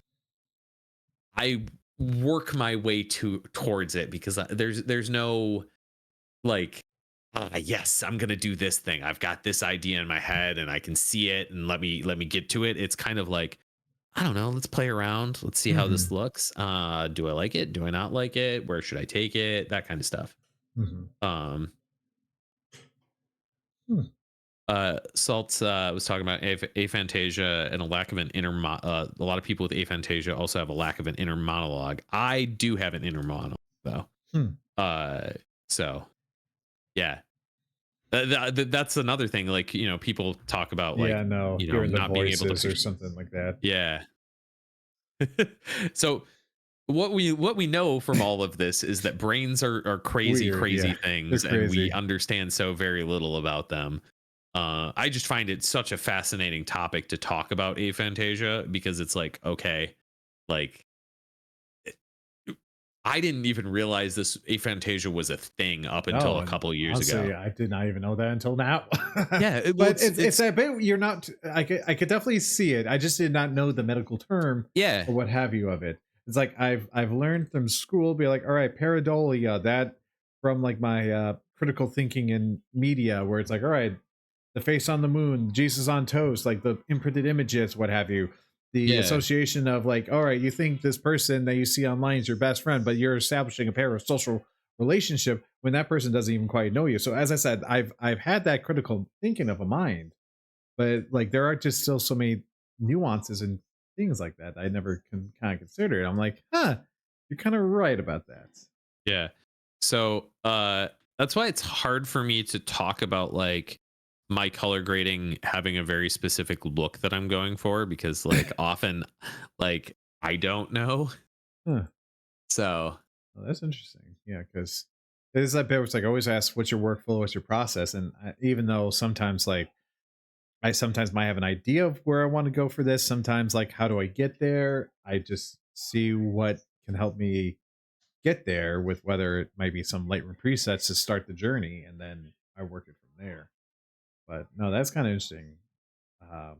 I work my way towards it because there's no like, yes, I'm gonna do this thing, I've got this idea in my head and I can see it, and let me get to it. It's kind of like, I don't know, let's play around, let's see how hmm, this looks. Do I like it, do I not like it, where should I take it, that kind of stuff. hmm, um hmm. Salt was talking about aphantasia and a lack of an a lot of people with aphantasia also have a lack of an inner monologue. I do have an inner monologue though. Hmm. uh so yeah. That's another thing. Like, people talk about like, Yeah, no, hearing the not being able to voices or picture. something like that. Yeah. So what we know from all of this is that brains are crazy, Weird, crazy yeah, they're things, and we crazy. understand so very little about them. I just find it such a fascinating topic to talk about aphantasia, because it's like, okay, like I didn't even realize this aphantasia was a thing up until No, a and couple years honestly, ago. I did not even know that until now. Yeah, well, But it's it's it's that bit you're not. I could definitely see it. I just did not know the medical term yeah, or what have you of it. It's like I've learned from school, be like, all right, pareidolia, that from like my critical thinking in media, where it's like, all right, the face on the moon, Jesus on toast, like the imprinted images, what have you. The yeah, association of like, all right, you think this person that you see online is your best friend, but you're establishing a parasocial relationship when that person doesn't even quite know you. So as I said, I've had that critical thinking of a mind, but like there are just still so many nuances and things like that I never can kind of consider it. I'm like, huh, you're kind of right about that. yeah. So that's why it's hard for me to talk about like my color grading having a very specific look that I'm going for, because like often like I don't know. Huh. So Well, that's interesting. Yeah, because there's that bit where it's like I always ask, "What's your workflow? What's your process?" And even though sometimes like I sometimes might have an idea of where I want to go for this, sometimes like how do I get there? I just see what can help me get there with whether it might be some Lightroom presets to start the journey, and then I work it from there. But no, that's kind of interesting. Um,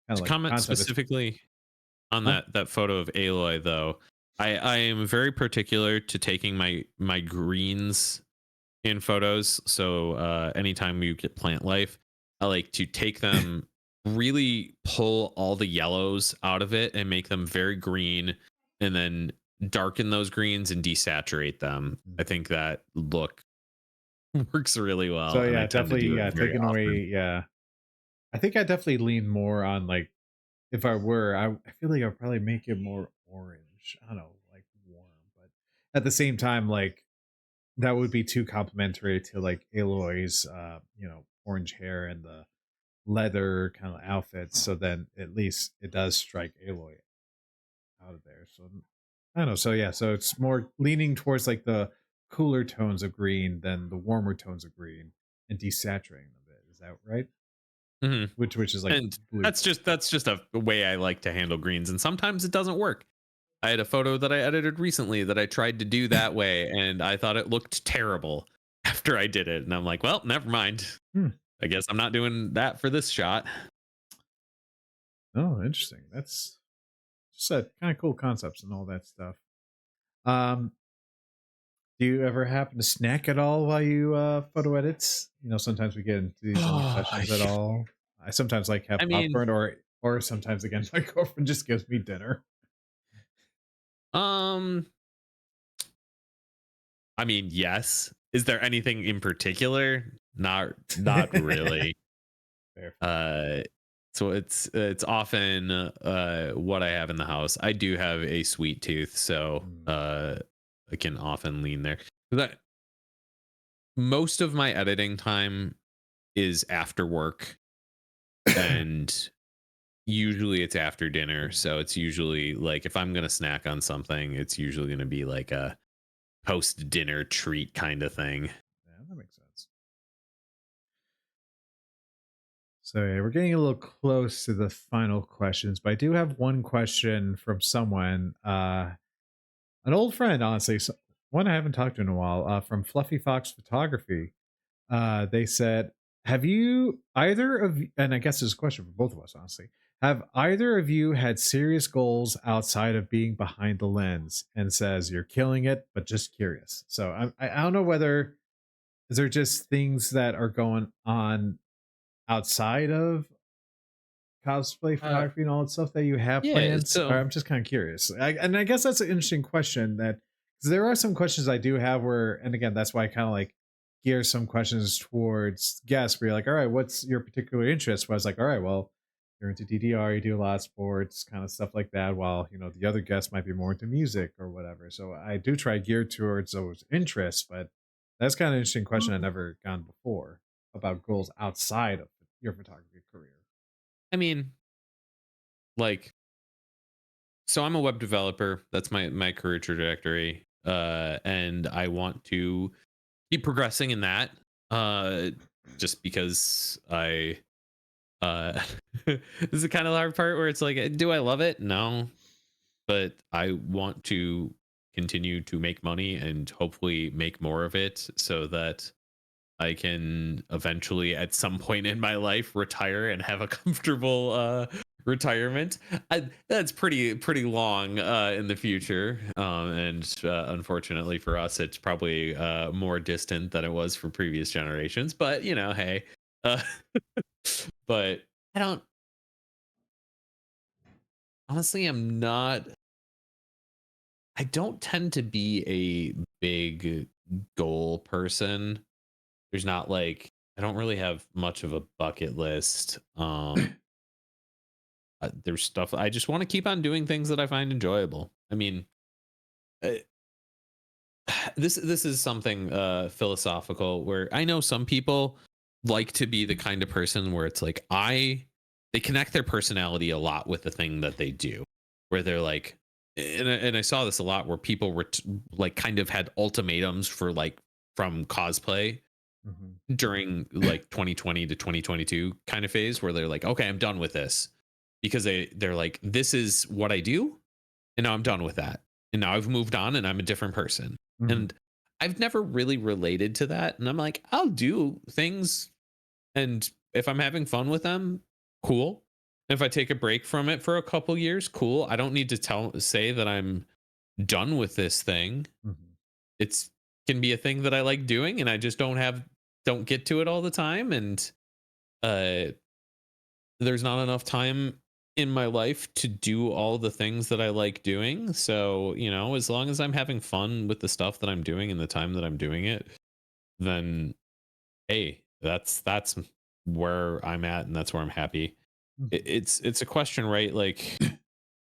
kind of To like comment concept is, specifically on huh? that photo of Aloy, though, I am very particular to taking my greens in photos. So anytime you get plant life, I like to take them, really pull all the yellows out of it and make them very green, and then darken those greens and desaturate them. I Mm. think that look works really well, So and I yeah, tend to definitely, do it yeah, very taking often. away, yeah. I think I definitely lean more on like, if I were, I feel like I'd probably make it more orange. I don't know, like warm, but at the same time, like that would be too complimentary to like Aloy's, orange hair and the leather kind of outfits. So then at least it does strike Aloy out of there. So I don't know. So yeah, so it's more leaning towards like the cooler tones of green than the warmer tones of green and desaturating a bit. Is that right? Mhm. Which is like And blue that's color. just a way I like to handle greens, and sometimes it doesn't work. I had a photo that I edited recently that I tried to do that way, and I thought it looked terrible after I did it, and I'm like, well, never mind. Hmm. I guess I'm not doing that for this shot. Oh, interesting. That's just a kind of cool concepts and all that stuff. Um, do you ever happen to snack at all while you photo edits? Sometimes we get into these little Oh, questions at all. I sometimes like have I mean, popcorn, or sometimes again my girlfriend just gives me dinner. um, yes. Is there anything in particular? Not really. Fair, fair. Uh, so it's often what I have in the house. I do have a sweet tooth, so Mm. I can often lean there. That most of my editing time is after work, and usually it's after dinner. Mm. So it's usually like if I'm gonna snack on something, it's usually gonna be like a post dinner treat kind of thing. Yeah, that makes sense. So yeah, we're getting a little close to the final questions, but I do have one question from someone, an old friend, honestly, one I haven't talked to in a while, from Fluffy Fox Photography. They said, "Have you either of?" And I guess this is a question for both of us, honestly. Have either of you had serious goals outside of being behind the lens? And says you're killing it, but just curious. So I don't know whether is there just things that are going on outside of cosplay Uh, photography and all that stuff that you have yeah. plans? Or So I'm just kind of curious. And I guess that's an interesting question that, because there are some questions I do have where, and again, that's why I kind of like gear some questions towards guests where you're like, all right, what's your particular interest? Where I was like, all right, well, you're into DDR, you do a lot of sports, kind of stuff like that, while, the other guests might be more into music or whatever. So I do try gear towards those interests, but that's kind of an interesting question I never gotten before about goals outside of your photography career. I mean, like, so I'm a web developer. That's my career trajectory. And I want to keep progressing in that. Uh, just because this is the kind of hard part where it's like, do I love it? No, but I want to continue to make money and hopefully make more of it so that I can eventually, at some point in my life, retire and have a comfortable retirement. That's pretty long in the future, and unfortunately for us, it's probably more distant than it was for previous generations. But hey, uh, but I don't honestly. I'm not. I don't tend to be a big goal person. There's not like I don't really have much of a bucket list. There's stuff I just want to keep on doing things that I find enjoyable. I mean, uh, this is something philosophical where I know some people like to be the kind of person where it's like they connect their personality a lot with the thing that they do, where they're like, and I saw this a lot where people were like kind of had ultimatums for like from cosplay Mhm. during like 2020 to 2022 kind of phase where they're like, okay, I'm done with this because they're like, this is what I do, and now I'm done with that, and now I've moved on, and I'm a different person, Mhm. and I've never really related to that, and I'm like, I'll do things, and if I'm having fun with them, cool. If I take a break from it for a couple years, cool. I don't need to say that I'm done with this thing. Mhm. It's can be a thing that I like doing, and I just don't get to it all the time, and uh there's not enough time in my life to do all the things that I like doing. So, as long as I'm having fun with the stuff that I'm doing and the time that I'm doing it, then hey, that's where I'm at, and that's where I'm happy. Mhm. It's a question, right? Like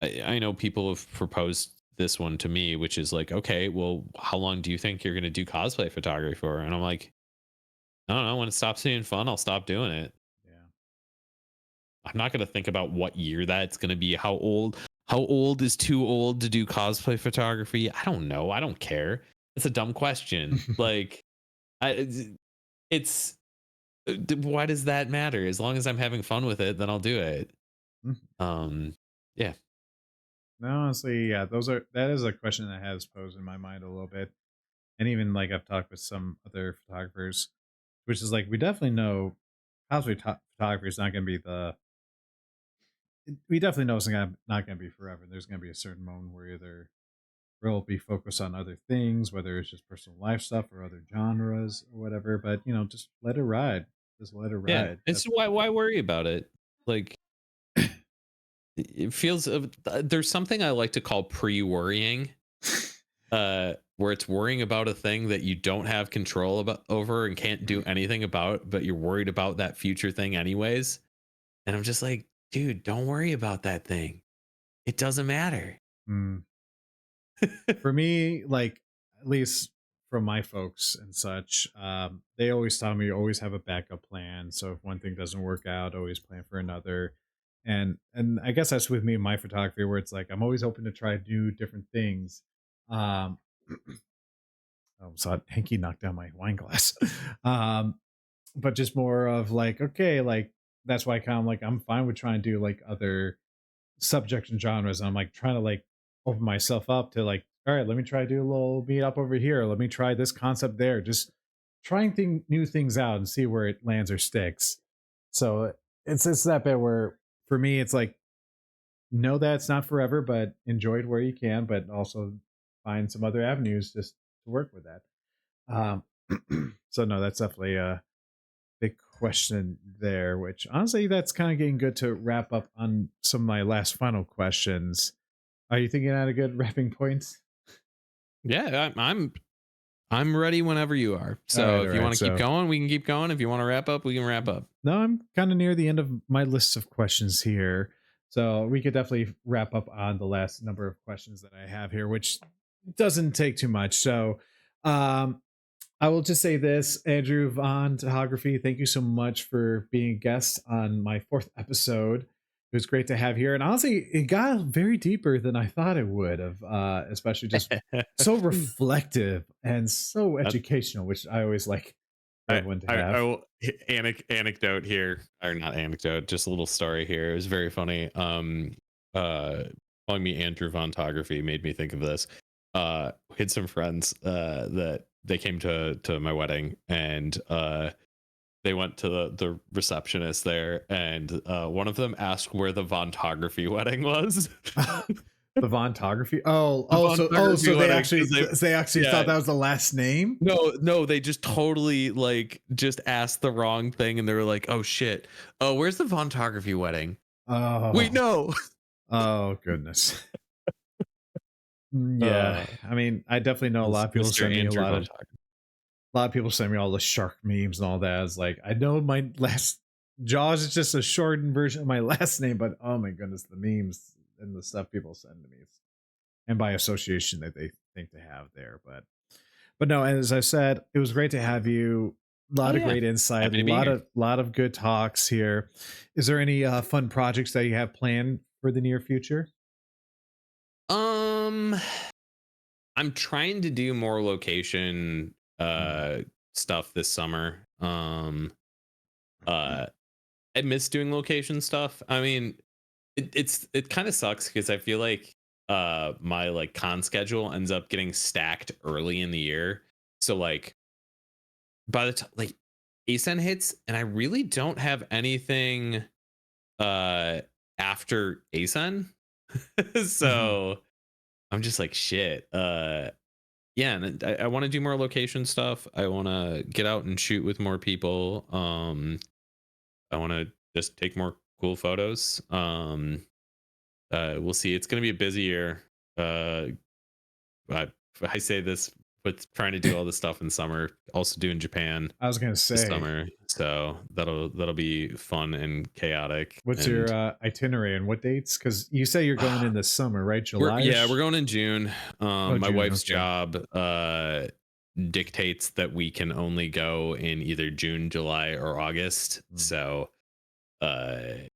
I know people have proposed this one to me, which is like, okay, well, how long do you think you're going to do cosplay photography for? And I'm like, I don't know. When it stops being fun, I'll stop doing it. Yeah. I'm not going to think about what year that's going to be. How old is too old to do cosplay photography? I don't know. I don't care. It's a dumb question. Like, it's why does that matter? As long as I'm having fun with it, then I'll do it. Mhm. Um, yeah, No, honestly, yeah, that is a question that has posed in my mind a little bit. And even like I've talked with some other photographers, which is like we definitely know photography is not going to be we definitely know it's not going to be forever. There's going to be a certain moment where either we'll be focused on other things, whether it's just personal life stuff or other genres or whatever. But just let it ride. Just let it yeah. ride. It's why worry about it? Like, it feels there's something I like to call pre-worrying, where it's worrying about a thing that you don't have control about over and can't do anything about, but you're worried about that future thing anyways. And I'm just like, dude, don't worry about that thing. It doesn't matter. Mm. For me, like at least from my folks and such, they always tell me always have a backup plan. So if one thing doesn't work out, always plan for another. And I guess that's with me in my photography, where it's like I'm always open to try new different things. Um, I saw Hanky knock down my wine glass. um, but just more of like, okay, like that's why I kind of like I'm fine with trying to do like other subjects and genres. And I'm like trying to like open myself up to like, all right, let me try to do a little meet up over here. Let me try this concept there. Just trying new things out and see where it lands or sticks. So it's that bit where for me it's like know that it's not forever, but enjoy it where you can, but also find some other avenues just to work with that. So no, that's definitely a big question there, which honestly that's kind of getting good to wrap up on some of my last final questions. Are you thinking at a good wrapping point? Yeah, I'm ready whenever you are. All So right, all if you right. want to keep So going, we can keep going. If you want to wrap up, we can wrap up. no, I'm kind of near the end of my list of questions here. So we could definitely wrap up on the last number of questions that I have here, which doesn't take too much. So um I will just say this, Andrew Vontography, thank you so much for being a guest on my fourth episode. It was great to have here. And honestly, it got very deeper than I thought it would have, especially just so reflective and so That- educational, which I always like for everyone to I have. will anecdote here, or not anecdote, just a little story here. It was very funny. Uh, Calling me Andrew Vontography made me think of this. We had some friends that they came to my wedding, and they went to the receptionist there, and one of them asked where the Vontography wedding was. The Vontography. The So Vontography they wedding, actually because they, they actually thought yeah. that was the last name. No, they just totally like just asked the wrong thing, and they were like, "Oh shit! Oh, where's the Vontography wedding?" Wait, Oh, no. oh goodness. Yeah, Uh, I mean, I definitely know a lot of people Mr. send me Andrew Vontography. a lot of people send me all the shark memes and all that. It's like I know my last Jaws is just a shortened version of my last name, but oh my goodness, the memes and the stuff people send to me, and by association that they think to have there. But no, as I said, it was great to have you. A Oh lot of yeah, great insight, a happy to be here. lot of good talks here. Is there any fun projects that you have planned for the near future? Um, I'm trying to do more location Mm. stuff this summer. Uh, I miss doing location stuff. I mean, it kind of sucks because I feel like my like con schedule ends up getting stacked early in the year. So like by the time like ASEN hits, and I really don't have anything after ASEN. Mhm. So I'm just like, shit. Yeah, and I want to do more location stuff. I want to get out and shoot with more people. I want to just take more cool photos. We'll see. It's going to be a busy year. Uh, I I say this with trying to do all this stuff in summer, also doing Japan I was gonna this say, summer. So that'll be fun and chaotic. what's your And itinerary and what dates? Because you say you're going in the summer, right? we're July-ish? going in June. Oh, My June. wife's Okay. job dictates that we can only go in either June, July, or August. Mm. So uh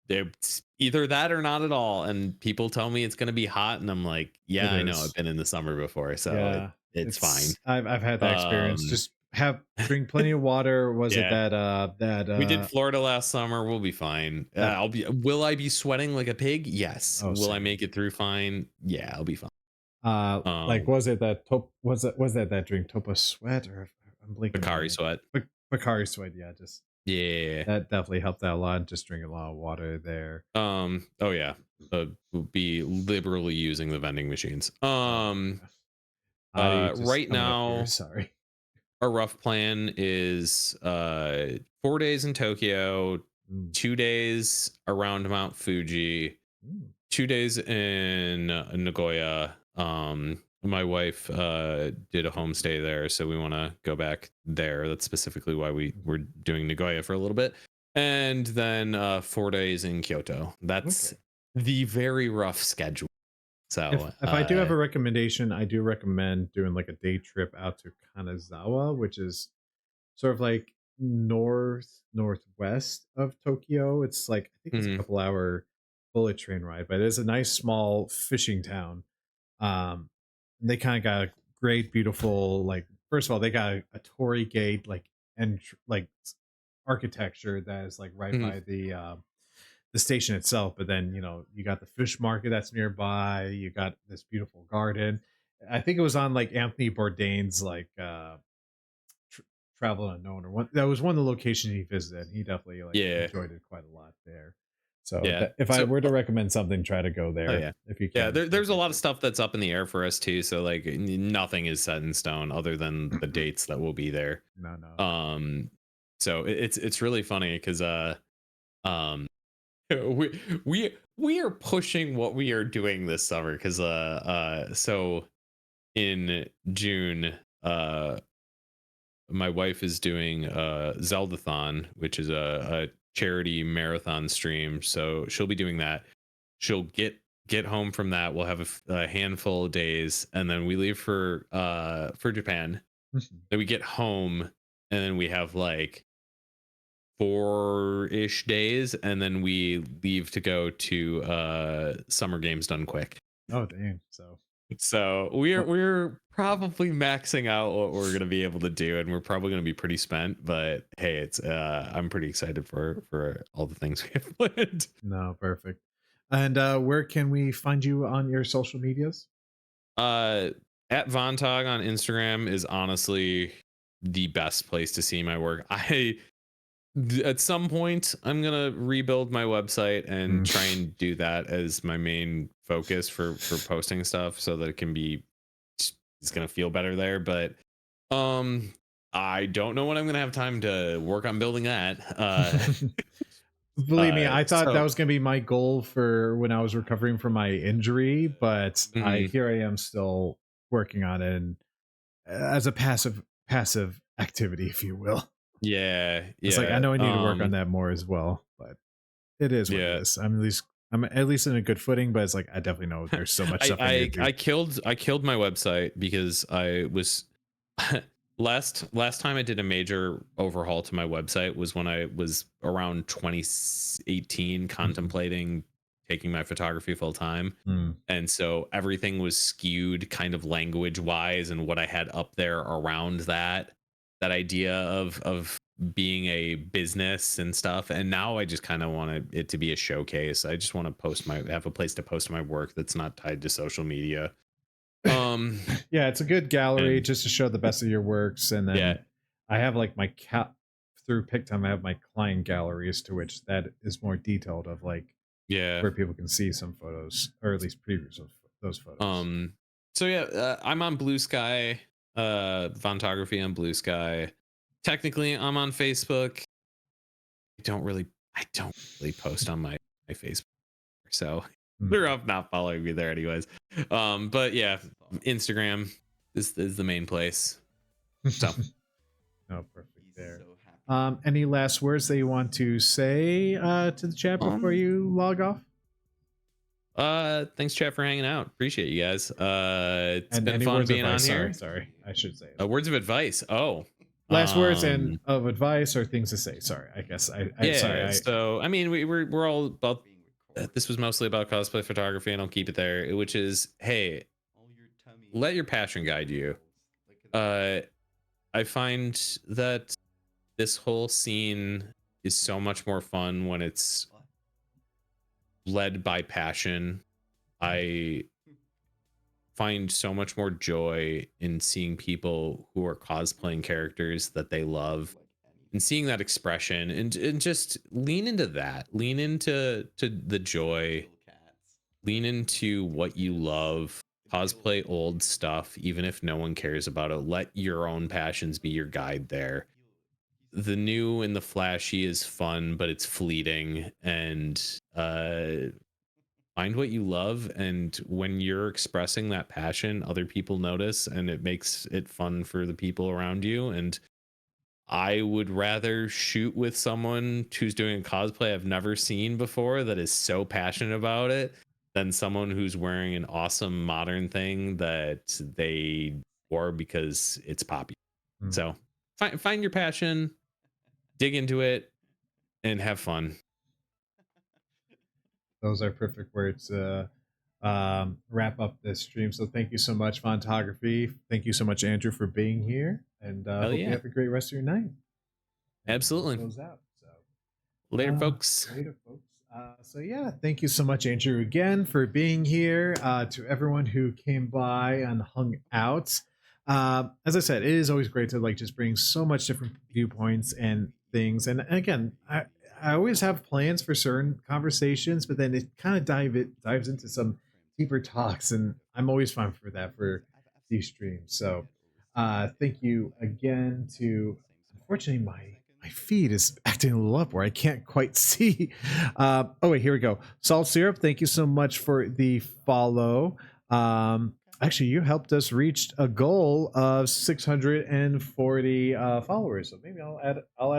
it's either that or not at all. And people tell me it's gonna be hot, and I'm like, It yeah, I know. I've is. been in the summer before, so Yeah. it's fine. I've had that experience. Um Just drink plenty of water. Was it yeah. We did that Florida last summer. We'll be fine. that Will I be sweating like a pig? Yes. oh Will I same. make it through fine? Yeah, I'll be fine. Like Um was it that was that drink Topa Sweat or I'm blinking on the Bakari name. sweat. Bakari Sweat, yeah, just Yeah. that definitely helped out a lot. Just drinking a lot of water there. Oh yeah. We'll be liberally using the vending machines. Oh yeah. I just Right coming up here. now Sorry. our rough plan is 4 days in Tokyo, Mm, 2 days around Mount Fuji, mm, 2 days in Nagoya. My wife did a homestay there, so we want to go back there. That's specifically why we mhm. were doing Nagoya for a little bit, and then 4 days in Kyoto. That's Okay. the very rough schedule. So If I do have a recommendation, I do recommend doing like a day trip out to Kanazawa, which is sort of like northwest of Tokyo. It's like I think it's a mhm, couple-hour bullet train ride, but it's a nice small fishing town. Um, they kind of got a great, beautiful, like first of all, they got a torii gate and like architecture that is like right mhm, by the station itself. But then you got the fish market that's nearby. You got this beautiful garden. I think it was on like Anthony Bourdain's like tr- travel unknown or one that was one of the locations he visited. He definitely like yeah, enjoyed it quite a lot there. So yeah. that if I So were to recommend something, try to go oh there yeah. if you Yeah, can for a there's a day lot of trip. stuff that's up in the air for us too. So like nothing is set in stone other than the dates that will be there. No, no. Um, so it's really funny because um we are pushing what we are doing this summer because so in June my wife is doing Zeldathon, which is a charity marathon stream. So she'll be doing that. She'll get home from that. We'll have a handful of days, and then we leave for Japan. Mhm. Then we get home, and then we have like 4-ish days, and then we leave to go to Summer Games Done Quick. Oh, dang. So, So we're well, we're probably maxing out what we're gonna be able to do, and we're probably gonna be pretty spent. But hey, it's I'm pretty excited for all the things we have planned. no, perfect. And where can we find you on your social medias? Uh, at Vontog on Instagram is honestly the best place to see my work. At some point I'm gonna rebuild my website and Mm. try and do that as my main focus for posting stuff, so that it can be it's gonna feel better there. But Um, I don't know when I'm gonna have time to work on building that. Believe me, I thought that So was going to be my goal for when I was recovering from my injury, but I mhm, here I am still working on it and, as a passive activity, if you will. yeah, It's like I yeah, know I need to work on that more as well, but it is what it yeah. is. I'm at least in a good footing, but it's like I definitely know there's so much I stuff I need to do. I killed my website because I was last time I did a major overhaul to my website was when I was around 2018 Mhm. contemplating taking my photography full time. Mm. And so everything was skewed kind of language wise, and what I had up there around that idea of being a business and stuff. And now I just kind of want it to be a showcase. I just want to have a place to post my work that's not tied to social media. Um Yeah, it's a good gallery and just to show the best of your works, and yeah. then I have like my through PicTime, I have my client galleries to which that is more detailed of like Yeah. where people can see some photos or at least previews of those photos. Um. So yeah, I'm on Blue Sky. Vontography on Blue Sky. Technically, I'm on Facebook. I don't really post on my Facebook, so Hmm. they're up not following me there anyways. But yeah, Instagram is the main place. So No, perfect there. Any last words that you want to say to the chat before um you log off? thanks chat for hanging out. Appreciate you guys. It's And been any fun words of being on advice? here. Sorry, I should say as well. Words of advice. Oh, Last words and um of advice or things to say. Sorry, I guess I sorry. yeah. So I mean, we're all about. This was mostly about cosplay photography, and I'll keep it there. Which is, hey, let your passion guide you. Uh, I find that this whole scene is so much more fun when it's led by passion. I find so much more joy in seeing people who are cosplaying characters that they love and seeing that expression and just lean into that. Lean into the joy. Lean into what you love. Cosplay old stuff, even if no one cares about it. Let your own passions be your guide there. The new and the flashy is fun, but it's fleeting. And find what you love, and when you're expressing that passion, other people notice, and it makes it fun for the people around you. And I would rather shoot with someone who's doing a cosplay I've never seen before that is so passionate about it than someone who's wearing an awesome modern thing that they wore because it's popular. Hmm. So find your passion, dig into it, and have fun. Those are perfect words to wrap up this stream. So thank you so much, Photography. Thank you so much, Andrew, for being here. And Hell hope you yeah. have a great rest of your night. And we'll Absolutely. close out. So Later, folks. later, folks. So yeah, thank you so much, Andrew, again for being here. To everyone who came by and hung out. As I said, it is always great to like just bring so much different viewpoints and things. And again, I always have plans for certain conversations, but then it kind of dives into some deeper talks, and I'm always fine for that for these streams. So thank you again to. Unfortunately, my feed is acting a little up where I can't quite see. Oh wait, here we go. Salt syrup. Thank you so much for the follow. Actually, you helped us reach a goal of 640 followers. So maybe I'll add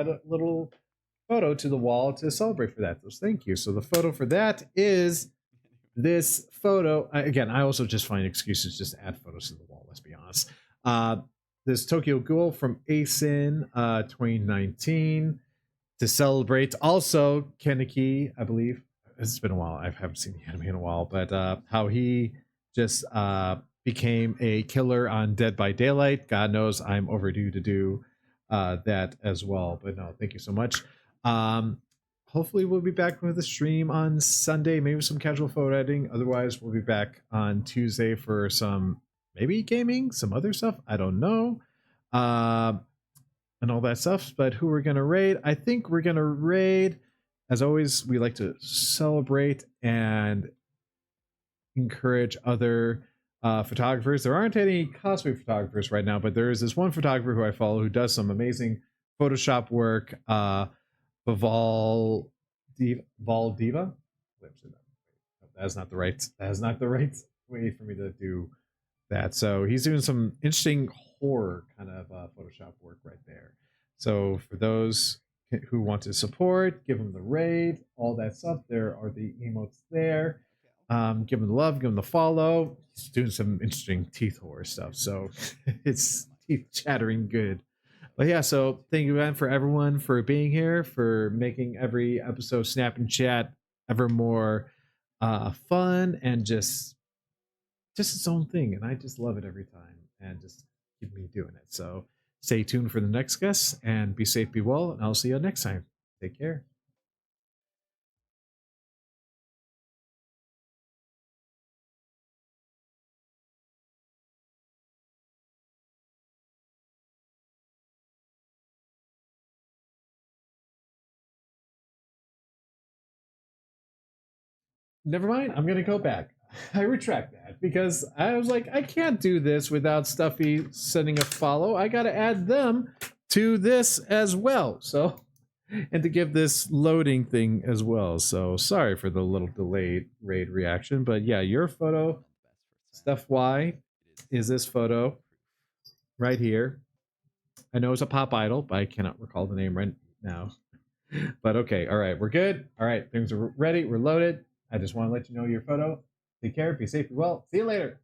a little photo to the wall to celebrate for that. So thank you. So the photo for that is this photo. Again, I also just find excuses just to add photos to the wall. Let's be honest. Uh, this Tokyo Ghoul from ASIN 2019 to celebrate. Also, Kaneki, I believe. It's been a while. I haven't seen the anime in a while, but how he just became a killer on Dead by Daylight. God knows I'm overdue to do that as well. But no, thank you so much. Um, hopefully, we'll be back with a stream on Sunday, maybe some casual photo editing. Otherwise, we'll be back on Tuesday for some maybe gaming, some other stuff. I don't know. And all that stuff. But who we're going to raid? I think we're going to raid. As always, we like to celebrate and encourage other photographers. There aren't any cosplay photographers right now, but there is this one photographer who I follow who does some amazing Photoshop work. Val Diva. That is not the right. That is not the right way for me to do that. So he's doing some interesting horror kind of Photoshop work right there. So for those who want to support, give him the raid, all that stuff. There are the emotes there. Give him the love, give him the follow. He's doing some interesting teeth horror stuff. So it's teeth chattering good. But yeah, so thank you again for everyone for being here, for making every episode Snap and Chat ever more fun and just its own thing, and I just love it every time, and just keep me doing it. So stay tuned for the next guest, and be safe, be well, and I'll see you next time. Take care. never mind. I'm gonna go back. I retract that because I was like, I can't do this without Stuffy sending a follow. I gotta add them to this as well. So, and to give this loading thing as well. So sorry for the little delayed raid reaction, but yeah, your photo, Stuff Y, is this photo right here. I know it's a pop idol, but I cannot recall the name right now. But okay, all right, we're good. All right, things are ready. We're loaded. I just want to let you know your photo. Take care. Be safe. Be well. See you later.